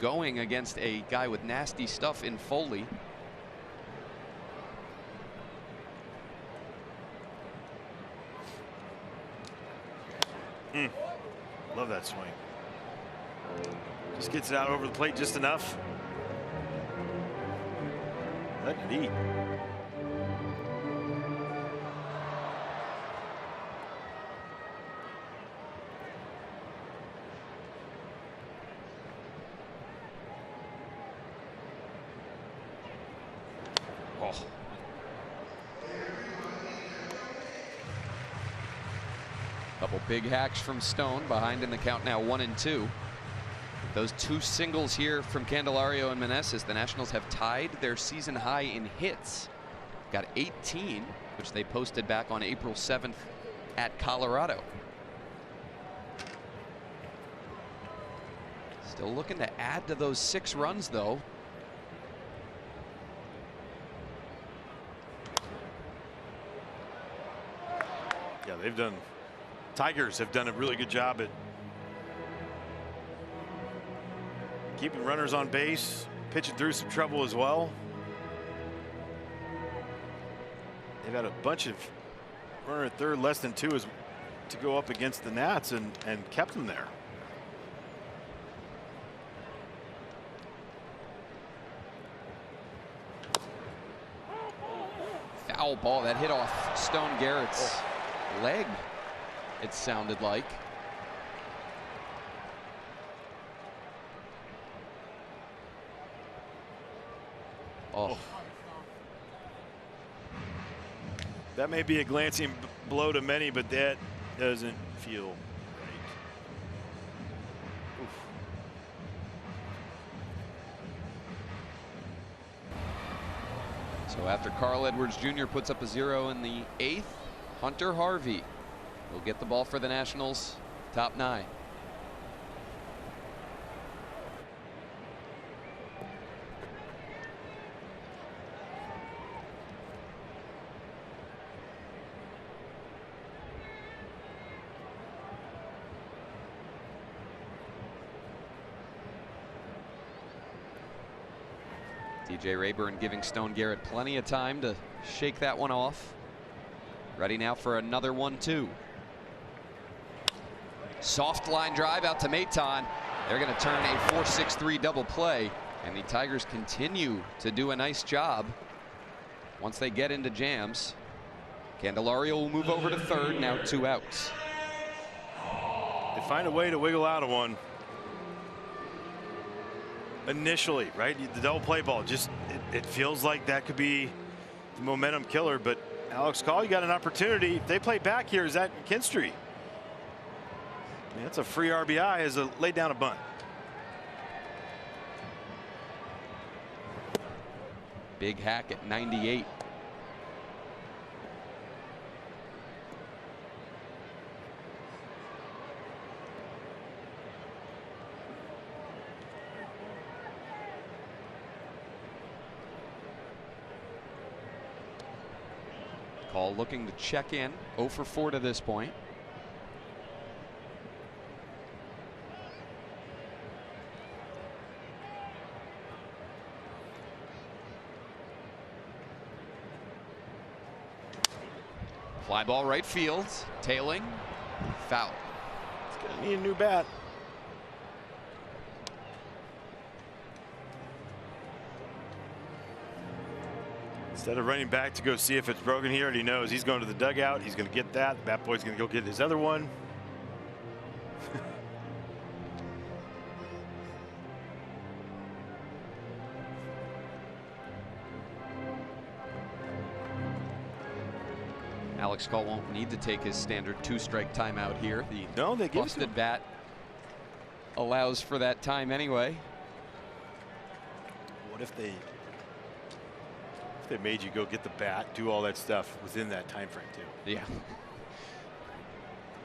going against a guy with nasty stuff in Foley. Love that swing. Just gets it out over the plate just enough. Let it eat. Oh. Couple big hacks from Stone, behind in the count now 1-2. Those 2 singles here from Candelario and Meneses, the Nationals have tied their season high in hits. Got 18, which they posted back on April 7th at Colorado. Still looking to add to those 6 runs, though. Yeah, Tigers have done a really good job at keeping runners on base, pitching through some trouble as well. They've had a bunch of runner at third, less than 2 is to go up against the Nats and kept them there. Foul ball that hit off Stone Garrett's leg, it sounded like. Oh. That may be a glancing blow to many, but that doesn't feel right. Oof. So after Carl Edwards Jr. puts up a 0 in the 8th, Hunter Harvey will get the ball for the Nationals, top 9. DJ Rayburn giving Stone Garrett plenty of time to shake that one off. Ready now for another 1-2. Soft line drive out to Maton. They're going to turn a 4-6-3 double play, and the Tigers continue to do a nice job once they get into jams. Candelario will move over to third, now 2 outs. They find a way to wiggle out of one. Initially, right? The double play ball, just it feels like that could be the momentum killer, but Alex Call, you got an opportunity. If they play back here, is that Kinstry? I mean, that's a free RBI as a laid down a bunt. Big hack at 98. Call looking to check in, 0 for 4 to this point. Fly ball right field, tailing, foul. It's gonna need a new bat. Instead of running back to go see if it's broken, he already knows he's going to the dugout. He's going to get that. The bat boy's going to go get his other one. Alex Call won't need to take his standard 2-strike timeout here. The busted bat allows for that time anyway. What if they made you go get the bat, do all that stuff within that time frame too? Yeah.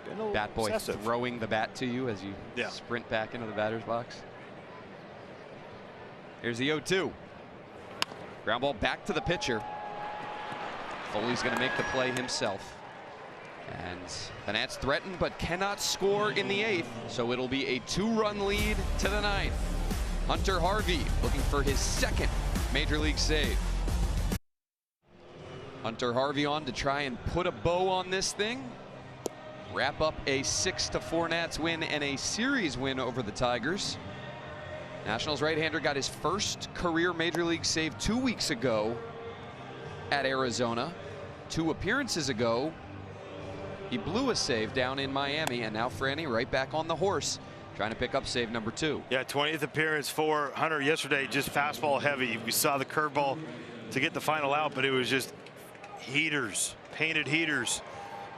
Been a little Bat boy obsessive. throwing the bat to you as you sprint back into the batter's box. Here's the 0-2. Ground ball back to the pitcher. Foley's going to make the play himself. And the Nats threaten but cannot score in the 8th, so it'll be a 2-run lead to the 9th. Hunter Harvey looking for his 2nd major league save. Hunter Harvey on to try and put a bow on this thing. Wrap up a 6-4 Nats win and a series win over the Tigers. Nationals right-hander got his first career major league save 2 weeks ago at Arizona. 2 appearances ago, he blew a save down in Miami, and now Franny right back on the horse, trying to pick up save number 2. Yeah, 20th appearance for Hunter yesterday, just fastball heavy. We saw the curveball to get the final out, but it was just heaters, painted heaters.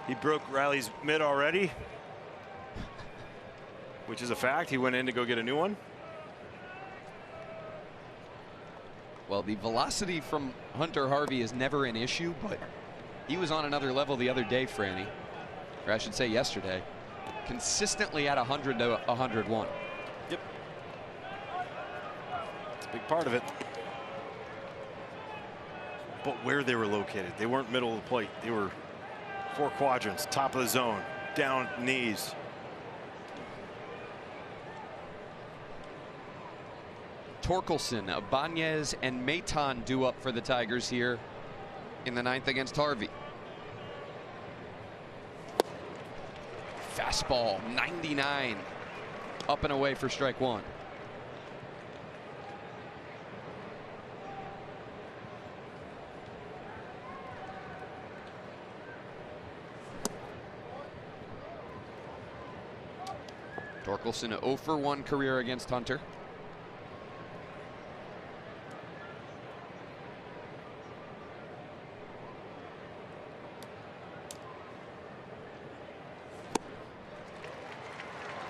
He broke Riley's mid already, which is a fact. He went in to go get a new one. Well, the velocity from Hunter Harvey is never an issue, but he was on another level the other day, Franny, or I should say yesterday, consistently at 100 to 101. Yep. It's a big part of it. But where they were located, they weren't middle of the plate. They were 4 quadrants, top of the zone, down knees. Torkelson, Ibanez, and Maton due up for the Tigers here in the 9th against Harvey. Fastball, 99, up and away for strike 1. Torkelson, 0 for 1 career against Hunter.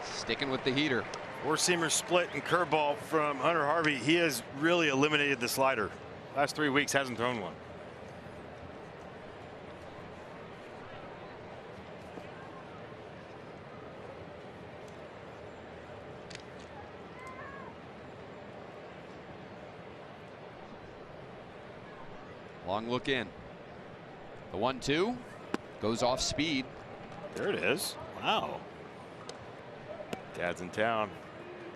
Sticking with the heater. 4-seamer split and curveball from Hunter Harvey. He has really eliminated the slider. Last 3 weeks hasn't thrown one. Long look in. The 1-2 goes off speed. There it is. Wow. Dad's in town.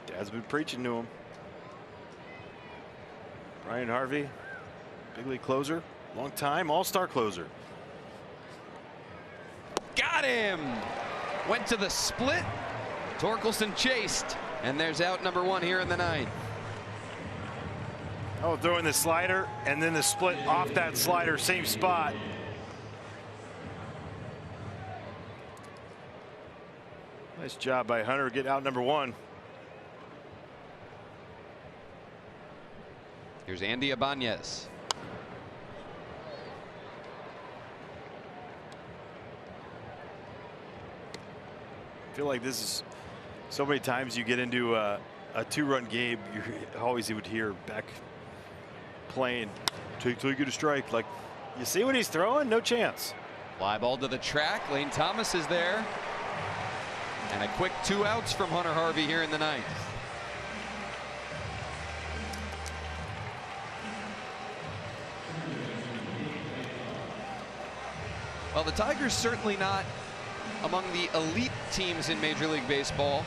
Dad's been preaching to him. Brian Harvey, big league closer, long time all-star closer. Got him. Went to the split. Torkelson chased, and there's out number 1 here in the 9th. Oh, throwing the slider and then the split off that slider, same spot. Nice job by Hunter to get out number 1. Here's Andy Ibanez. I feel like this is so many times you get into a 2-run game, you always would hear back playing till you get a strike. Like, you see what he's throwing? No chance. Fly ball to the track. Lane Thomas is there. And a quick 2 outs from Hunter Harvey here in the 9th. Well, the Tigers certainly not among the elite teams in Major League Baseball.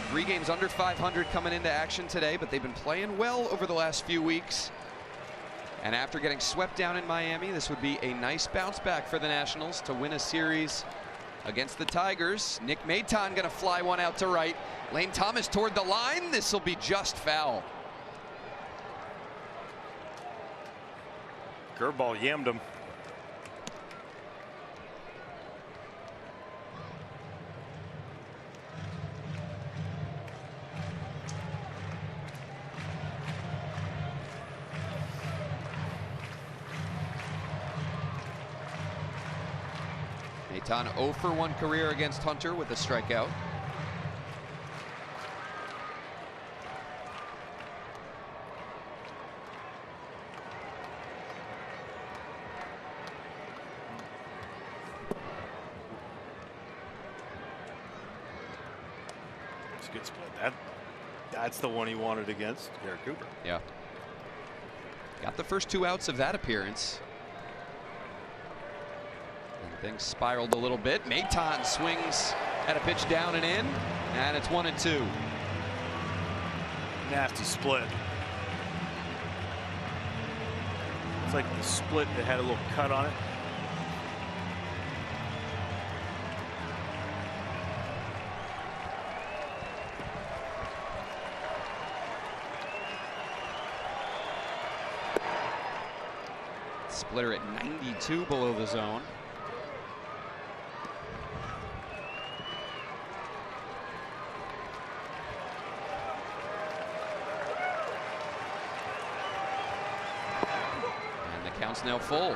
3 games under 500 coming into action today, but they've been playing well over the last few weeks. And after getting swept down in Miami, this would be a nice bounce back for the Nationals to win a series against the Tigers. Nick Maton going to fly one out to right. Lane Thomas toward the line. This will be just foul. Curveball yammed him. Maton 0 for 1 career against Hunter with a strikeout. good split. That's the one he wanted against Garrett Cooper. Yeah. Got the first 2 outs of that appearance. And things spiraled a little bit. Maton swings at a pitch down and in, and it's 1-2. Nasty split. It's like the split that had a little cut on it. Splitter at 92 below the zone. And the count's now full.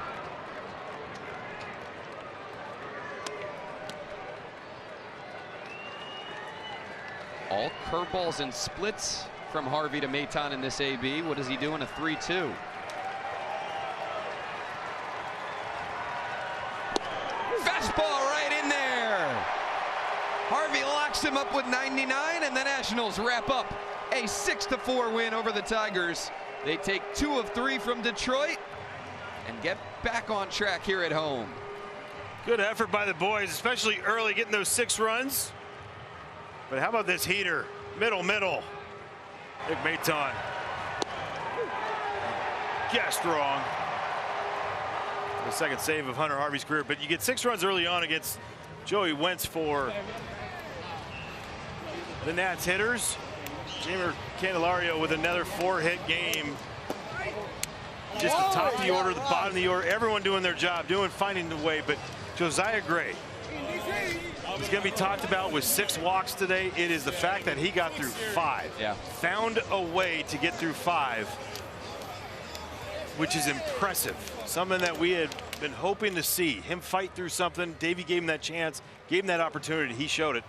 All curveballs and splits from Harvey to Maton in this AB. What does he do in a 3-2? Fastball right in there. Harvey locks him up with 99, and the Nationals wrap up a 6-4 win over the Tigers. They take 2 of 3 from Detroit and get back on track here at home. Good effort by the boys, especially early, getting those 6 runs. But how about this heater? Middle. Nick Maton. Guessed wrong. The second save of Hunter Harvey's career, but you get 6 runs early on against Joey Wentz for the Nats hitters. Jeimer Candelario with another 4-hit game. Just the top of the order, the bottom of the order, everyone doing their job, finding the way. But Josiah Gray is going to be talked about with 6 walks today. It is the fact that he got through 5. Yeah. Found a way to get through 5, which is impressive. Something that we had been hoping to see. Him fight through something. Davey gave him that chance, gave him that opportunity. He showed it.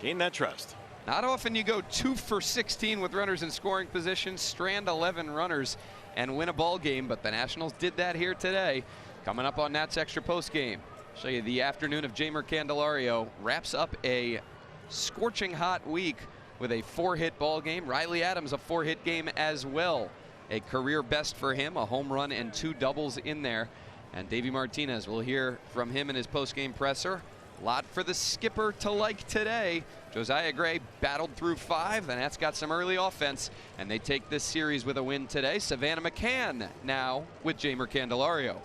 Gained that trust. Not often you go 2 for 16 with runners in scoring position, strand 11 runners, and win a ball game, but the Nationals did that here today. Coming up on Nats Extra Post Game. Show you the afternoon of Jeimer Candelario. Wraps up a scorching hot week with a 4-hit ball game. Riley Adams, a 4-hit game as well. A career best for him, a home run and 2 doubles in there. And Davey Martinez, we'll hear from him in his post-game presser. A lot for the skipper to like today. Josiah Gray battled through 5. The Nats got some early offense, and they take this series with a win today. Savannah McCann now with Jeimer Candelario.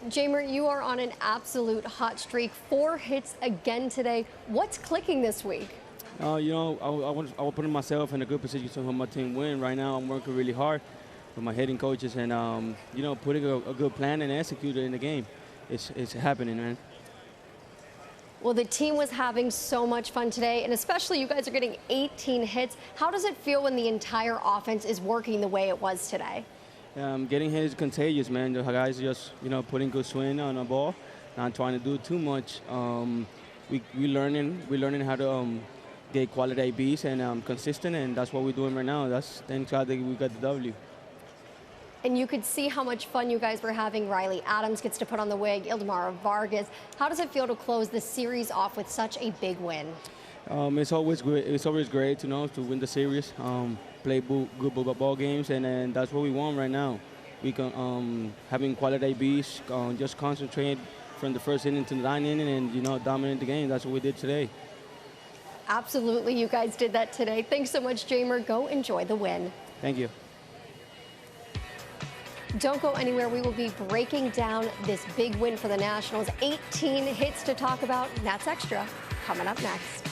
Jeimer, you are on an absolute hot streak. 4 hits again today. What's clicking this week? You know, I was putting myself in a good position to help my team win. Right now, I'm working really hard with my hitting coaches and, you know, putting a good plan and execute it in the game. It's happening, man. Well, the team was having so much fun today, and especially you guys are getting 18 hits. How does it feel when the entire offense is working the way it was today? Getting hit is contagious, man. The guys just, you know, putting good swing on the ball, not trying to do too much. We're learning how to get quality ABs and consistent, and that's what we're doing right now. That's thank God that we got the W. And you could see how much fun you guys were having. Riley Adams gets to put on the wig, Ildemaro Vargas. How does it feel to close the series off with such a big win? It's always great. It's always great, you know, to win the series, play good ball games, and that's what we want right now. We can having quality ABs, just concentrate from the first inning to the 9th inning, and you know, dominate the game. That's what we did today. Absolutely, you guys did that today. Thanks so much, Jeimer. Go enjoy the win. Thank you. Don't go anywhere. We will be breaking down this big win for the Nationals. 18 hits to talk about. That's extra coming up next.